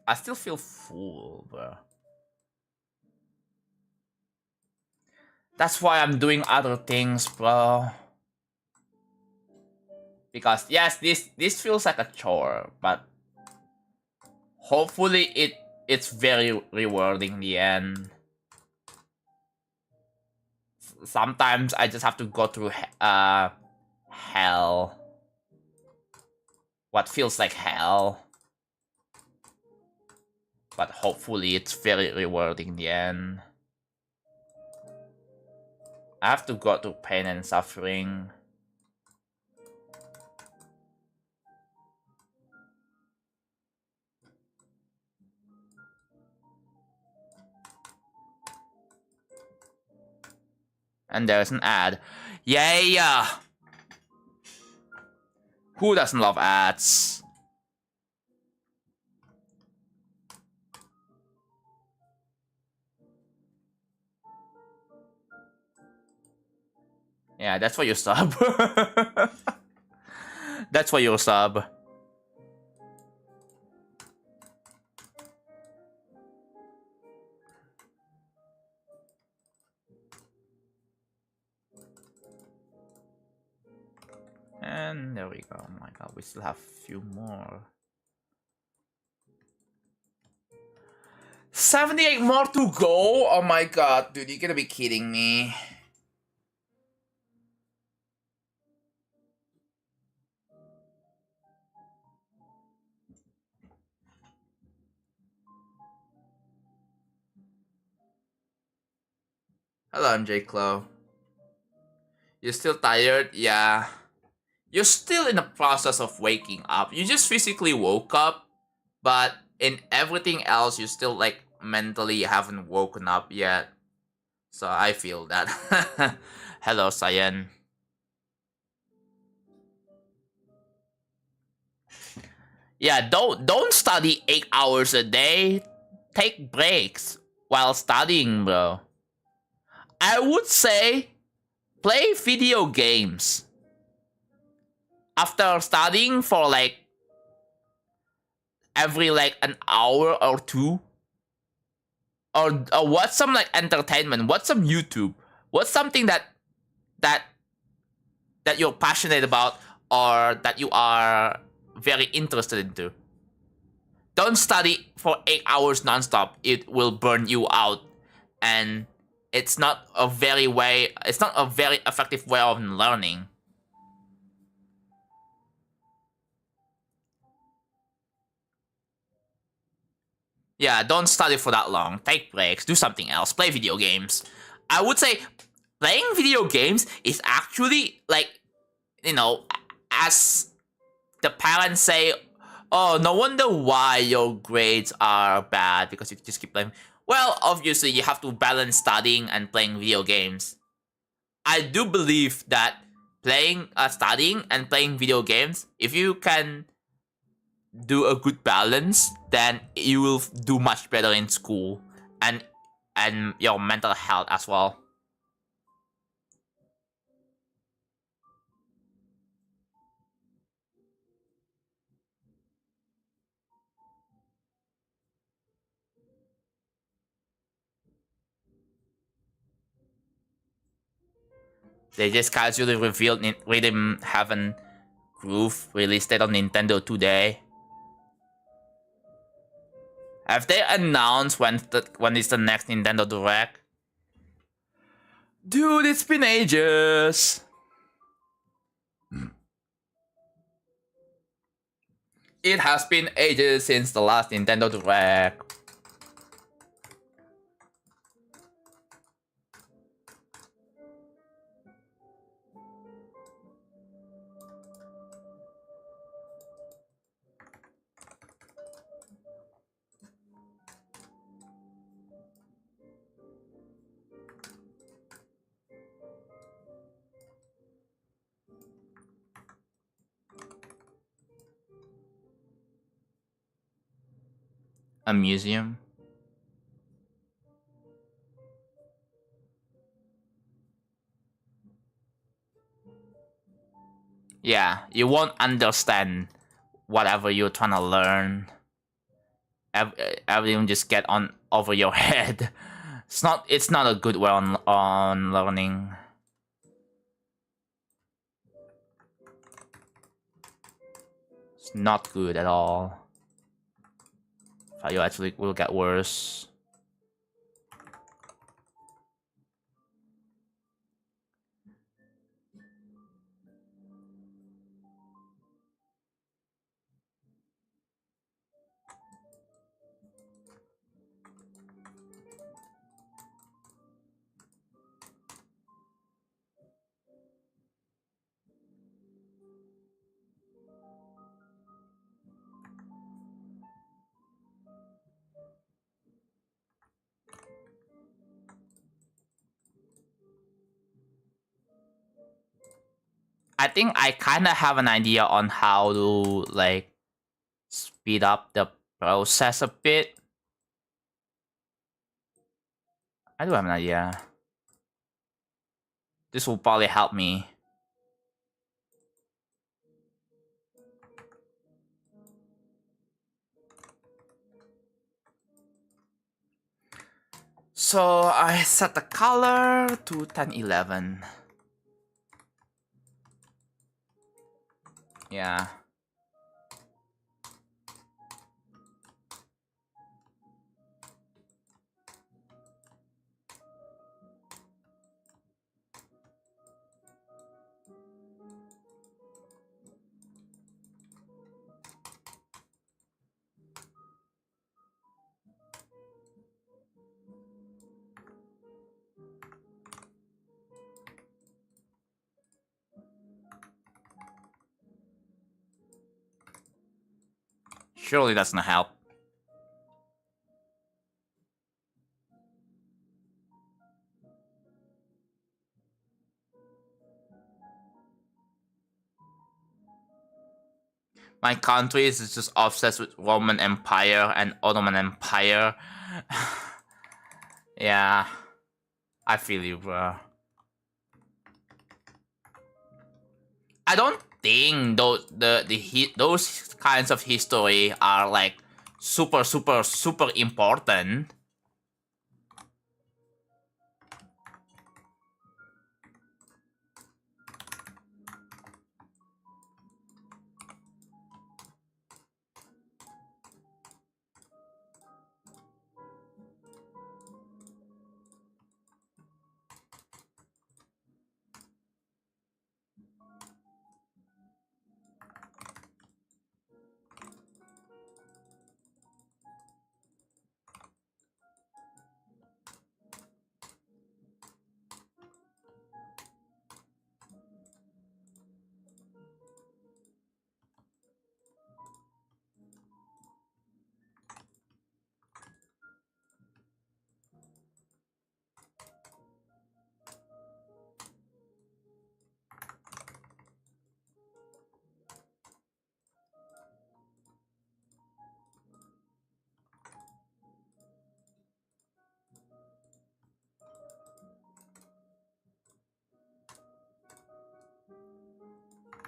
I still feel full, bro. That's why I'm doing other things, bro. Because yes, this feels like a chore, but hopefully it's very rewarding in the end. Sometimes I just have to go through hell. What feels like hell. But hopefully it's very rewarding in the end. I have to go through pain and suffering. And there's an ad. Yay! Who doesn't love ads? Yeah, that's for your sub. That's for your sub. And there we go. Oh my god, we still have a few more. 78 more to go? Oh my god, dude, you're gonna be kidding me. Hello, MJ Clo. You're still tired? Yeah. You're still in the process of waking up. You just physically woke up, but in everything else, you still like mentally haven't woken up yet. So I feel that. Hello, Cyan. Yeah, don't study 8 hours a day. Take breaks while studying, bro. I would say play video games. After studying for like every like an hour or two, or watch some like entertainment, watch some YouTube, watch something that that you're passionate about or that you are very interested into. Don't study for 8 hours nonstop. It will burn you out, and it's not a very effective way of learning. Yeah, don't study for that long. Take breaks, do something else, play video games. I would say playing video games is actually like, you know, as the parents say, oh, no wonder why your grades are bad because you just keep playing. Well, obviously, you have to balance studying and playing video games. I do believe that studying and playing video games, if you can do a good balance, then you will do much better in school and your mental health as well. They just casually revealed Rhythm Heaven Groove released it on Nintendo today. Have they announced when is the next Nintendo Direct? Dude, it's been ages. It has been ages since the last Nintendo Direct. A museum? Yeah, you won't understand whatever you're trying to learn. Everything just get on over your head. It's not a good way on learning. It's not good at all. In fact, you actually will get worse. I think I kind of have an idea on how to like speed up the process a bit. I do have an idea. This will probably help me. So I set the color to 1011. Yeah. Surely that's gonna help. My country is just obsessed with Roman Empire and Ottoman Empire. Yeah. I feel you, bro. I don't think those kinds of history are like super important.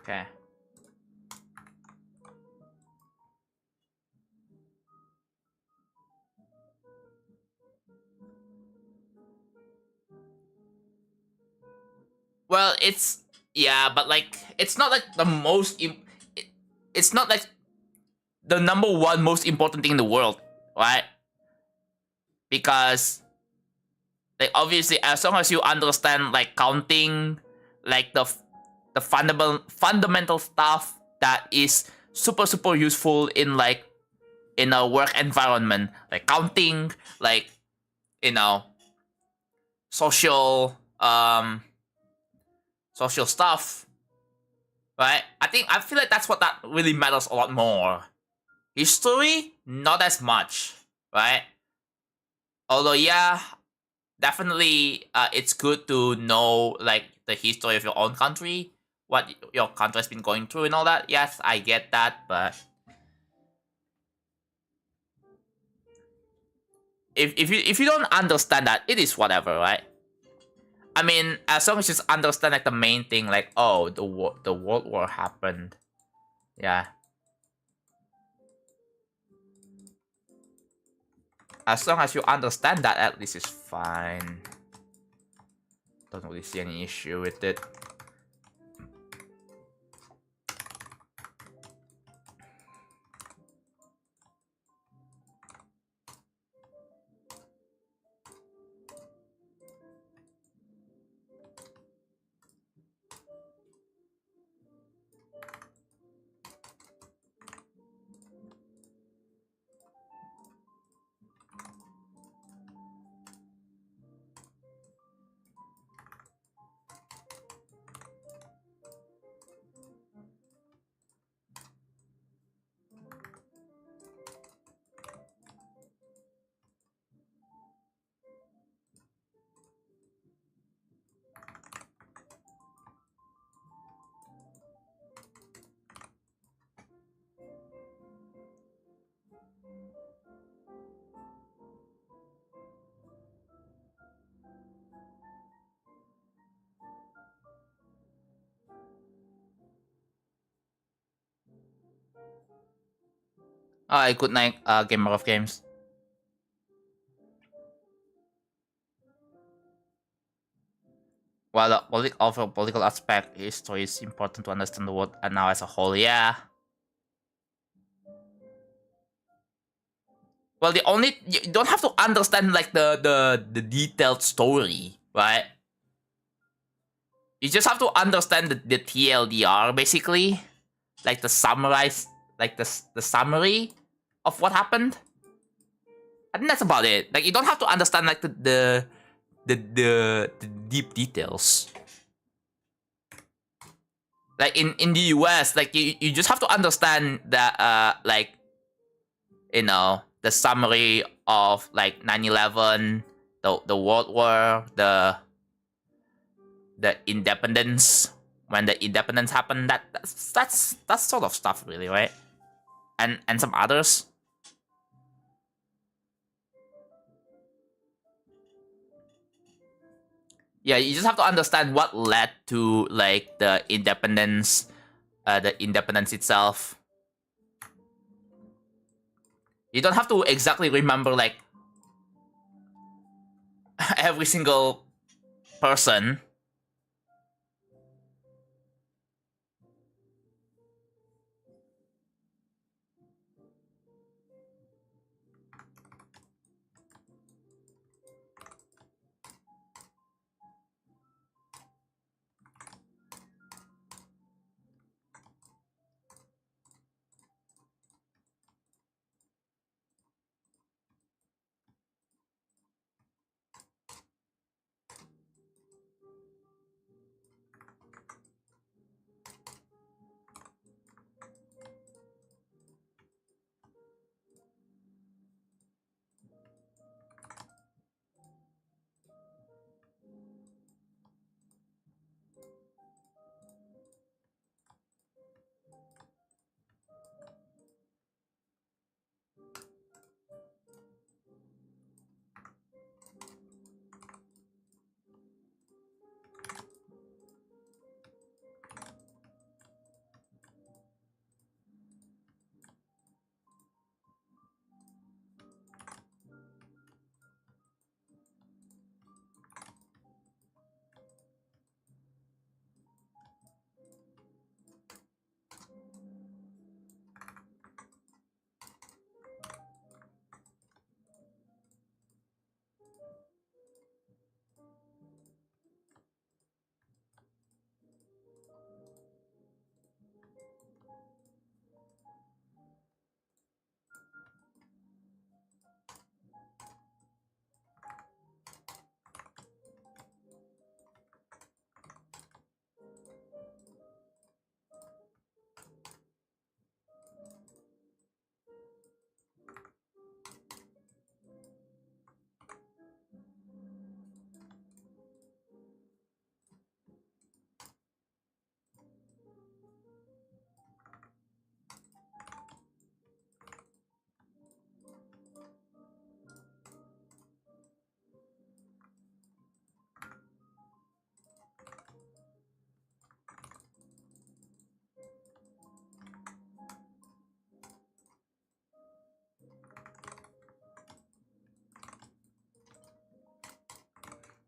Okay. Well, it's yeah, but like it's not like the most. It's not like the number one most important thing in the world, right? Because like obviously, as long as you understand like counting, like the fundamental stuff that is super useful in like in a work environment, like counting, like social social stuff, right? I feel like that's what that really matters a lot more. History, not as much, right? Although yeah, definitely it's good to know like the history of your own country, what your country has been going through and all that. Yes, I get that, but if you don't understand that, it is whatever, right? I mean, as long as you just understand like the main thing, like oh, the World War happened, yeah. As long as you understand that, at least it's fine. Don't really see any issue with it. Alright, good night, gamer of games. While of a political aspect, history is important to understand the world and now as a whole, yeah. Well, you don't have to understand like the detailed story, right? You just have to understand the TLDR basically, like the summarized, like the summary of what happened. I think that's about it. Like you don't have to understand like the deep details. Like in the US, like you just have to understand that like the summary of like 9/11, the World War, the independence, when the independence happened, that's sort of stuff really, right? And some others. Yeah, you just have to understand what led to like the independence itself. You don't have to exactly remember like every single person.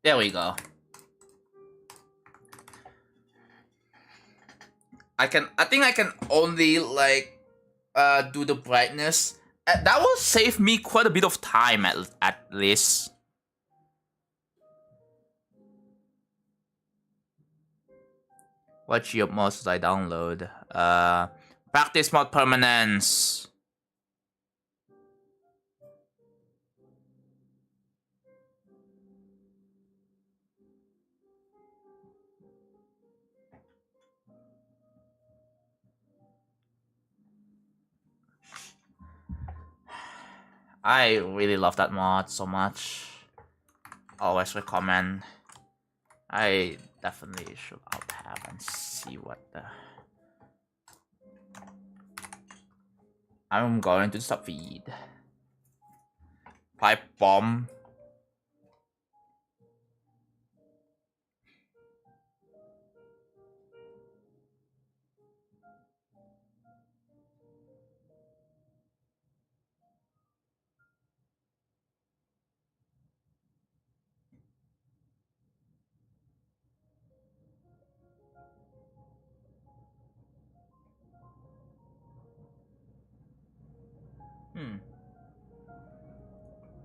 There we go. I think I can only like do the brightness. That will save me quite a bit of time at least. What geob mod should I download? Practice mod permanence. I really love that mod so much. Always recommend. I definitely should tab and see what the... I'm going to stop feed. Pipe bomb.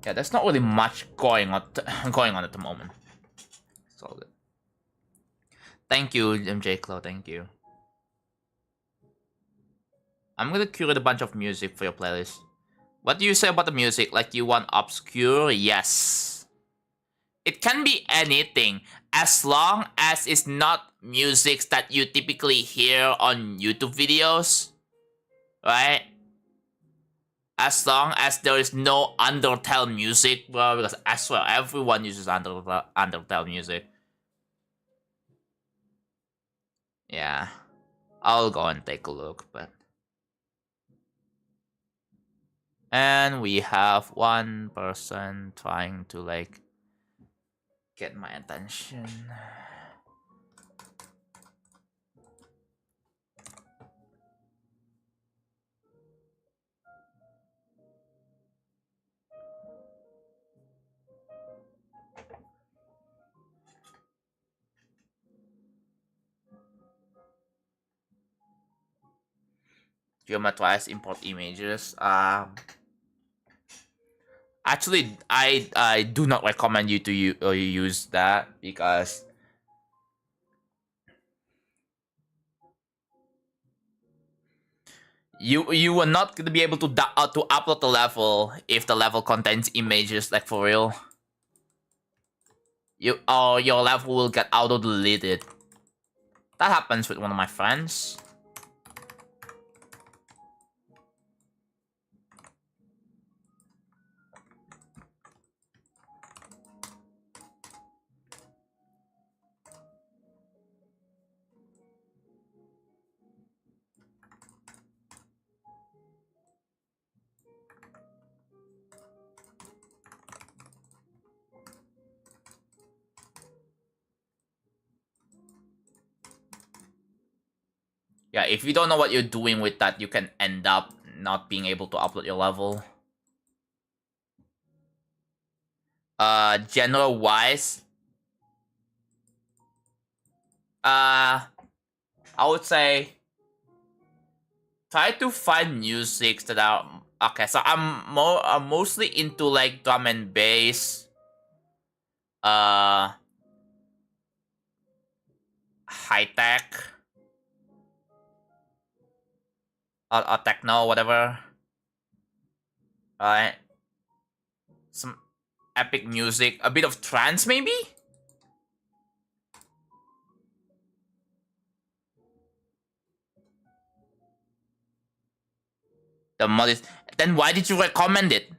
Yeah, there's not really much going on at the moment. It's all good. Thank you, MJ Clo. Thank you. I'm gonna curate a bunch of music for your playlist. What do you say about the music? Like, you want obscure? Yes. It can be anything, as long as it's not music that you typically hear on YouTube videos, right? As long as there is no Undertale music, bro, because I swear everyone uses Undertale music. Yeah, I'll go and take a look, but... And we have one person trying to, like, get my attention. Geometrize import images. Actually, I do not recommend you to use that, because you are not gonna be able to upload the level if the level contains images, like, for real. Your level will get auto deleted. That happens with one of my friends. Yeah, if you don't know what you're doing with that, you can end up not being able to upload your level. General wise, I would say try to find music that are okay. So I'm mostly into, like, drum and bass, high tech, or techno, whatever. Right, some epic music, a bit of trance, maybe. The mod is... Then why did you recommend it?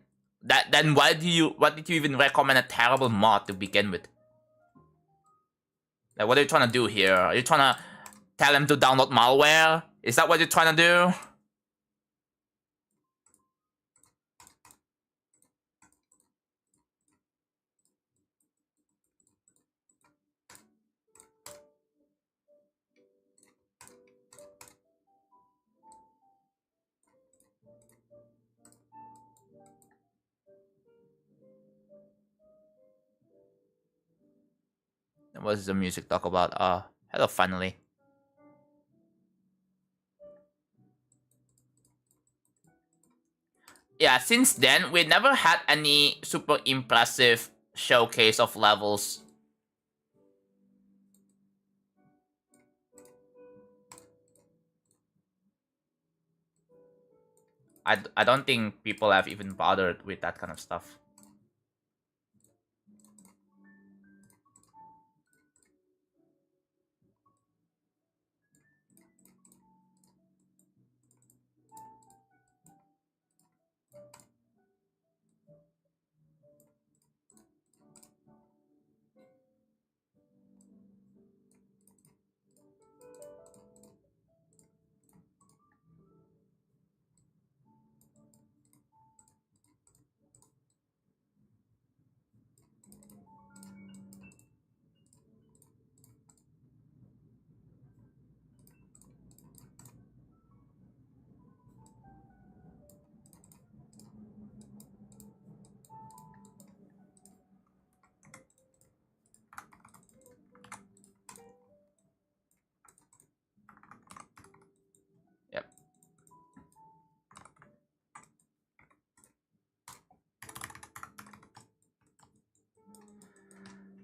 Then what did you even recommend a terrible mod to begin with? Like, what are you trying to do here? Are you trying to tell them to download malware? Is that what you're trying to do? What does the music talk about? Hello, finally. Yeah, since then, we never had any super impressive showcase of levels. I don't think people have even bothered with that kind of stuff. Yep.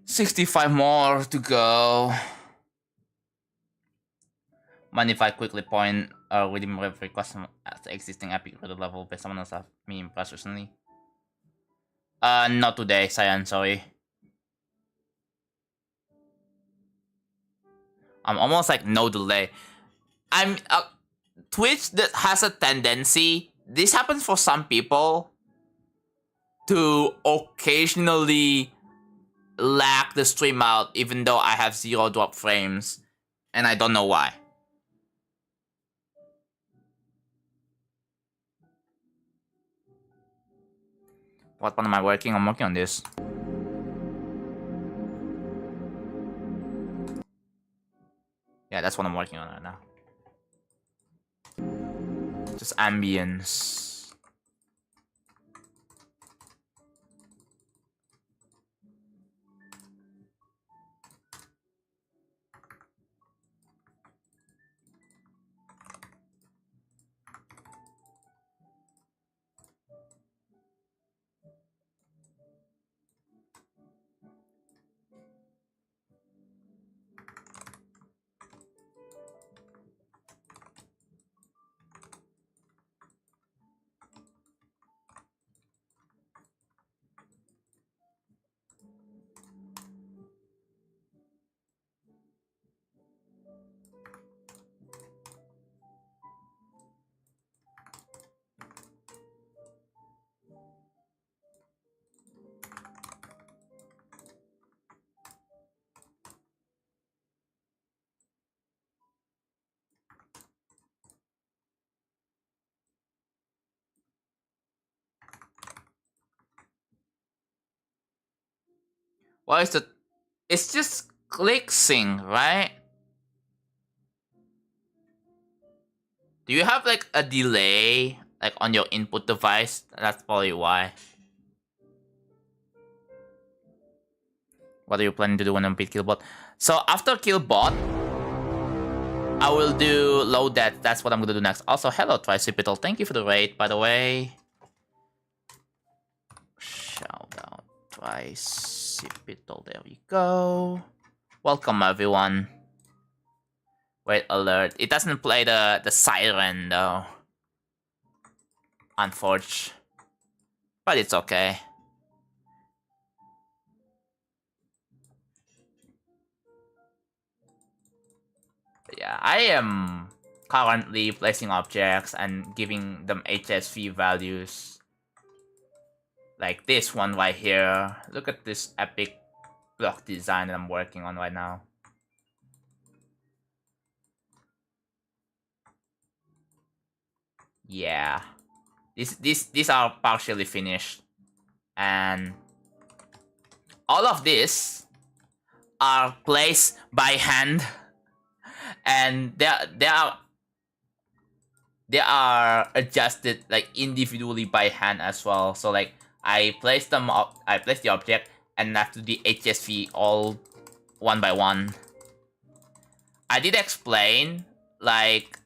65 more to go. Mind if I quickly point redeem every custom at the existing epic credit level based someone else have me impressed recently? Not today, Cyan, sorry. I'm almost like no delay. I'm Twitch that has a tendency. This happens for some people to occasionally lag the stream out even though I have 0 drop frames, and I don't know why. What one am I working? I'm working on this. Yeah, that's what I'm working on right now. Just ambience. What is the... It's just click sync, right? Do you have like a delay like on your input device? That's probably why. What are you planning to do when I beat Killbot? So after Killbot, I will do load that. That's what I'm gonna do next. Also, hello Tricipital. Thank you for the raid, by the way. Shout out Tricipital. There we go. Welcome everyone. Wait, alert. It doesn't play the siren though. Unfortunately. But it's okay. Yeah, I am currently placing objects and giving them HSV values. Like this one right here. Look at this epic block design that I'm working on right now. Yeah. These are partially finished. And all of this are placed by hand. And they are adjusted like individually by hand as well. So like I place them up, I place the object and have to do the HSV all one by one. I did explain, like,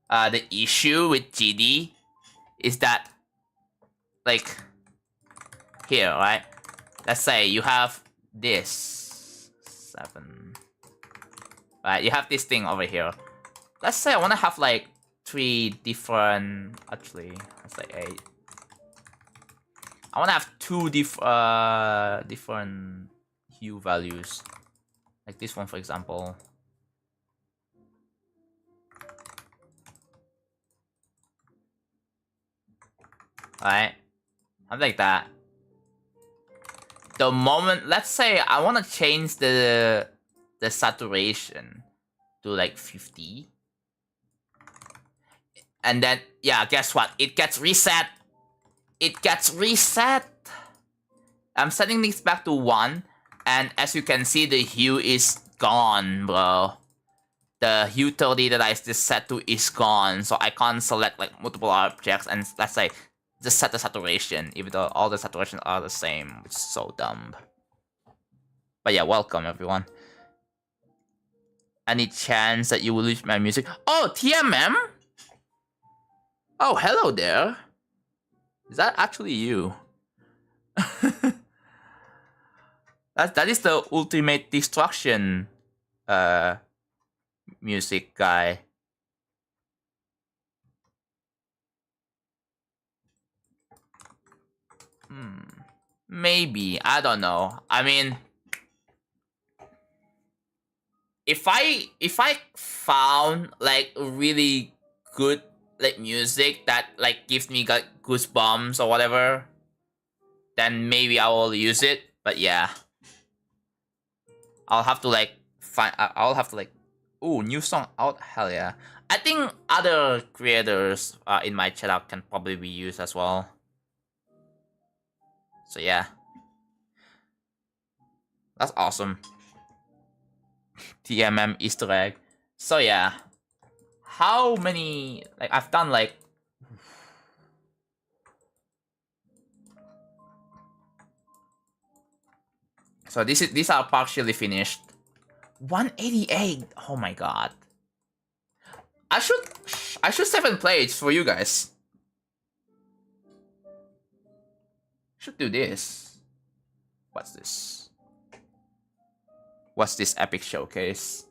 the issue with GD is that, like, here, right? Let's say you have this 7, right? You have this thing over here. Let's say I want to have like 3 different. Actually, let's say 8. I want to have 2 different hue values, like this one, for example. Right? Something like that. The moment, let's say I want to change the saturation to like 50. And then, yeah, guess what? It gets reset. It gets reset. I'm setting this back to 1. And as you can see, the hue is gone, bro. The hue 30 that I just set to is gone. So I can't select like multiple objects and let's say just set the saturation, even though all the saturations are the same, which is so dumb. But yeah, welcome everyone. Any chance that you will lose my music? Oh, TMM? Oh, hello there. Is that actually you? that is the ultimate destruction music guy. Maybe, I don't know. I mean, if I found like really good like music that like gives me like goosebumps or whatever, then maybe I will use it. But yeah, I'll have to like find. I'll have to like, ooh, new song out. Hell yeah! I think other creators in my chat can probably be used as well. So yeah, that's awesome. TMM Easter egg. So yeah, how many like I've done like. So these are partially finished. 188. Oh my god. I should save and play it for you guys. Should do this. What's this? What's this epic showcase?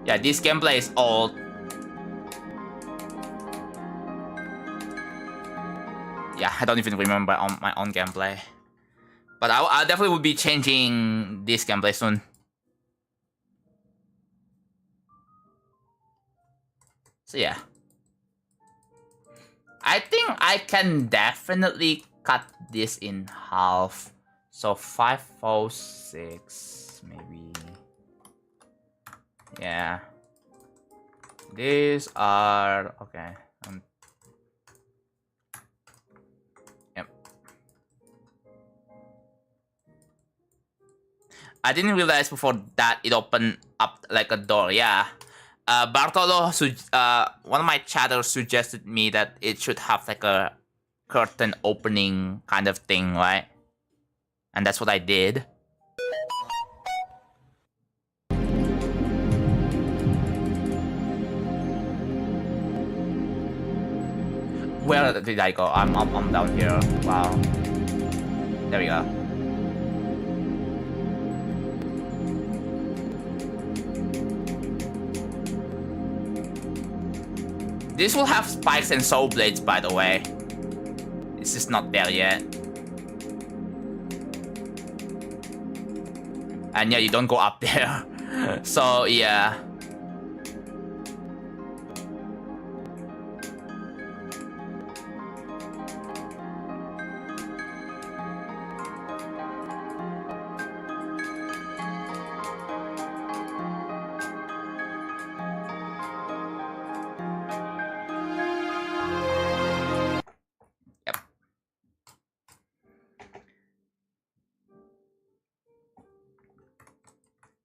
Yeah, this gameplay is old. Yeah, I don't even remember on my own gameplay. But I definitely will be changing this gameplay soon. So yeah. I think I can definitely cut this in half. So 506 maybe. Yeah. These are okay. Yep. I didn't realize before that it opened up like a door. Yeah. Bartolo, one of my chatters suggested me that it should have like a curtain opening kind of thing, right? And that's what I did. Where did I go? I'm down here. Wow. There we go. This will have spikes and soul blades, by the way. This is not there yet. And yeah, you don't go up there. So yeah.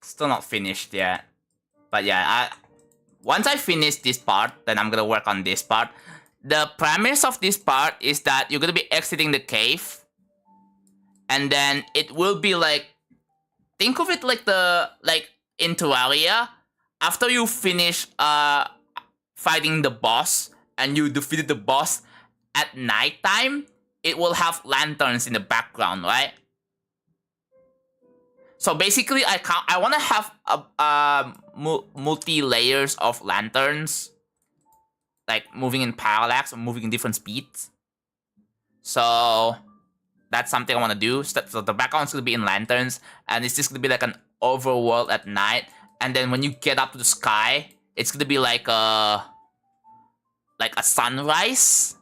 Still not finished yet. But yeah, once I finish this part, then I'm gonna work on this part. The premise of this part is that you're gonna be exiting the cave. And then it will be like, think of it like in Terraria, after you finish fighting the boss and you defeated the boss at nighttime, it will have lanterns in the background, right? So basically, I want to have multi layers of lanterns, like moving in parallax or moving in different speeds. So that's something I want to do. So the background's gonna be in lanterns, and it's just gonna be like an overworld at night. And then when you get up to the sky, it's gonna be like a sunrise.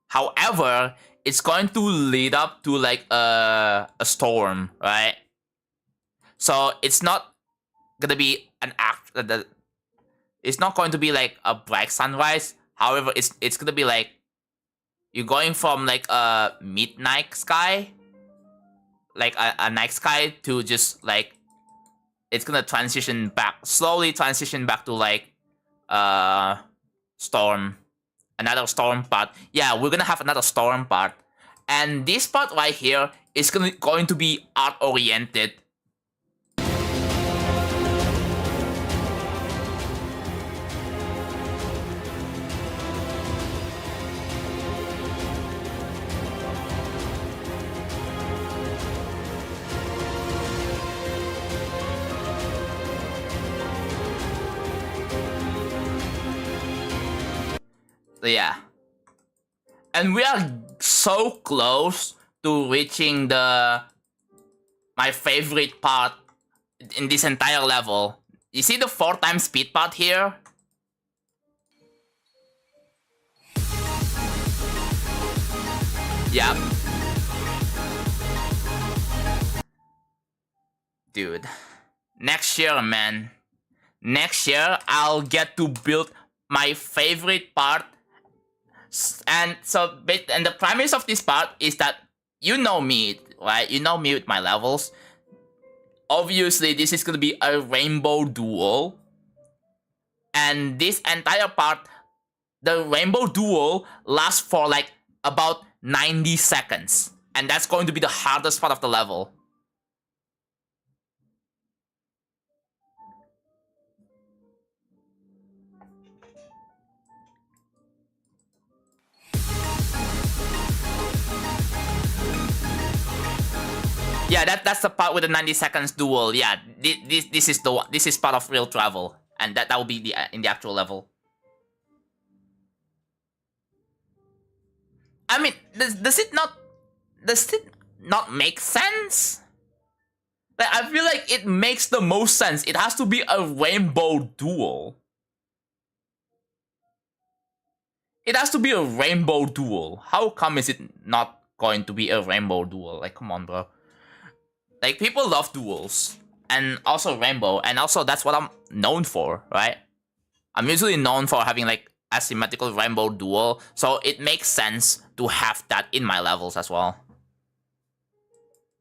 However, it's going to lead up to like a storm, right? So it's not gonna be it's not going to be like a bright sunrise. However, it's gonna be like you're going from like a midnight sky, like a night sky, to just like it's gonna slowly transition back to like storm, another storm part. Yeah, we're gonna have another storm part, and this part right here is going to be art oriented. So yeah. And we are so close to reaching my favorite part in this entire level. You see the 4x speed part here? Yep. Dude. Next year, man. Next year, I'll get to build my favorite part. And the premise of this part is that you know me, right? You know me with my levels. Obviously, this is gonna be a rainbow duel. And this entire part, the rainbow duel lasts for like about 90 seconds. And that's going to be the hardest part of the level. Yeah, that's the part with the 90 seconds duel. Yeah, this is the one. This is part of real travel, and that will be in the actual level. I mean, does it not make sense? Like, I feel like it makes the most sense. It has to be a rainbow duel. It has to be a rainbow duel. How come is it not going to be a rainbow duel? Like, come on, bro. Like, people love duels. And also rainbow. And also, that's what I'm known for, right? I'm usually known for having, like, asymmetrical rainbow duel. So it makes sense to have that in my levels as well.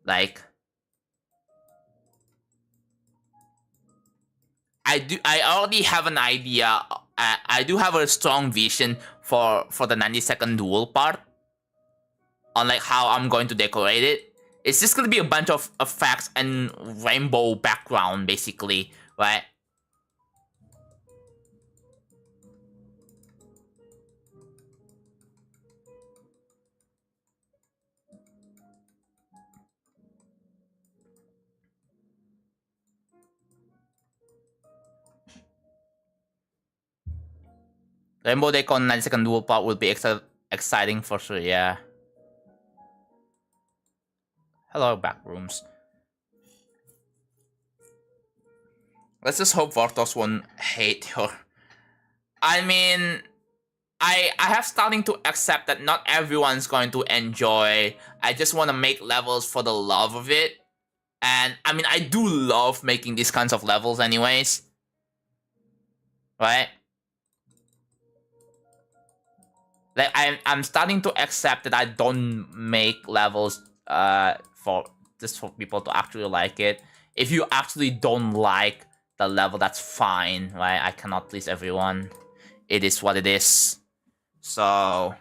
Like, I already have an idea. I do have a strong vision for the 90-second duel part. On, like, how I'm going to decorate it. It's just gonna be a bunch of effects and rainbow background, basically, right? Rainbow deck on 90-second duel part will be exciting for sure, yeah. Hello, backrooms. Let's just hope Vartos won't hate her. I mean, I have starting to accept that not everyone's going to enjoy. I just want to make levels for the love of it. And, I mean, I do love making these kinds of levels anyways. Right? Like, I'm starting to accept that I don't make levels for people to actually like it. If you actually don't like the level, that's fine, right? I cannot please everyone. It is what it is. So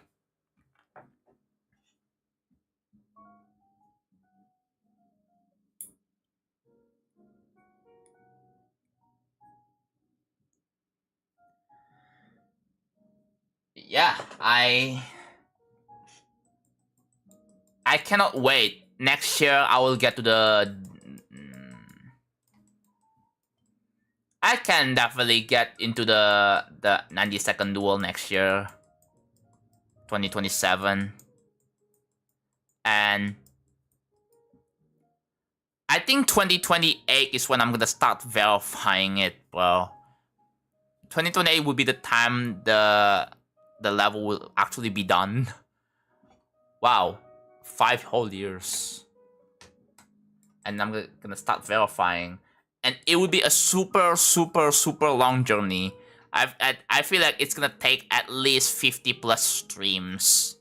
yeah, I cannot wait. Next year I will get to the I can definitely get into the 90-second duel next year. 2027. And I think 2028 is when I'm gonna start verifying it, bro. 2028 will be the time the level will actually be done. Wow. 5 whole years. And I'm gonna start verifying. And it will be a super, super, super long journey. I feel like it's gonna take at least 50 plus streams.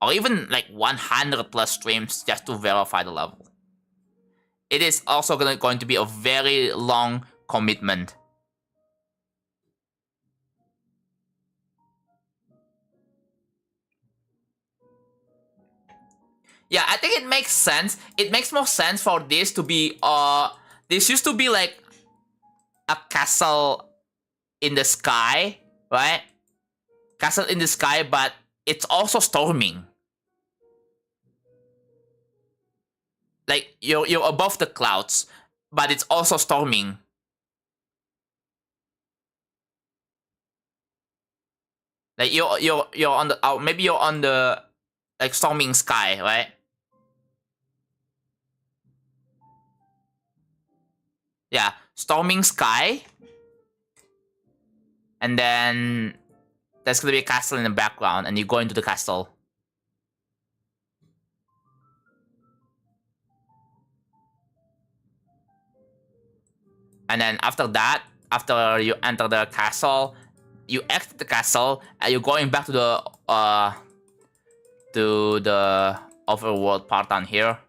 Or even like 100 plus streams just to verify the level. It is also going to be a very long commitment. Yeah, I think it makes sense. It makes more sense for this to be this used to be like a castle in the sky, right? Castle in the sky, but it's also storming. Like you're above the clouds, but it's also storming. Like you're on the maybe you're on the like storming sky, right? Yeah, storming sky. And then there's gonna be a castle in the background, and you go into the castle. And then after that, after you enter the castle, you exit the castle, and you're going back to the overworld part down here.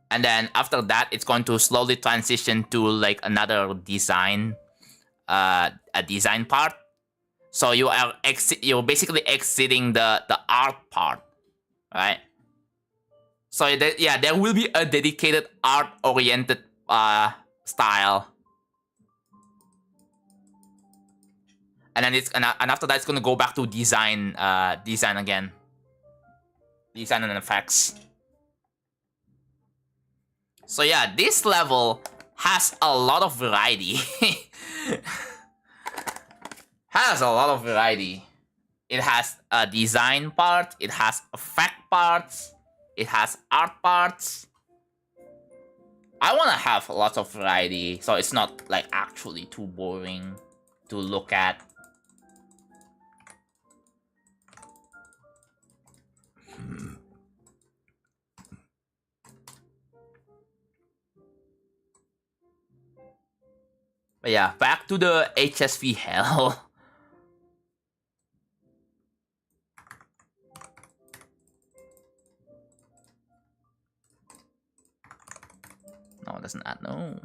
And then after that, it's going to slowly transition to like another design, a design part. So you're basically exiting the art part, right? So yeah, there will be a dedicated art-oriented style, and then and after that, it's gonna go back to design again, design and effects. So yeah, this level has a lot of variety. Has a lot of variety. It has a design part, it has effect parts, it has art parts. I want to have lots of variety, so it's not like actually too boring to look at. But yeah, back to the HSV hell. No, it doesn't add, no.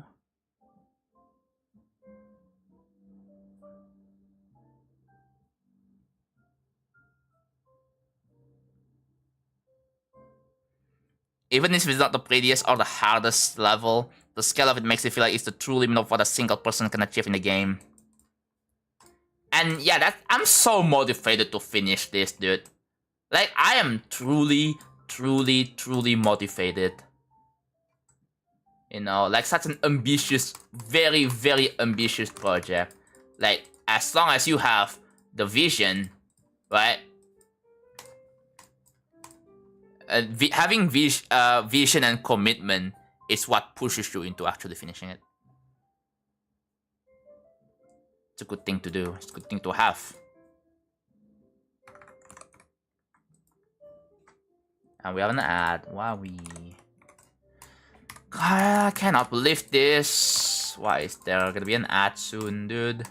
Even if it's not the prettiest or the hardest level, the scale of it makes it feel like it's the true limit of what a single person can achieve in the game. And yeah, I'm so motivated to finish this, dude. Like, I am truly, truly, truly motivated. You know, like such an ambitious, very, very ambitious project. Like, as long as you have the vision, right? Having vision and commitment is what pushes you into actually finishing it. It's a good thing to do. It's a good thing to have. And we have an ad. Wowie. I cannot believe this. Why is there gonna be an ad soon, dude?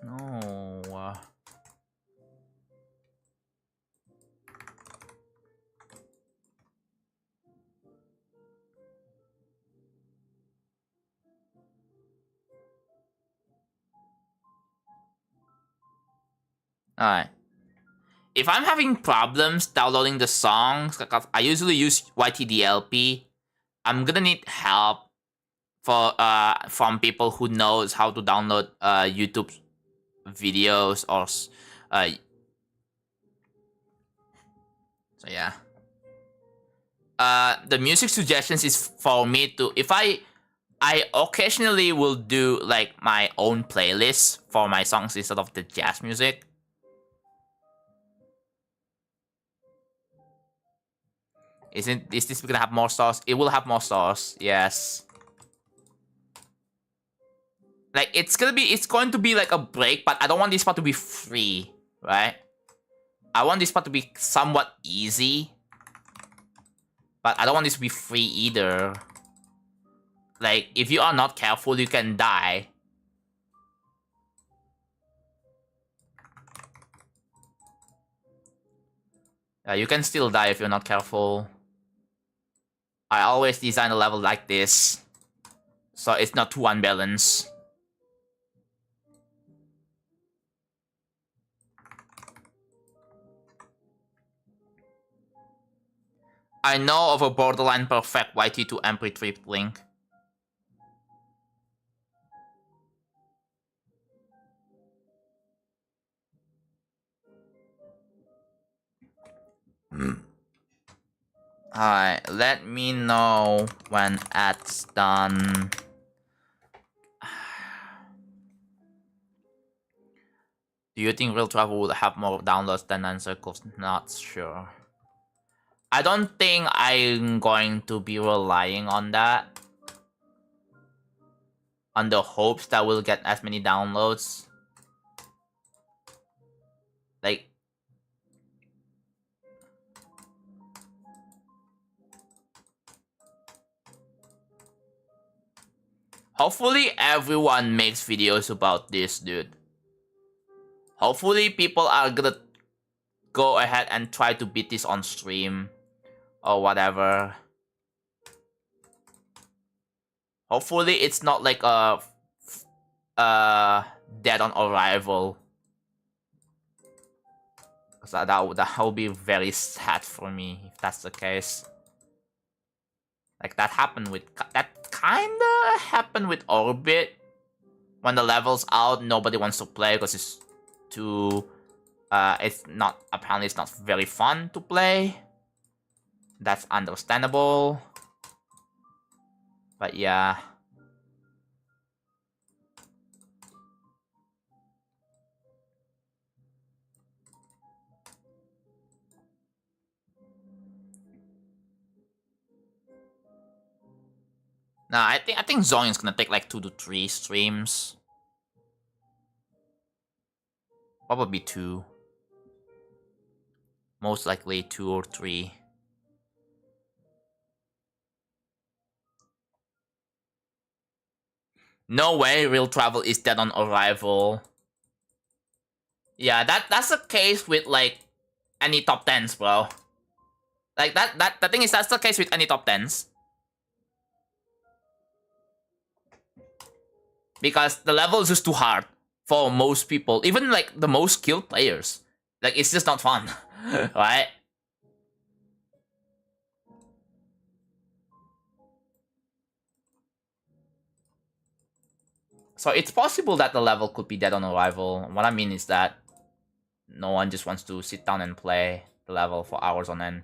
No. Alright. If I'm having problems downloading the songs, because I usually use YTDLP, I'm gonna need help from people who knows how to download YouTube videos or so yeah. The music suggestions is for me to if I occasionally will do like my own playlist for my songs instead of the jazz music. Is this gonna have more stars? It will have more stars, yes. Like it's going to be like a break, but I don't want this part to be free, right? I want this part to be somewhat easy. But I don't want this to be free either. Like, if you are not careful, you can die. You can still die if you're not careful. I always design a level like this, so it's not too unbalanced. I know of a borderline perfect YT to MP3 link. Alright, let me know when ad's done. Do you think Real Travel will have more downloads than Nine Circles? Not sure. I don't think I'm going to be relying on that. On the hopes that we'll get as many downloads. Like, hopefully everyone makes videos about this, dude. Hopefully people are gonna go ahead and try to beat this on stream or whatever. Hopefully it's not like a dead on arrival. Cause that would be very sad for me if that's the case. Like that kinda happened with Orbit. When the level's out, nobody wants to play because it's too apparently it's not very fun to play. That's understandable. But yeah. Nah, I think Zong is gonna take like 2 to 3 streams. Probably 2. Most likely 2 or 3. No way Real Travel is dead on arrival. Yeah, that's the case with like any top 10s, bro. Like the thing is that's the case with any top 10s. Because the level is just too hard for most people, even like the most skilled players. Like it's just not fun, right? So it's possible that the level could be dead on arrival. What I mean is that no one just wants to sit down and play the level for hours on end.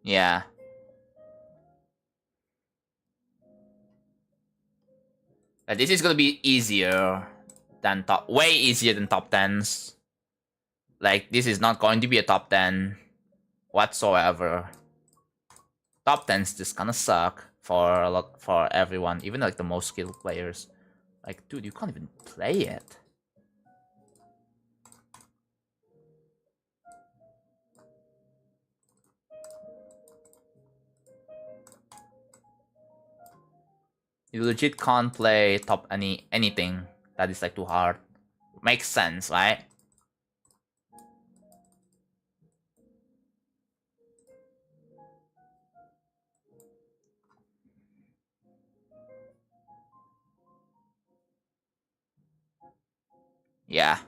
Yeah. This is gonna be easier than way easier than top 10s. Like, this is not going to be a top 10 whatsoever. Top 10s just gonna suck for everyone, even like the most skilled players. Like, dude, you can't even play it. You legit can't play top anything that is like too hard. Makes sense, right? Yeah.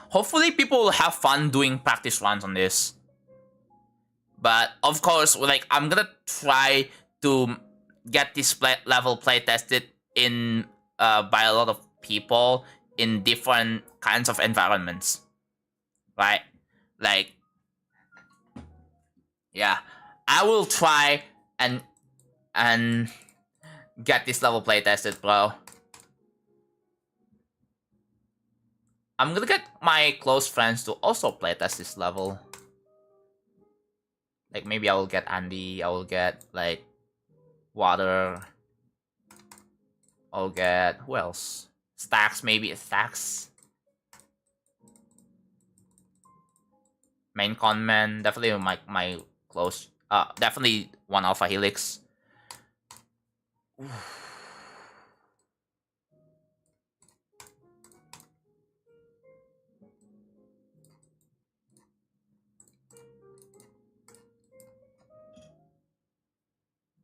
Hopefully people will have fun doing practice runs on this. But of course, like, I'm gonna try to get this level play tested in by a lot of people in different kinds of environments, right? Like, yeah, I will try and get this level play tested, bro. I'm gonna get my close friends to also play test this level. Like, maybe I will get Andy, I will get, like, Water. I'll get, who else? Stacks, maybe. Stacks. Main conman, definitely my close. Definitely one Alpha Helix.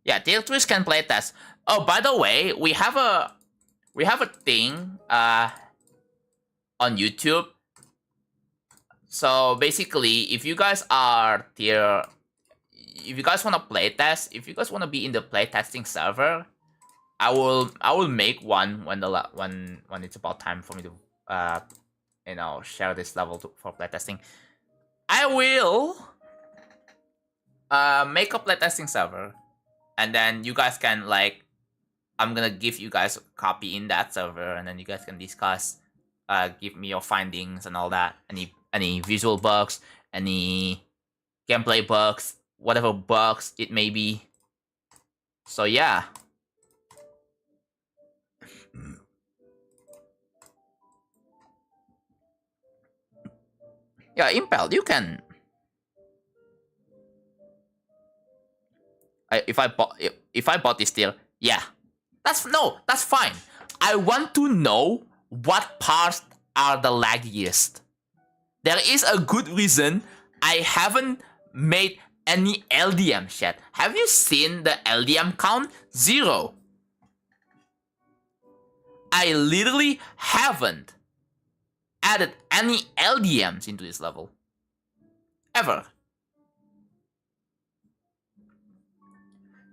Yeah, Tier 3s can play test. Oh, by the way, we have a thing on YouTube. So basically, if you guys are if you guys want to play test, if you guys want to be in the play testing server, I will make one when when it's about time for me to share this level for playtesting. I will make a playtesting server, and then you guys can, like, I'm gonna give you guys a copy in that server, and then you guys can discuss, give me your findings and all that. Any visual bugs, any gameplay bugs, whatever bugs it may be. So yeah. Yeah, Impel, you can. If I bought this deal, yeah, that's fine. I want to know what parts are the laggiest. There is a good reason I haven't made any LDM yet. Have you seen the LDM count? 0. I literally haven't added any LDMs into this level. Ever.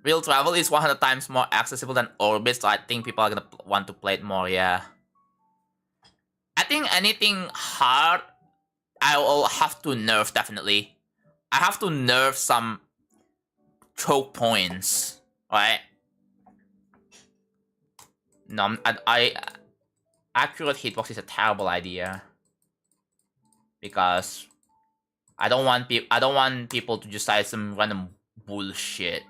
Real travel is 100 times more accessible than Orbit, so I think people are gonna want to play it more, yeah. I think anything hard, I will have to nerf, definitely. I have to nerf some choke points, right? No, accurate hitbox is a terrible idea. Because I don't want people to just say some random bullshit.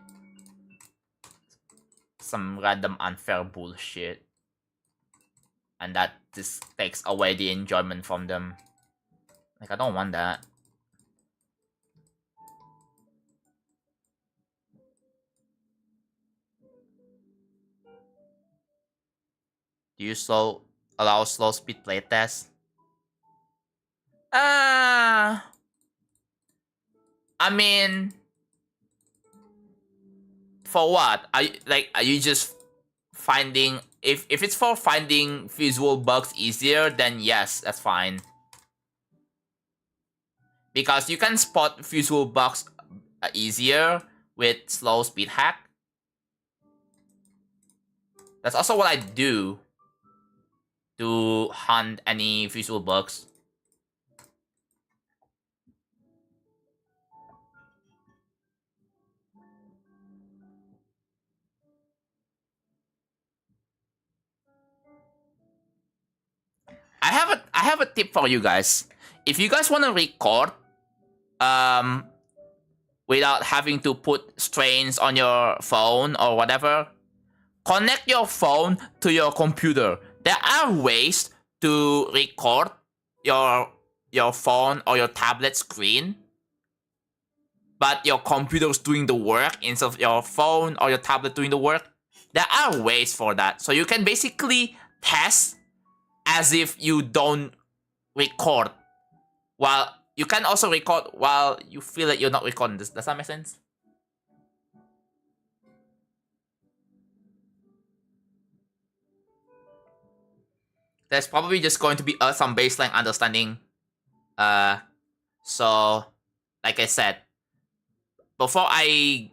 Some random unfair bullshit. And that just takes away the enjoyment from them. Like, I don't want that. Do you allow slow speed playtest? I mean, for what? Are you just finding, if it's for finding visual bugs easier, then yes, that's fine. Because you can spot visual bugs easier with slow speed hack. That's also what I do to hunt any visual bugs. I have a tip for you guys. If you guys want to record without having to put strains on your phone or whatever, connect your phone to your computer. There are ways to record your phone or your tablet screen, but your computer's doing the work instead of your phone or your tablet doing the work. There are ways for that. So you can basically test as if you don't record. While you can also record while you feel that you're not recording. Does that make sense? there's probably just going to be some baseline understanding. So, like I said, before I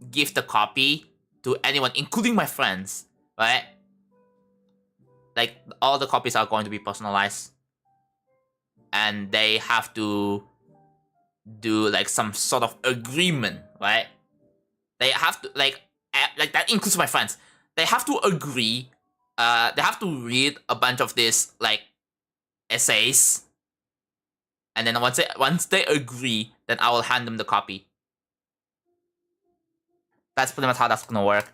give the copy to anyone, including my friends, right? Like, all the copies are going to be personalized. And they have to do, like, some sort of agreement, right? They have to, like that includes my friends. They have to agree. They have to read a bunch of these, like, essays. And then once they agree, then I will hand them the copy. That's pretty much how that's gonna work.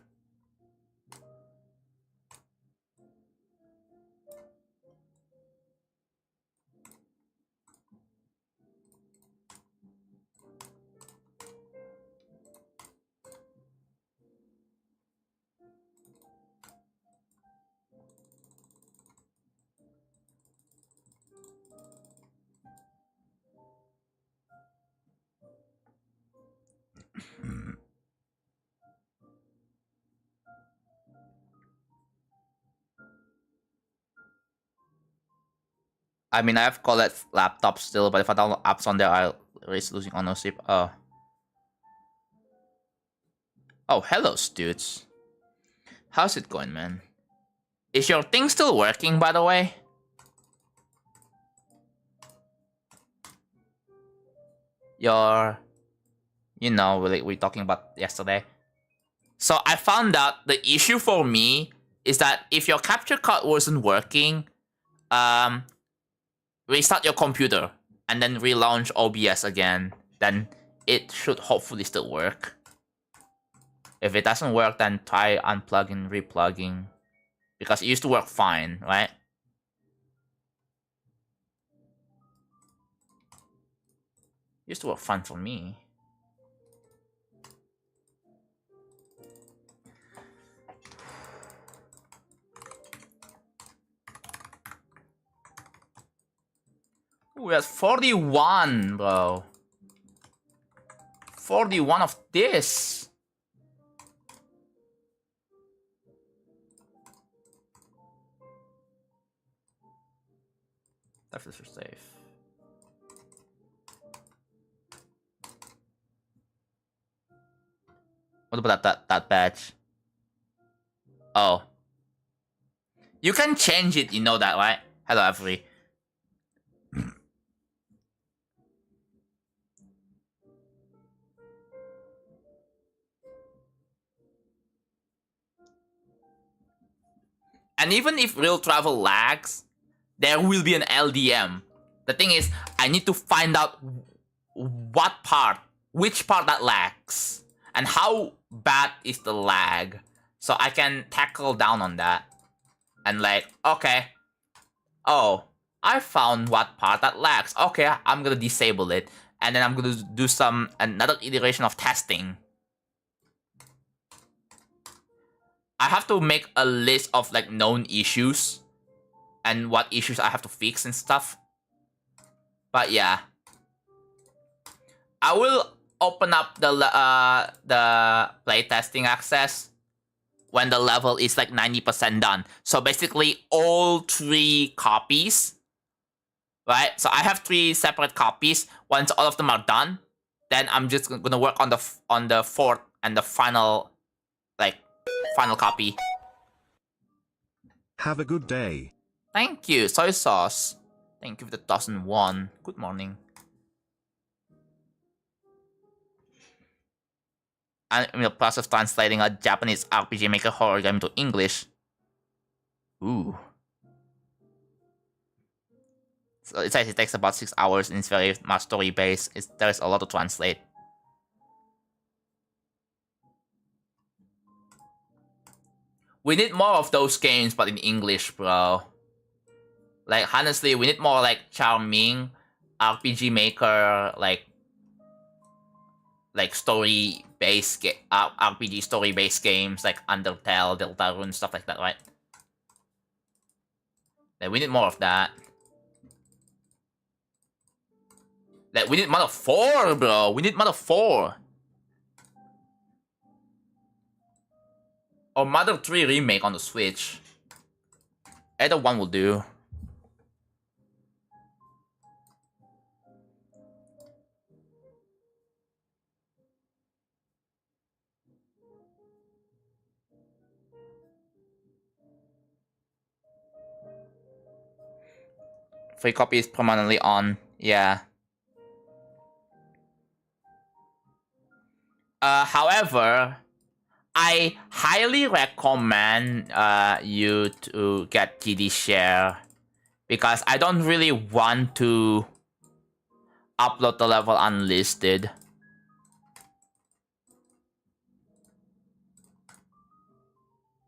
I mean, I have Colette laptop still, but if I download apps on there, I'll risk losing ownership. Oh, hello, dudes. How's it going, man? Is your thing still working, by the way? We're talking about yesterday. So I found out the issue for me is that if your capture card wasn't working, restart your computer and then relaunch OBS again, then it should hopefully still work. If it doesn't work, then try unplugging, replugging, because it used to work fine, right? It used to work fine for me. Ooh, that's 41, bro. 41 of this. That's for safe. What about that badge? Oh. You can change it, you know that, right? Hello, Avery. And even if real travel lags, there will be an LDM. The thing is, I need to find out which part that lags, and how bad is the lag, so I can tackle down on that. And like, okay, oh, I found what part that lags. Okay, I'm gonna disable it, and then I'm gonna do another iteration of testing. I have to make a list of like known issues and what issues I have to fix and stuff. But yeah, I will open up the playtesting access when the level is like 90% done. So basically all 3 copies, right? So I have 3 separate copies. Once all of them are done, then I'm just gonna work on the 4th and the final copy. Have a good day. Thank you, soy sauce. Thank you for the 1001. Good morning. I'm in the process of translating a Japanese RPG Maker horror game to English. Ooh. So it says it takes about 6 hours and it's very much story based. There's a lot to translate. We need more of those games, but in English, bro. Like, honestly, we need more, like, charming RPG Maker, like story-based RPG story-based games, like Undertale, Deltarune, stuff like that, right? Like, we need more of that. Like, we need Mother 4, bro. We need Mother 4. Or Mother 3 remake on the Switch. Either one will do. Free copy is permanently on. Yeah. However, I highly recommend you to get GD share because I don't really want to upload the level unlisted.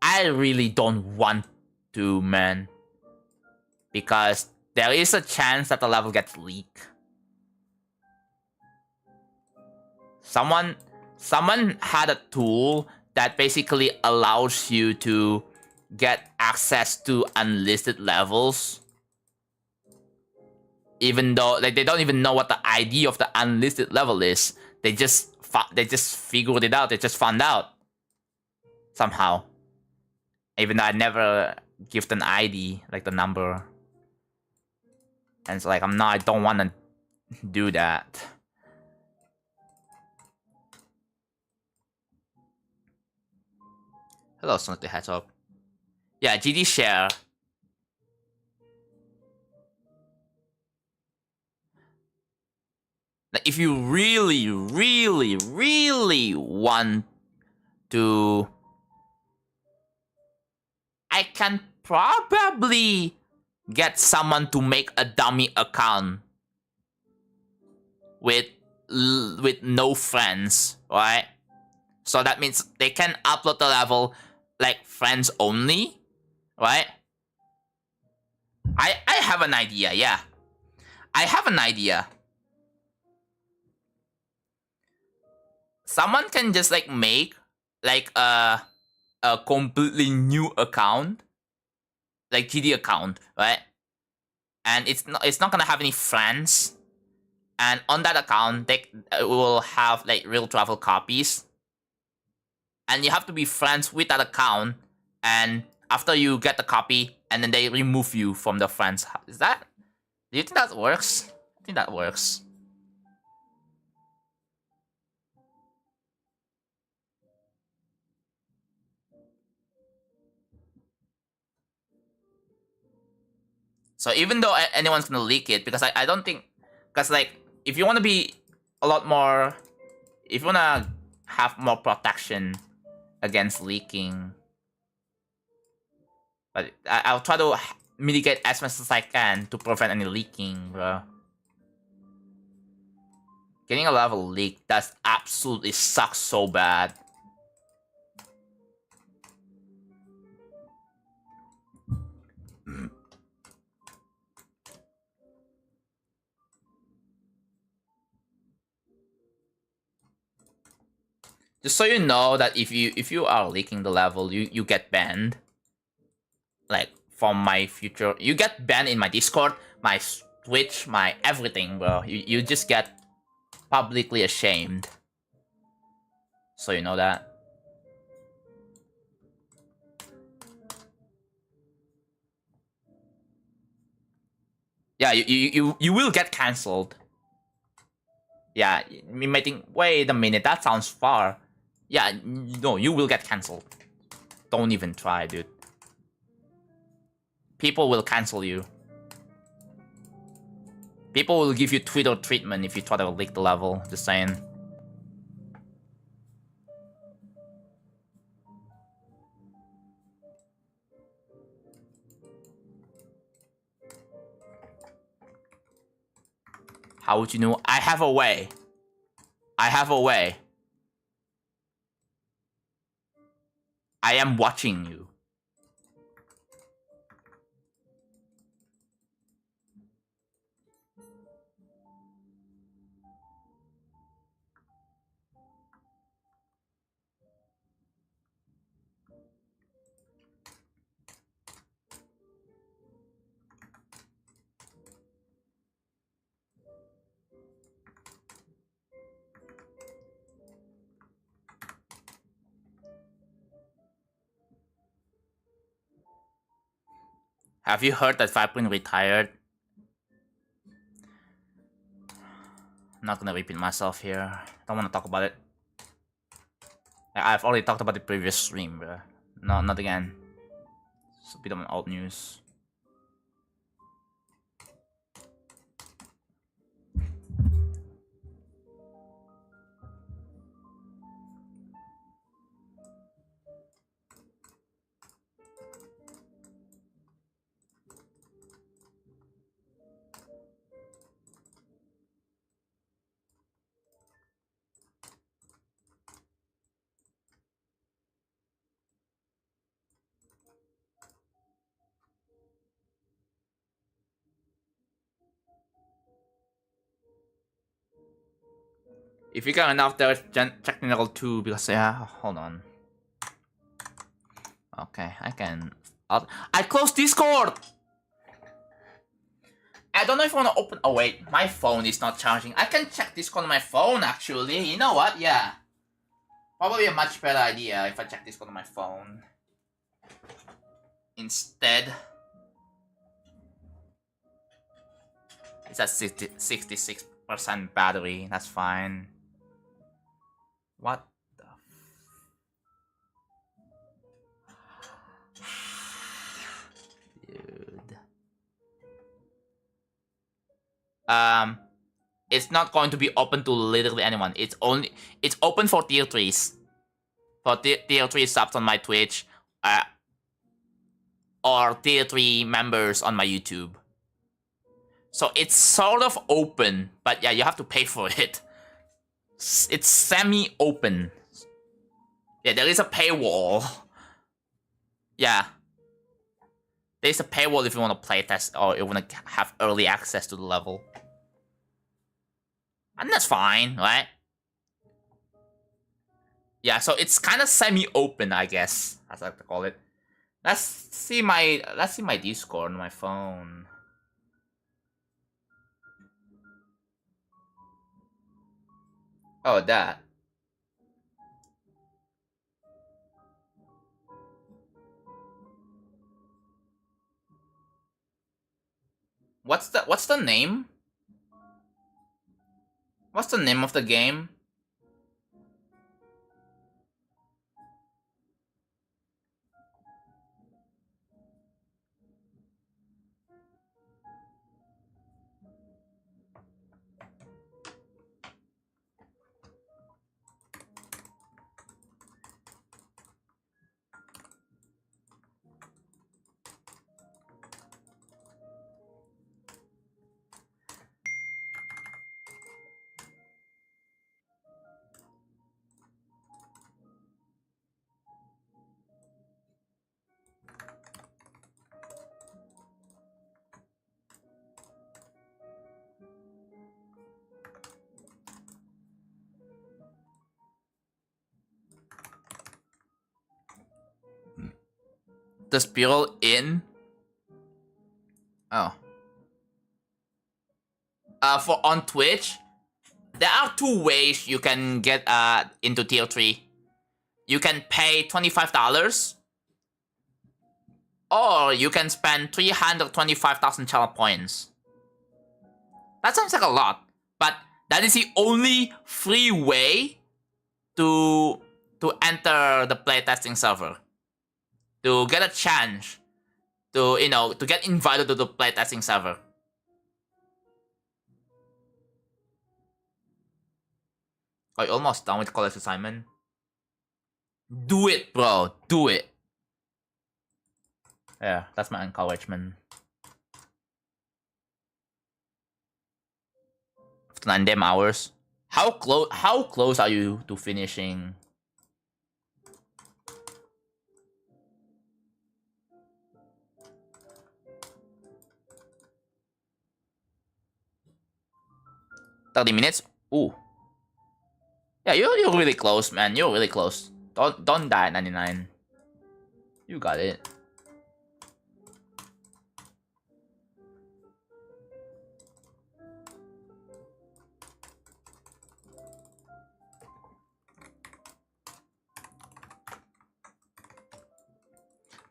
I really don't want to, man. Because there is a chance that the level gets leaked. Someone had a tool that basically allows you to get access to unlisted levels. Even though like, they don't even know what the ID of the unlisted level is. They just figured it out. They just found out. Somehow. Even though I never give an ID, like the number. And it's like, I don't want to do that. Hello, Sonic the Hedgehog. Yeah, GD share. Like, if you really, really, really want to, I can probably get someone to make a dummy account with no friends, right? So that means they can upload the level like friends only, right? I have an idea, yeah. I have an idea. Someone can just like make like a completely new account, like GD account, right? And it's not gonna have any friends. And on that account, they will have like real travel copies. And you have to be friends with that account. And after you get the copy, and then they remove you from the friends. Is that? Do you think that works? I think that works. So even though anyone's gonna leak it, because I don't think, because like if you want to be a lot more, if you want to have more protection against leaking, but I'll try to mitigate as much as I can to prevent any leaking, bro. Getting a level leak does absolutely suck so bad. Just so you know that if you are leaking the level, you get banned. Like from my future, you get banned in my Discord, my Twitch, my everything, bro. You just get publicly ashamed. So you know that. Yeah, you will get cancelled. Yeah, you may think, wait a minute, that sounds far. Yeah, no, you will get cancelled. Don't even try, dude. People will cancel you. People will give you Twitter treatment if you try to leak the level, just saying. How would you know? I have a way. I have a way. I am watching you. Have you heard that Vibrant retired? I'm not gonna repeat myself here. Don't wanna talk about it. I've already talked about the previous stream, bro. No, not again. It's a bit of an old news. If you got enough, there's technical 2 because yeah, hold on. Okay, I can. I closed Discord. I don't know if I want to open. Oh wait, my phone is not charging. I can check Discord on my phone actually. You know what? Yeah, probably a much better idea if I check Discord on my phone instead. It's at 66% battery. That's fine. What the dude? It's not going to be open to literally anyone. It's open for tier 3s. For tier 3 subs on my Twitch, or tier 3 members on my YouTube. So it's sort of open, but yeah, you have to pay for it. It's semi-open. Yeah, there is a paywall. Yeah. There's a paywall if you want to playtest or you want to have early access to the level. And that's fine, right? Yeah, so it's kind of semi-open, I guess, as I like to call it. Let's see my Discord on my phone. Oh, that. What's the name? What's the name of the game? The Spiral in? Oh. For on Twitch, there are 2 ways you can get into tier 3. You can pay $25, or you can spend 325,000 channel points. That sounds like a lot, but that is the only free way to enter the playtesting server. To get a chance to, to get invited to the playtesting server. Are you almost done with college assignment? Do it, bro. Do it. Yeah, that's my encouragement. After 9 damn hours. How close are you to finishing? $30? Ooh. Yeah, you're really close, man. You're really close. Don't die at 99. You got it.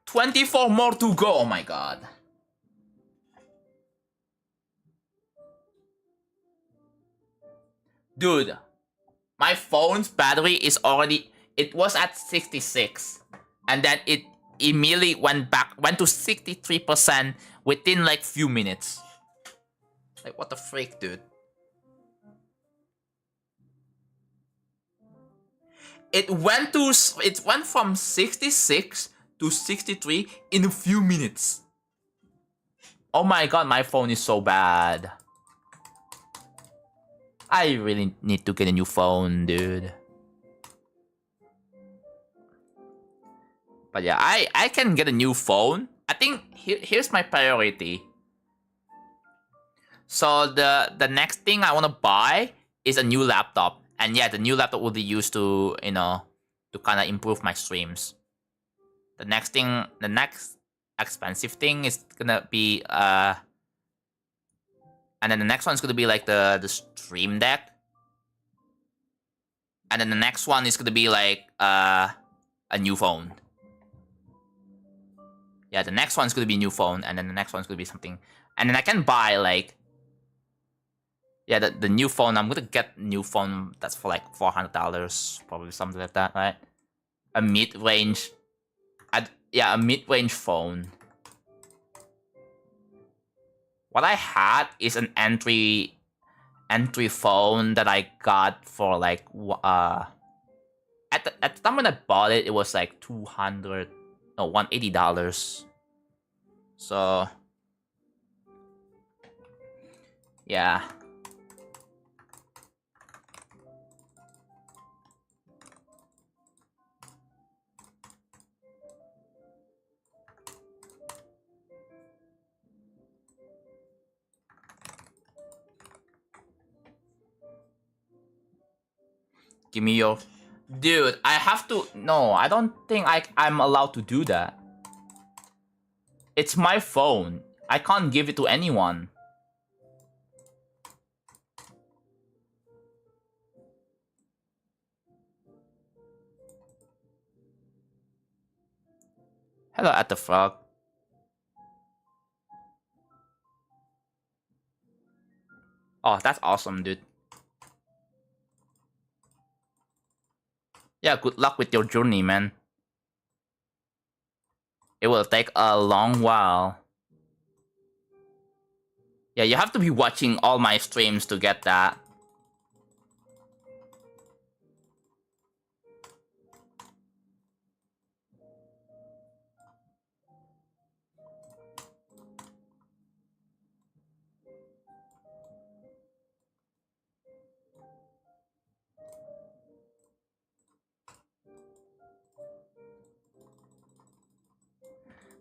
$24 more to go. Oh my god. Dude, my phone's battery is already... It was at 66. And then it immediately went to 63% within like few minutes. Like, what the freak, dude? It went from 66 to 63 in a few minutes. Oh my god, my phone is so bad. I really need to get a new phone, dude. But yeah, I can get a new phone. I think here's my priority. So the next thing I want to buy is a new laptop. And yeah, the new laptop will be used to, you know, to kind of improve my streams. The next expensive thing is gonna be and then the next one's gonna be like the stream deck. And then the next one is gonna be like a new phone. Yeah, the next one's gonna be a new phone, and then the next one's gonna be something. And then I can buy like... Yeah, the new phone, I'm gonna get a new phone that's for like $400, probably something like that, right? A mid-range... Yeah, a mid-range phone. What I had is an entry phone that I got for like... At the time when I bought it, it was like $180. So... Yeah. Give me your... Dude, I have to... No, I don't think I'm allowed to do that. It's my phone. I can't give it to anyone. Hello, at the frog. Oh, that's awesome, dude. Yeah, good luck with your journey, man. It will take a long while. Yeah, you have to be watching all my streams to get that.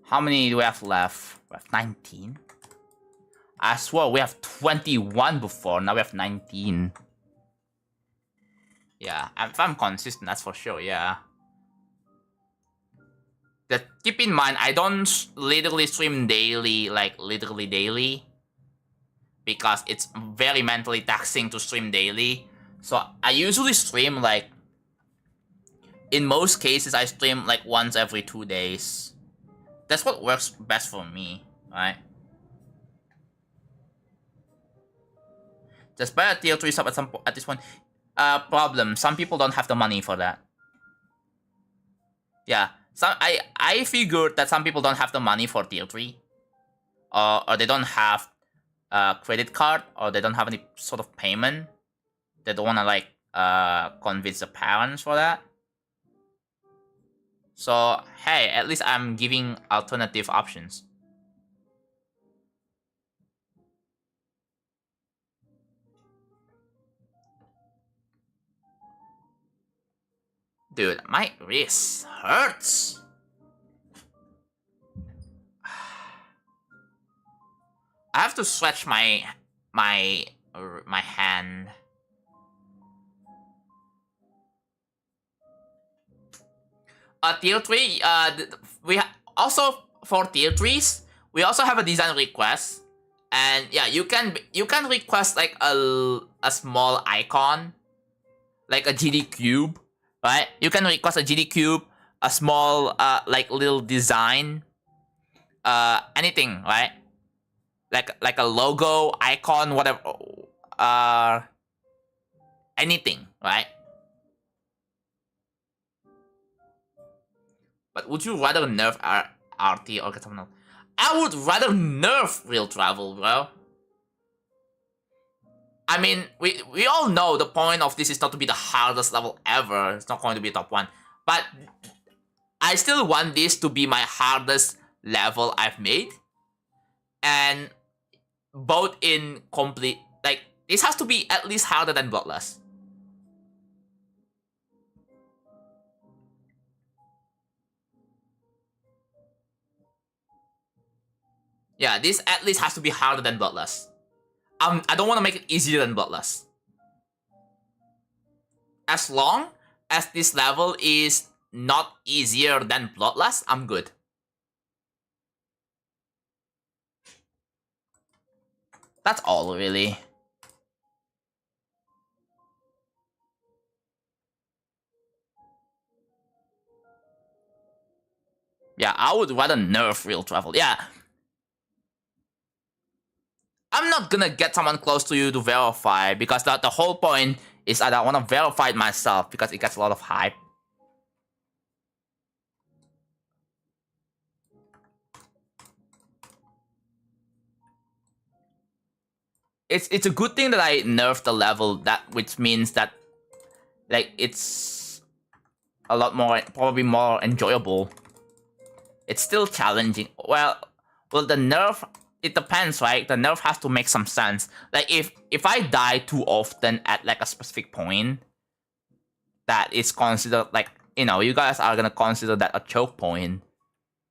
How many do we have left? We have 19. I swear we have 21 before, now we have 19. Yeah, if I'm consistent, that's for sure, yeah. Just keep in mind, I don't literally stream daily, like literally daily. Because it's very mentally taxing to stream daily. So I usually stream like... In most cases, I stream like once every 2 days. That's what works best for me, right? Just buy a tier 3 sub at this point. Problem, some people don't have the money for that. Yeah, I figured that some people don't have the money for tier 3. Or they don't have a credit card, or they don't have any sort of payment. They don't want to like convince the parents for that. So, hey, at least I'm giving alternative options. Dude, my wrist hurts. I have to stretch my hand. Tier 3, we also for tier 3s, we also have a design request. And yeah, you can request like a small icon, like a GD cube, right? You can request a GD cube, a small like little design, anything, right? Like a logo, icon, whatever. anything, right? But would you rather nerf RT or get someone else? I would rather nerf real travel, bro. I mean, we all know the point of this is not to be the hardest level ever. It's not going to be top 1. But I still want this to be my hardest level I've made. And both in complete... Like, this has to be at least harder than Bloodlust. Yeah, this at least has to be harder than Bloodlust. I don't want to make it easier than Bloodlust. As long as this level is not easier than Bloodlust, I'm good. That's all, really. Yeah, I would rather nerf real travel. Yeah. I'm not gonna get someone close to you to verify, because the whole point is that I want to verify it myself because it gets a lot of hype. It's a good thing that I nerfed the level, which means that like it's a lot more, probably more enjoyable. It's still challenging. Well, the nerf, it depends, right? The nerf has to make some sense. Like if I die too often at like a specific point, that is considered like, you guys are gonna consider that a choke point,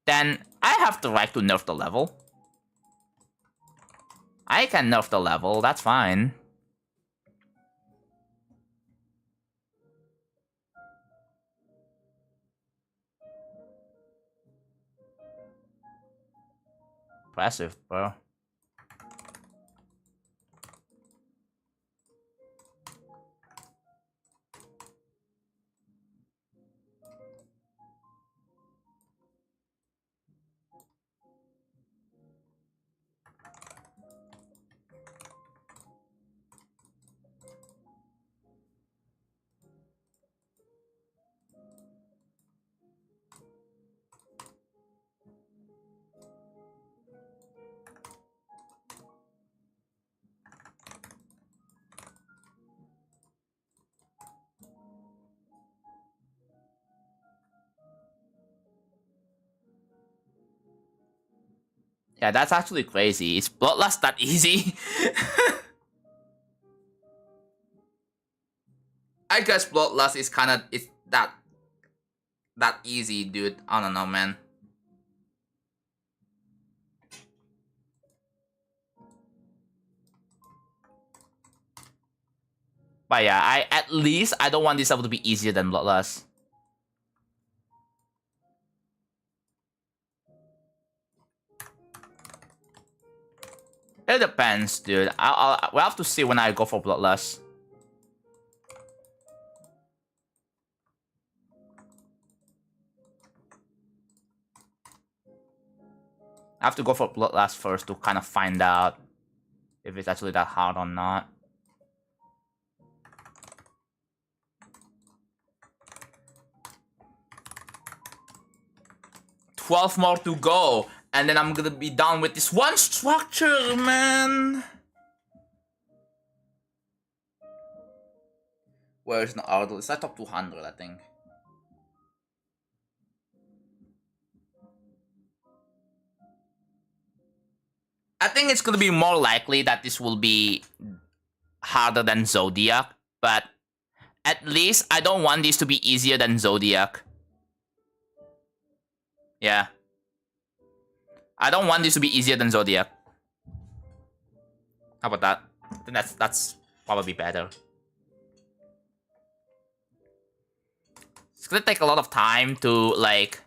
then I have the right to nerf the level. I can nerf the level, that's fine. Impressive, bro. Yeah, that's actually crazy. Is Bloodlust that easy? I guess Bloodlust is kind of that easy, dude. I don't know, man. But yeah, at least I don't want this level to be easier than Bloodlust. It depends, dude. We'll have to see when I go for Bloodlust. I have to go for Bloodlust first to kind of find out if it's actually that hard or not. $12 more to go, and then I'm gonna be done with this one structure, man. Where is the Ardle? It's like top 200, I think. I think it's gonna be more likely that this will be harder than Zodiac, but at least I don't want this to be easier than Zodiac. Yeah. I don't want this to be easier than Zodiac. How about that? I think that's probably better. It's gonna take a lot of time to like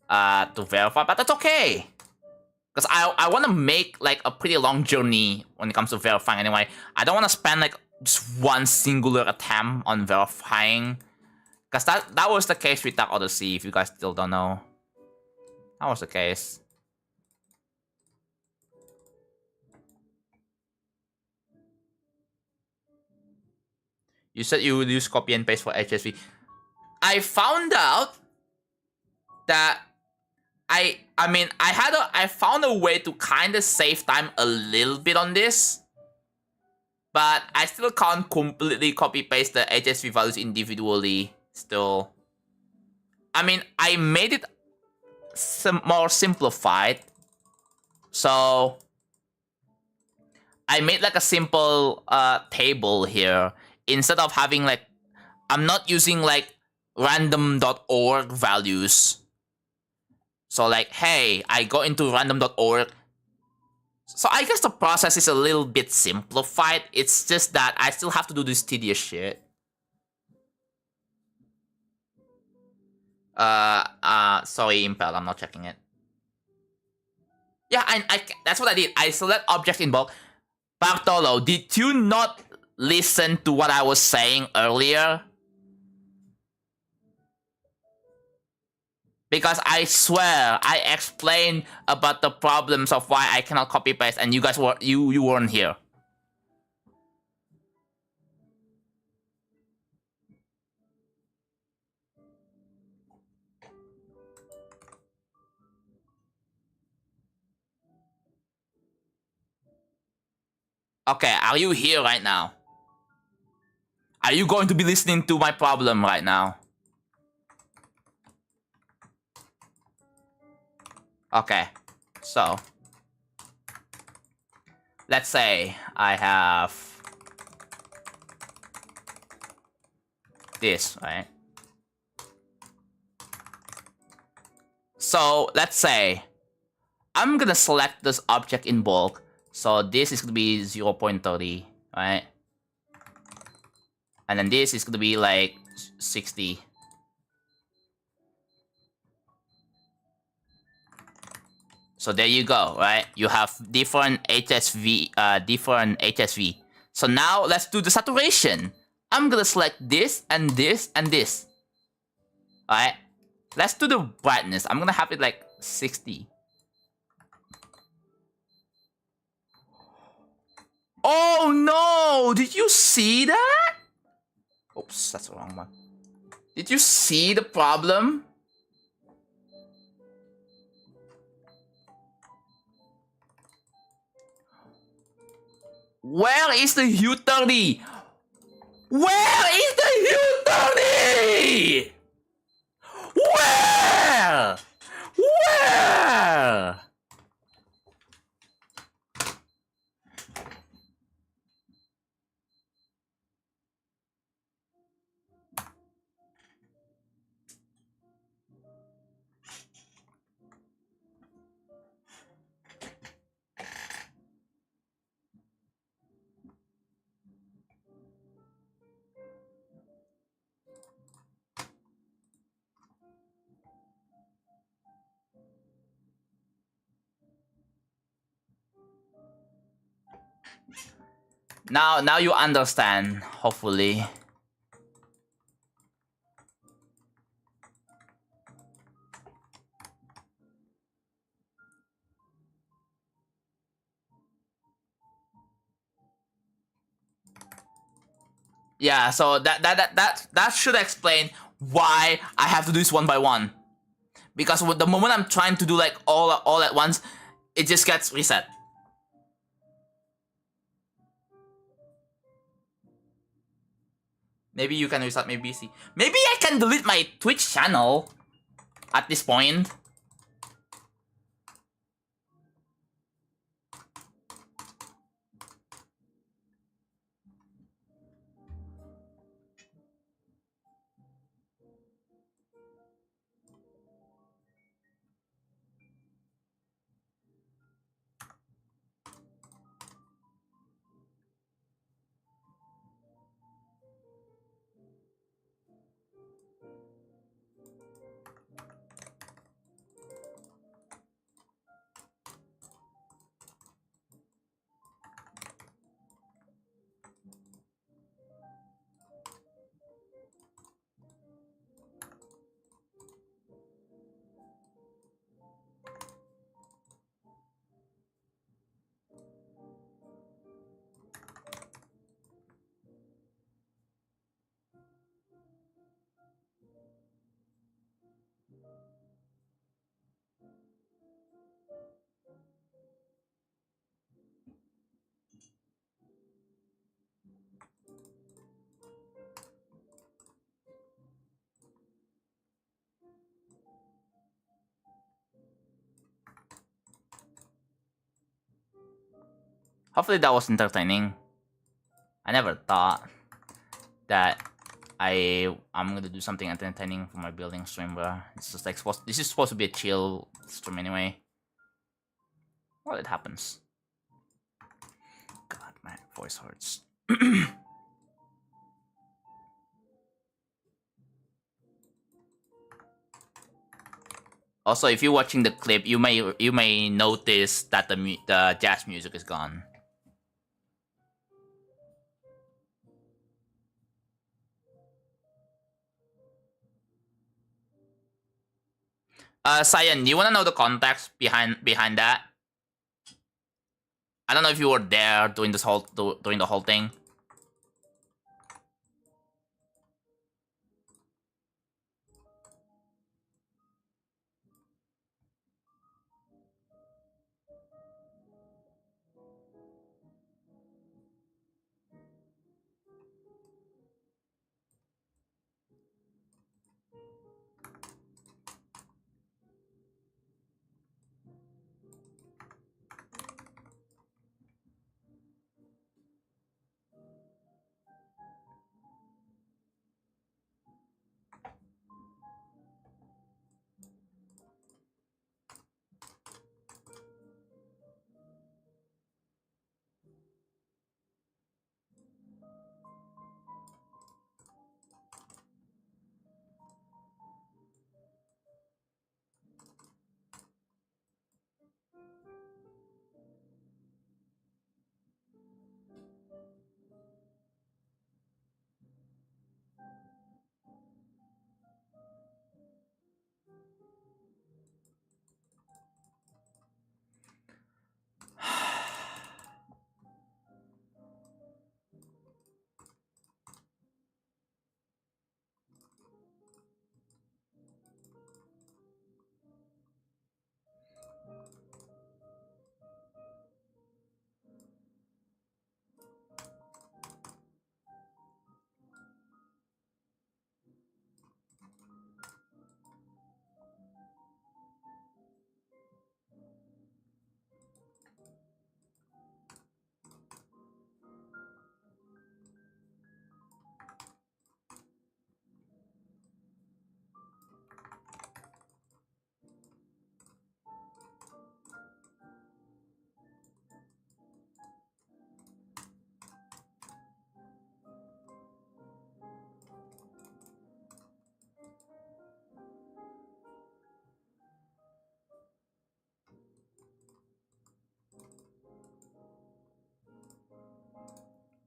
to verify, but that's okay. Because I want to make like a pretty long journey when it comes to verifying anyway. I don't want to spend like just one singular attempt on verifying. Because that was the case with Dark Odyssey, if you guys still don't know. That was the case. You said you would use copy and paste for HSV. I found out that I found a way to kind of save time a little bit on this, but I still can't completely copy paste the HSV values individually. Still, I mean, I made it more simplified, so I made like a simple table here instead of having like, I'm not using like random.org values. So like, hey, I go into random.org. So I guess the process is a little bit simplified. It's just that I still have to do this tedious shit. Sorry, Impel, I'm not checking it. Yeah, I that's what I did. I select object in bulk. Bartolo, did you not listen to what I was saying earlier? Because I swear I explained about the problems of why I cannot copy paste, and you guys you weren't here. Okay, are you here right now? Are you going to be listening to my problem right now? Okay, so let's say I have this, right? So let's say I'm gonna select this object in bulk. So this is gonna be 0.30, right? And then this is gonna be like 60. So there you go, right? You have different HSV, So now let's do the saturation. I'm gonna select this and this and this. Alright? Let's do the brightness. I'm gonna have it like 60. Oh no! Did you see that? Oops, that's the wrong one. Did you see the problem? Where is the U30? Where is the U30? Where? Where? Now you understand, hopefully. Yeah, so that should explain why I have to do this one by one. Because the moment I'm trying to do like all at once, it just gets reset. Maybe you can reset my PC. Maybe I can delete my Twitch channel at this point. Hopefully that was entertaining. I never thought that I'm gonna do something entertaining for my building stream, bro. It's just like this is supposed to be a chill stream anyway. Well, it happens. God, my voice hurts. Also, if you're watching the clip, you may notice that the jazz music is gone. Cyan, you wanna know the context behind that? I don't know if you were there during during the whole thing.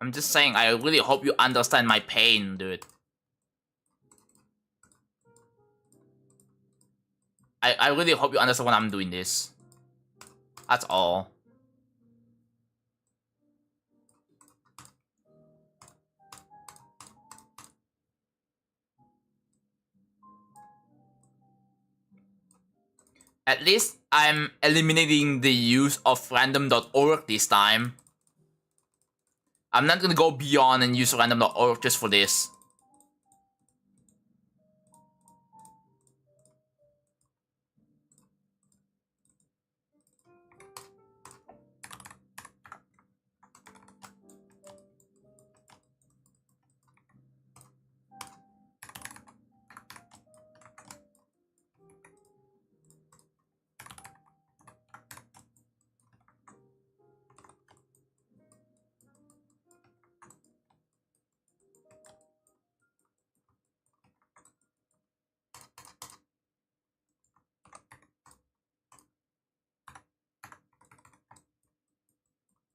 I'm just saying, I really hope you understand my pain, dude. I really hope you understand when I'm doing this. That's all. At least I'm eliminating the use of random.org this time. I'm not gonna go beyond and use random.org just for this.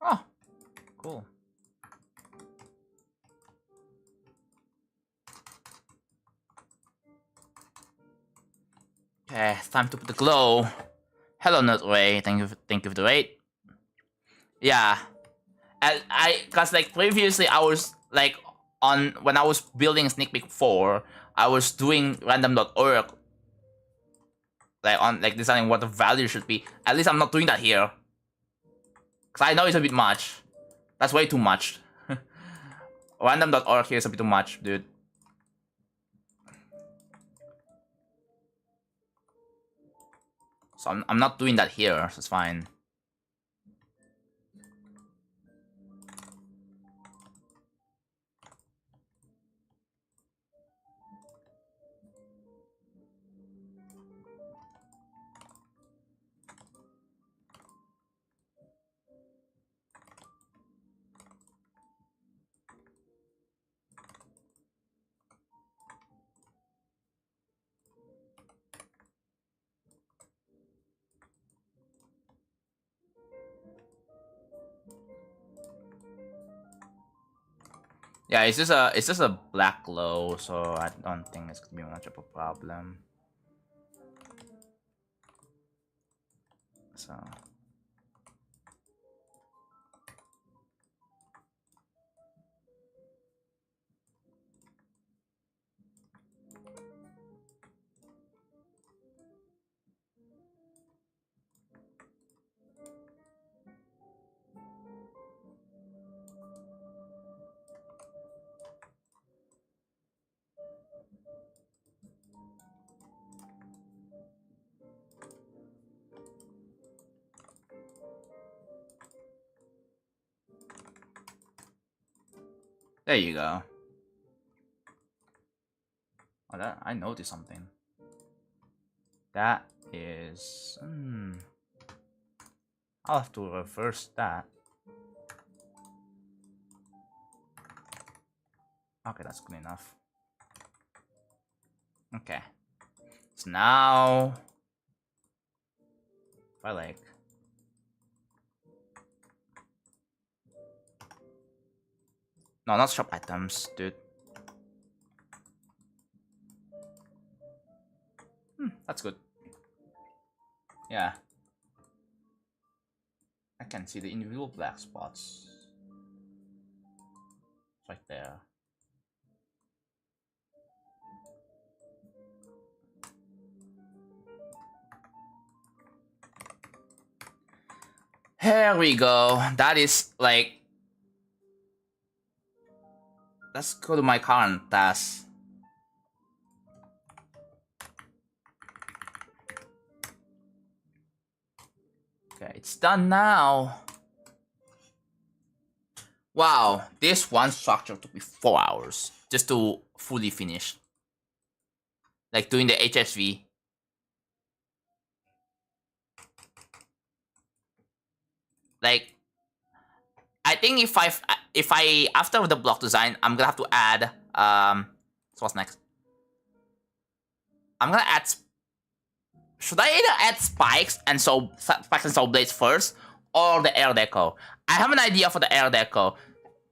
Oh, cool. Okay, time to put the glow. Hello, Nutway. Thank you for the rate. Yeah, cause like previously I was like when I was building Sneak Peek 4, I was doing random.org like on like deciding what the value should be. At least I'm not doing that here. Cause I know it's a bit much. That's way too much. Random.org here is a bit too much, dude. So I'm not doing that here, so it's fine. Yeah, it's just a black glow, so I don't think it's gonna be much of a problem. So there you go. Oh, that I noticed something. That is. I'll have to reverse that. Okay, that's good enough. Okay. So now, if I like. No, not shop items, dude. That's good. Yeah. I can see the individual black spots. Right there. Here we go. That is like. Let's go to my current task. Okay, it's done now. Wow, this one structure took me 4 hours just to fully finish. Like doing the HSV. Like, I think if I after the block design, I'm gonna have to add so what's next? I'm gonna add. Should I either add spikes and soul blades first, or the air deco? I have an idea for the air deco.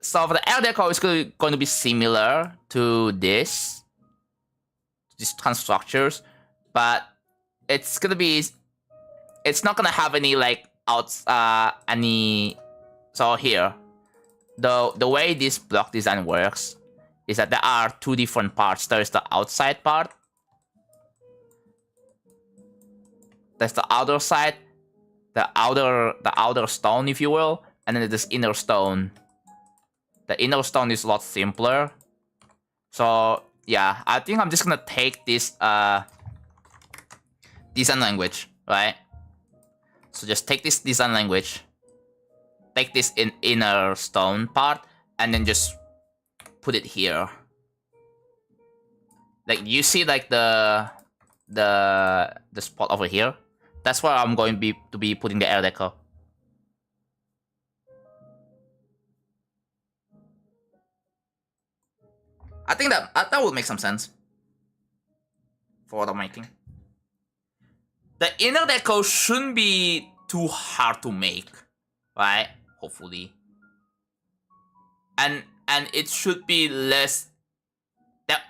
So for the air deco, it's going to be similar to these kind of structures, but it's gonna be. It's not gonna have any like any. So here, the way this block design works is that there are two different parts. There is the outside part. There's the outer side, the outer stone, if you will, and then this inner stone. The inner stone is a lot simpler. So yeah, I think I'm just gonna take this design language, right? So just take this design language, take this inner stone part, and then just put it here. Like you see, like the spot over here. That's where I'm going to be putting the air deco. I think that would make some sense for what I'm making. The inner deco shouldn't be too hard to make, right? Hopefully, and it should be less.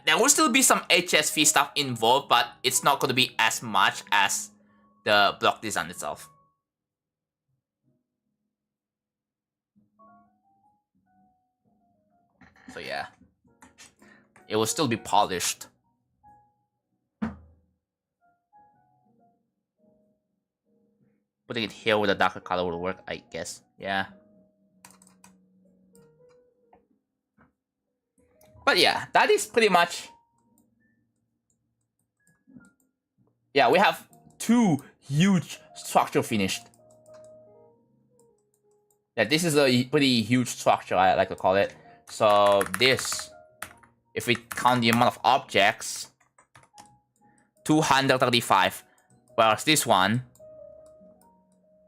There will still be some HSV stuff involved, but it's not going to be as much as the block design itself. So yeah, it will still be polished. Putting it here with a darker color will work, I guess. Yeah. But yeah, that is pretty much. Yeah, we have two huge structure finished. Yeah, this is a pretty huge structure, I like to call it. So this, if we count the amount of objects, 235. Whereas this one,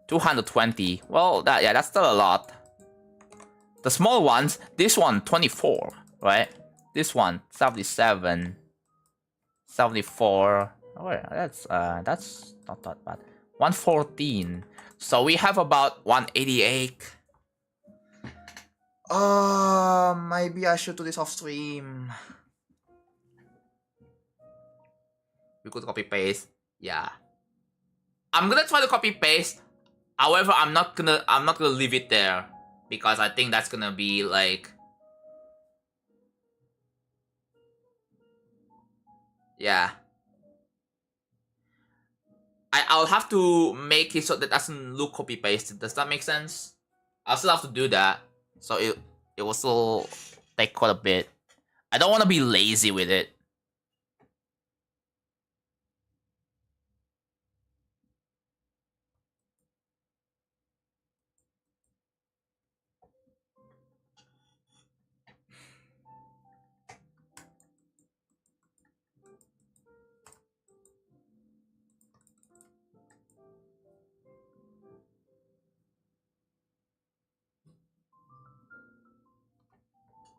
220. Well, that's still a lot. The small ones, this one, 24, right? This one, 77, 74. Oh, yeah, that's not that bad. 114. So we have about 188. Maybe I should do this off stream. We could copy paste. Yeah. I'm gonna try to copy paste. However, I'm not gonna leave it there because I think that's gonna be like, yeah. I'll have to make it so that doesn't look copy pasted. Does that make sense? I'll still have to do that. So it will still take quite a bit. I don't want to be lazy with it.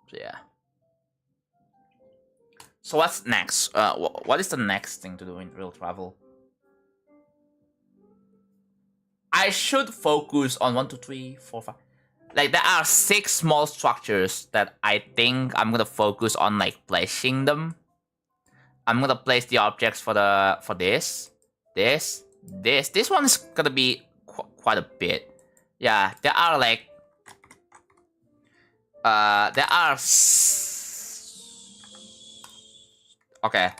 So yeah. So what's next? What is the next thing to do in real travel? I should focus on 1, 2, 3, 4, 5. Like there are 6 small structures that I think I'm gonna focus on, like placing them. I'm gonna place the objects for this. This one is gonna be quite a bit. Yeah, there are like okay.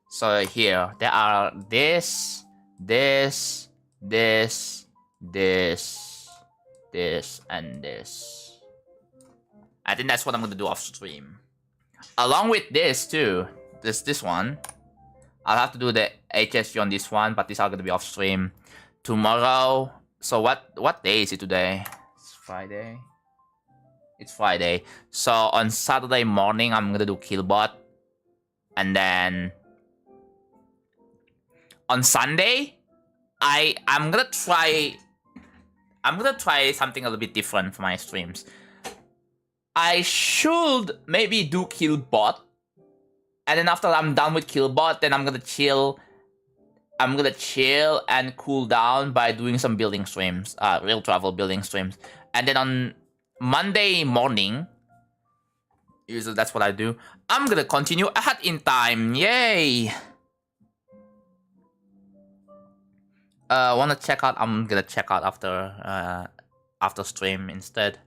So here there are this, and this. I think that's what I'm gonna do off stream. Along with this too, this one. I'll have to do the HSG on this one, but these are gonna be off stream tomorrow. So what day is it today? It's Friday. It's Friday. So on Saturday morning, I'm gonna do Killbot, and then on Sunday, I'm gonna try something a little bit different for my streams. I should maybe do Killbot, and then after I'm done with Killbot, then I'm gonna chill. I'm gonna chill and cool down by doing some building streams, real travel building streams, and then on Monday morning, usually that's what I do, I'm gonna continue ahead in time. Yay! Wanna check out? I'm gonna check out after stream instead.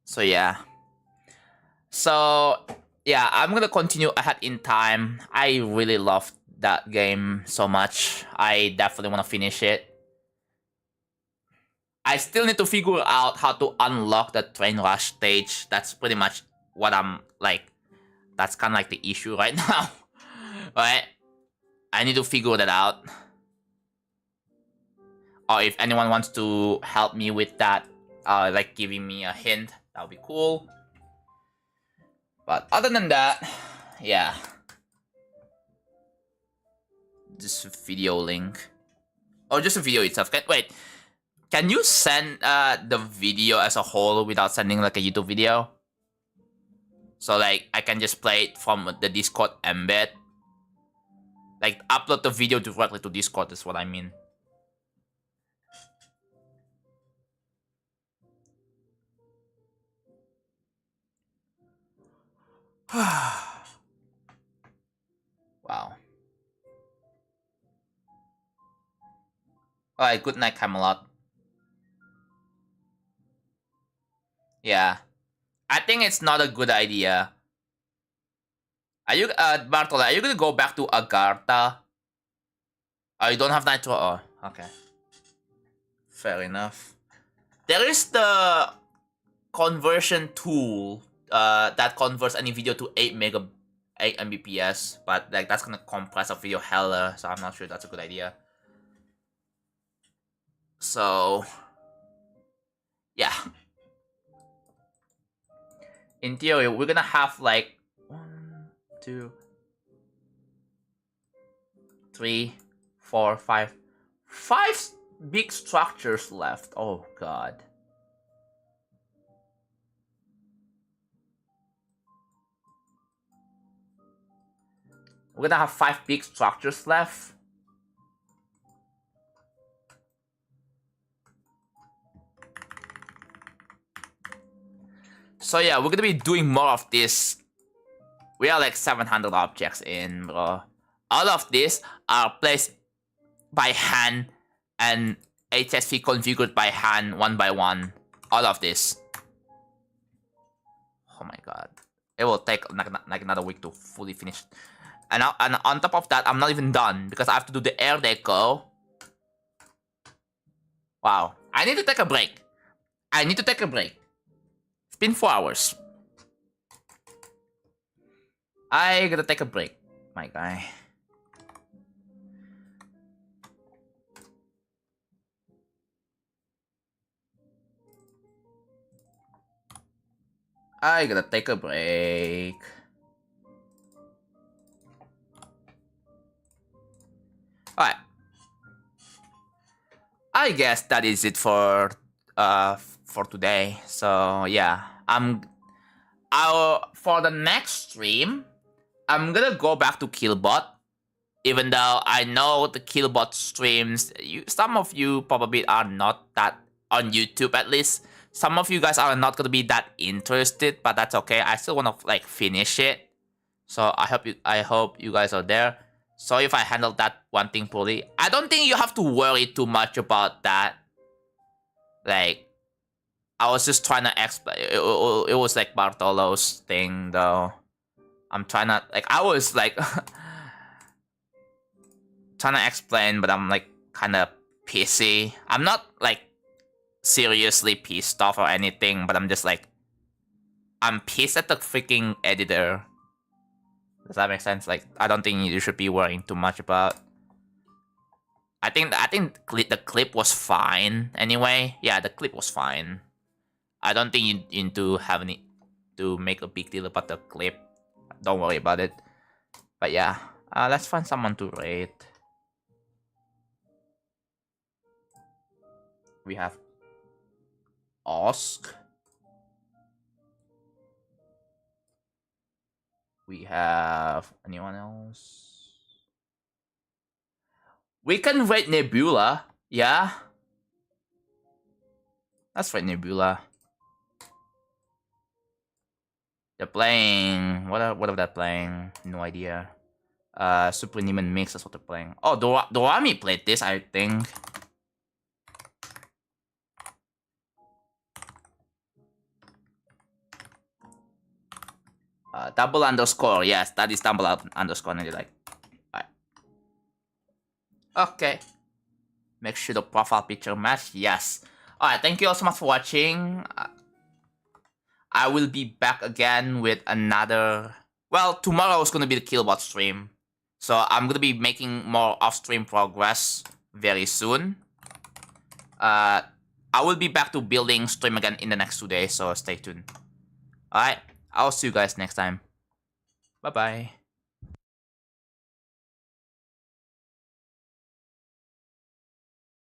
So yeah. So yeah, I'm gonna continue ahead in time. I really love that game so much. I definitely wanna finish it. I still need to figure out how to unlock the train rush stage. That's pretty much what I'm like. That's kind of like the issue right now. Right? I need to figure that out. Or if anyone wants to help me with that, like giving me a hint, that would be cool. But other than that, yeah. Just a video link. Oh, just a video itself. Wait. Can you send the video as a whole without sending like a YouTube video? So like I can just play it from the Discord embed. Like upload the video directly to Discord is what I mean. Wow. Alright, good night, Camelot. Yeah. I think it's not a good idea. Are you, Bartola, are you gonna go back to Agartha? Oh, you don't have Nitro? Oh, okay. Fair enough. There is the conversion tool that converts any video to 8 Mbps, but like that's gonna compress a video hella, so I'm not sure that's a good idea. So yeah. In theory, we're gonna have like 1, 2, 3, 4, 5 big structures left. Oh god. We're gonna have 5 big structures left. So yeah, we're gonna be doing more of this. We are like 700 objects in, bro. All of these are placed by hand and HSV configured by hand, one by one. All of this. Oh my god. It will take like another week to fully finish. And on top of that, I'm not even done because I have to do the air deco. Wow. I need to take a break. It's been 4 hours. I gotta take a break, my guy. I gotta take a break. Alright. I guess that is it for today. So yeah, for the next stream, I'm gonna go back to Killbot. Even though I know the Killbot streams, some of you probably are not that on YouTube at least. Some of you guys are not gonna be that interested, but that's okay. I still wanna like finish it. So I hope you guys are there. So if I handled that one thing poorly, I don't think you have to worry too much about that. Like, I was just trying to explain. It was like Bartolo's thing, though. I'm trying to like. I was like trying to explain, but I'm like kind of pissy. I'm not like seriously pissed off or anything, but I'm just like I'm pissed at the freaking editor. Does that make sense? Like, I don't think you should be worrying too much about. I think the clip was fine anyway. Yeah, the clip was fine. I don't think you need to have any to make a big deal about the clip. Don't worry about it. But yeah, let's find someone to rate. We have Osk. We have anyone else? We can rate Nebula. Yeah. Let's rate Nebula. They're playing. What are they playing? No idea. Super Neiman Mix, that's what they're playing. Oh, Dorami played this, I think. Double underscore, yes, that is double underscore, and you're like, alright. Okay. Make sure the profile picture match, yes. Alright, thank you all so much for watching. I will be back again with another... Well, tomorrow is gonna be the Killbot stream. So I'm gonna be making more off-stream progress very soon. I will be back to building stream again in the next 2 days, so stay tuned. Alright, I'll see you guys next time. Bye-bye.